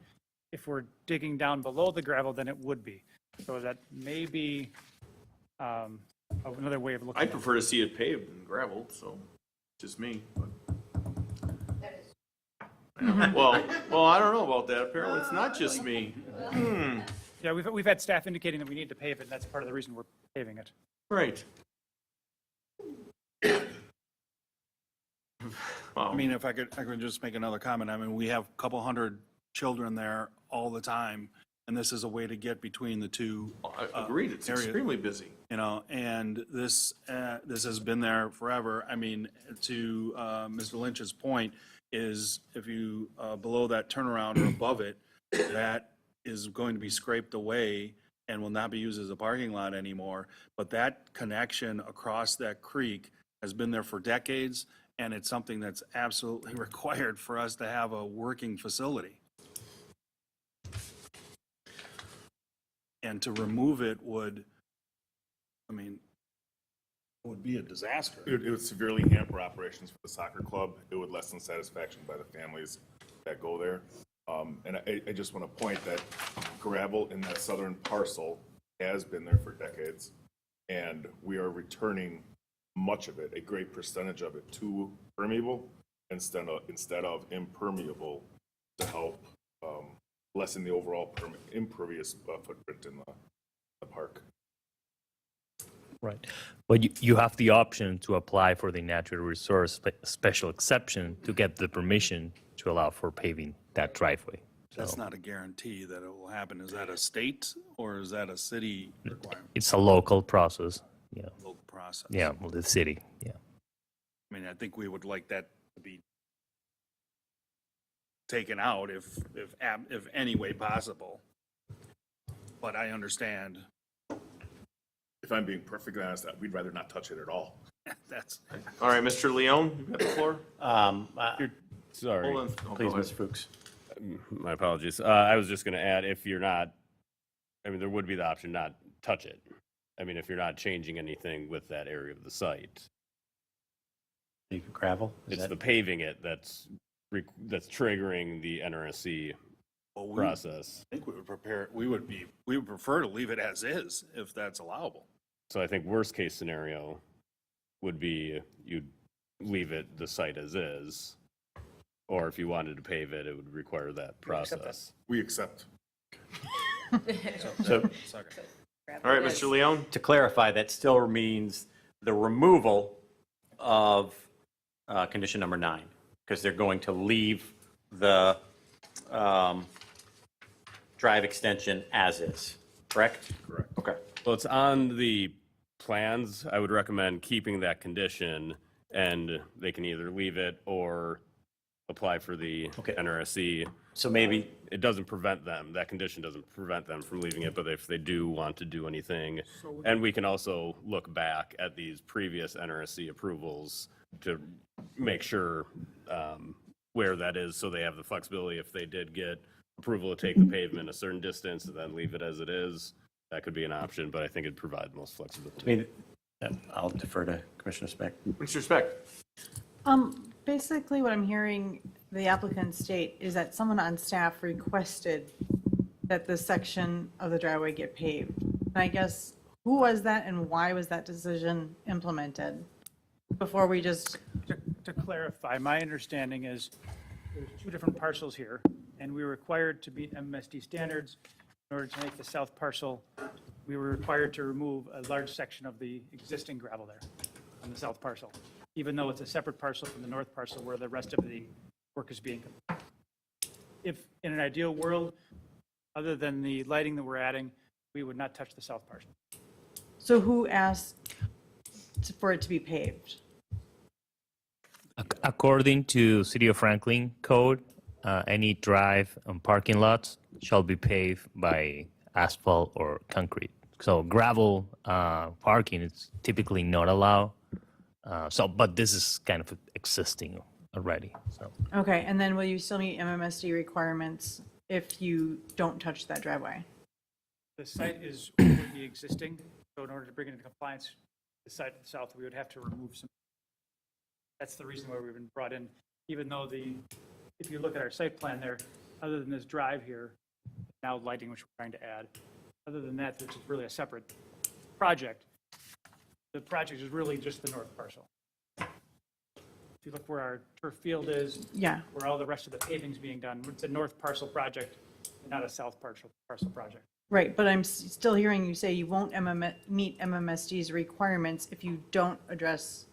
If we're digging down below the gravel, then it would be. So that may be another way of looking I'd at it. prefer to see it paved than gravelled, so, just me. but- Well, I don't know about that. Apparently, it's not just me. Yeah, we've had staff indicating that we need to pave it, and that's part of the reason we're paving it. Right. I mean, if I could just make another comment. I mean, we have a couple hundred children there all the time, and this is a way to get between the two. Agreed, it's areas. extremely busy. You know, and this has been there forever. I mean, to Mr. Lynch's point is if you, below that turnaround or above it, that is going to be scraped away and will not be used as a parking lot anymore. But that connection across that creek has been there for decades, and it's something that's absolutely required for us to have a working facility. And to remove it would, I mean, would be a disaster. It would severely hamper operations for the soccer club. It would lessen satisfaction by the families that go there. And I just want to point that gravel in that southern parcel has been there for decades. And we are returning much of it, a great percentage of it, to permeable instead of impermeable to help lessen the overall impervious footprint in the park. Right. But you have the option to apply for the natural resource special exception to get the permission to allow for paving that driveway. That's not a guarantee that it will happen. Is that a state or is that a city requirement? It's a local process. Yeah. Local process. Yeah, well, the city. Yeah. I mean, I think we would like that to be taken out if any way possible. But I understand. If I'm being perfectly honest, we'd rather not touch it at all. That's. All right, Mr. Leon, you got the floor? Sorry. Hold on. Oh, Please, go ahead. Mr. Fuchs. My apologies. I was just going to add, if you're not, I mean, there would be the option not touch it. I mean, if you're not changing anything with that area of the site. Gravel? Is It's that- the paving it that's triggering the NRSC Well, process. I think we would prefer to leave it as is if that's allowable. So I think worst case scenario would be you'd leave it the site as is. Or if you wanted to pave it, it would require that process. We accept. So, All right, Mr. Leon? to clarify, that still means the removal of condition number 9, because they're going to leave the drive extension as is, correct? Correct. Okay. Well, it's on the plans. I would recommend keeping that condition, and they can either leave it or apply for the Okay. NRSC. So maybe, It doesn't prevent them, that condition doesn't prevent them from leaving it, but if they do want to do anything, and we can also look back at these previous NRSC approvals to make sure where that is, so they have the flexibility if they did get approval to take the pavement a certain distance and then leave it as it is, that could be an option, but I think it'd provide the most flexibility. maybe, I'll defer to Commissioner Speck. Mr. Speck? Basically, what I'm hearing the applicant state is that someone on staff requested that this section of the driveway get paved. And I guess, who was that and why was that decision implemented? Before we just, To clarify, my understanding is there's two different parcels here, and we were required to meet MSD standards in order to make the south parcel. We were required to remove a large section of the existing gravel there on the south parcel, even though it's a separate parcel from the north parcel where the rest of the work is being. If, in an ideal world, other than the lighting that we're adding, we would not touch the south parcel. so who asked for it to be paved? According to City of Franklin code, any drive and parking lots shall be paved by asphalt or concrete. So gravel parking is typically not allowed. But this is kind of existing already. So Okay, and then will you still meet MMSD requirements if you don't touch that driveway? The site is already existing, so in order to bring it into compliance, the site to the south, we would have to remove some. That's the reason why we've been brought in, even though if you look at our site plan there, other than this drive here, now lighting, which we're trying to add, other than that, it's really a separate project. The project is really just the north parcel. If you look where our turf field is. Yeah. Where all the rest of the paving's being done, it's a north parcel project, not a south parcel project. Right, but I'm still hearing you say you won't meet MMSD's requirements if you don't address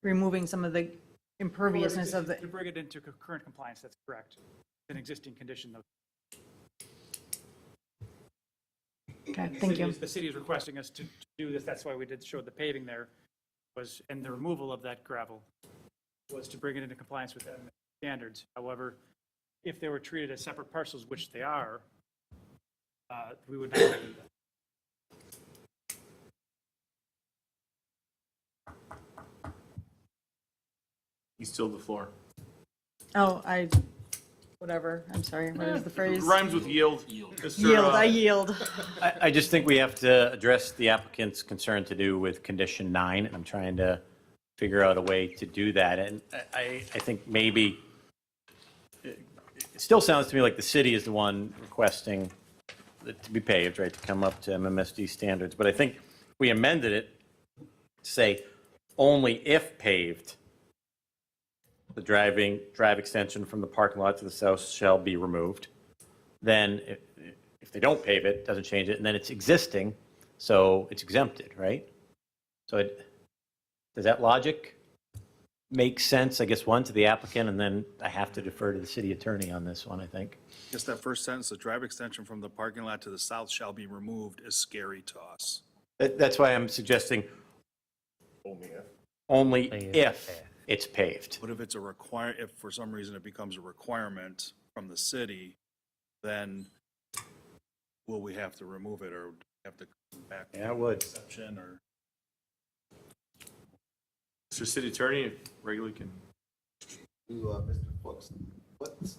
removing some of the imperviousness of the. To bring it into current compliance, that's correct. It's an existing condition, though. Okay, thank you. The city is requesting us to do this, that's why we did show the paving there, and the removal of that gravel was to bring it into compliance with MMSD standards. However, if they were treated as separate parcels, which they are, we would not do that. You still the floor. Oh, whatever, I'm sorry, what is the phrase? Rhymes with yield. Yield, I yield. I just think we have to address the applicant's concern to do with condition 9, and I'm trying to figure out a way to do that. And I think maybe, it still sounds to me like the city is the one requesting it to be paved, right, to come up to MMSD standards. But I think we amended it to say only if paved, the drive extension from the parking lot to the south shall be removed. Then if they don't pave it, doesn't change it, and then it's existing, so it's exempted, right? So does that logic make sense, I guess, one, to the applicant, and then I have to defer to the city attorney on this one, I think. Just that first sentence, the drive extension from the parking lot to the south shall be removed is scary to us. That's why I'm suggesting only if it's paved. But if it's if for some reason it becomes a requirement from the city, then will we have to remove it or have to come back? Yeah, I would. Exception or? Mr. City Attorney, regularly can. Mr. Fuchs, what's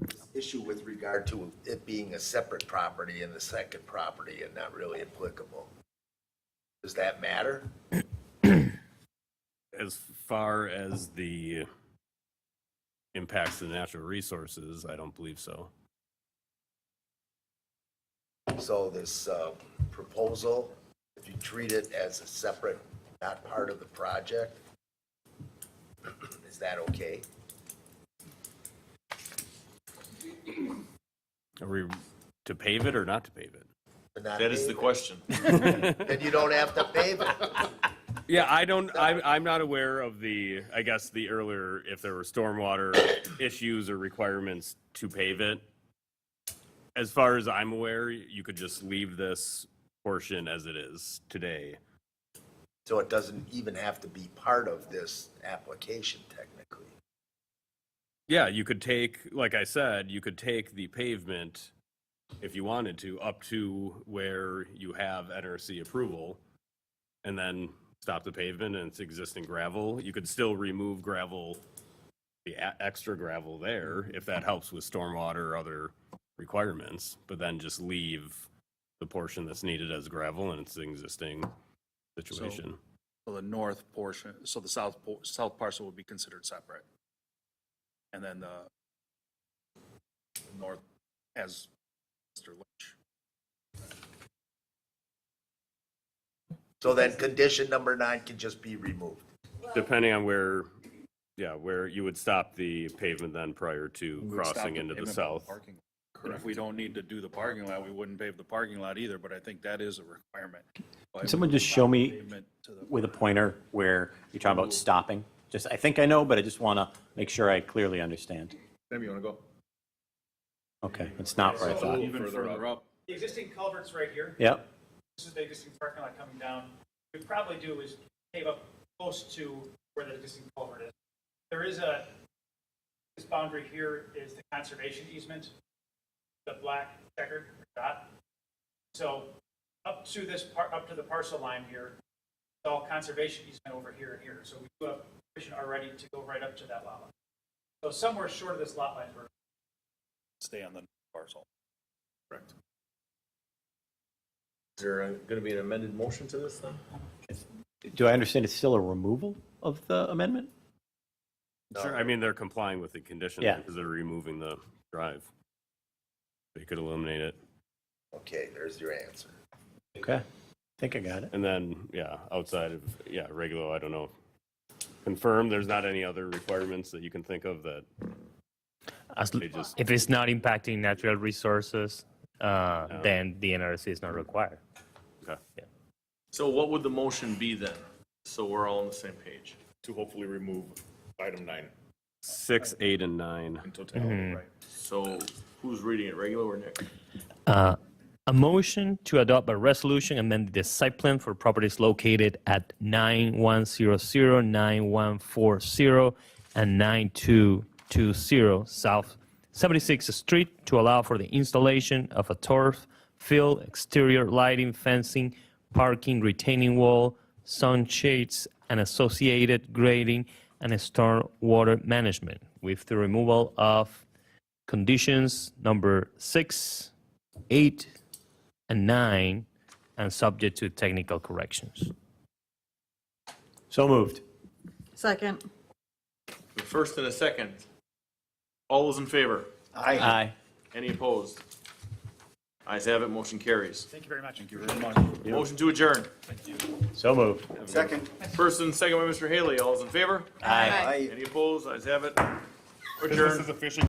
the issue with regard to it being a separate property and the second property and not really applicable? Does that matter? As far as the impacts to the natural resources, I don't believe so. So this proposal, if you treat it as a separate, not part of the project, is that okay? Are we to pave it or not to pave it? That is the question. Then you don't have to pave it. Yeah, I'm not aware of I guess the earlier, if there were stormwater issues or requirements to pave it. As far as I'm aware, you could just leave this portion as it is today. So it doesn't even have to be part of this application technically. Yeah, you could take, like I said, you could take the pavement, if you wanted to, up to where you have NRC approval, and then stop the pavement and it's existing gravel. You could still remove gravel, the extra gravel there, if that helps with stormwater or other requirements, but then just leave the portion that's needed as gravel and it's an existing situation. So the north portion, so the south parcel would be considered separate. And then the north as Mr. Lynch. So then condition number 9 can just be removed. Depending on where you would stop the pavement then prior to We would stop crossing the into the pavement south. parking lot. And if we don't need to do the parking lot, we wouldn't pave the parking lot either, but I think that is a requirement. Can someone just show me with a pointer where you're talking about stopping? Just, I think I know, but I just want to make sure I clearly understand. Sam, you want to go? Okay, it's not where I thought. Even further up. The existing culvert's right here. Yep. This is the existing parking lot coming down. What we'd probably do is pave up close to where the existing culvert is. There is this boundary here is the conservation easement, the black checkered dot. So up to this part, up to the parcel line here, it's all conservation easement over here and here. So we do have permission already to go right up to that lot line. So somewhere short of this lot line, we're Stay on the parcel. Correct. Is there going to be an amended motion to this then? Do I understand it's still a removal of the amendment? Sure, I mean, they're complying with the conditions Yeah. because they're removing the drive. They could eliminate it. Okay, there's your answer. Okay, I think I got it. And then, yeah, outside of, yeah, regular, I don't know. Confirm, there's not any other requirements that you can think of that they just, If it's not impacting natural resources, then the NRC is not required. okay. So what would the motion be then? So we're all on the same page. To hopefully remove item 9 6, 8, and 9. in totality, right? So who's reading it, regular or Nick? A motion to adopt a resolution amending the site plan for properties located at 9100, 9140, and 9220 South 76th Street to allow for the installation of a turf field, exterior lighting, fencing, parking, retaining wall, sunshades, and associated grading and storm water management with the removal of conditions number 6, 8, and 9, and subject to technical corrections. So moved. Second. The first and a second. All those in favor? Aye. Any opposed? Ayes have it, motion carries. Thank you very much. Thank you very much. Motion to adjourn. So moved. Second. First and second by Mr. Haley. All those in favor? Aye. Any opposed? Ayes have it. Business Adjourn. is officially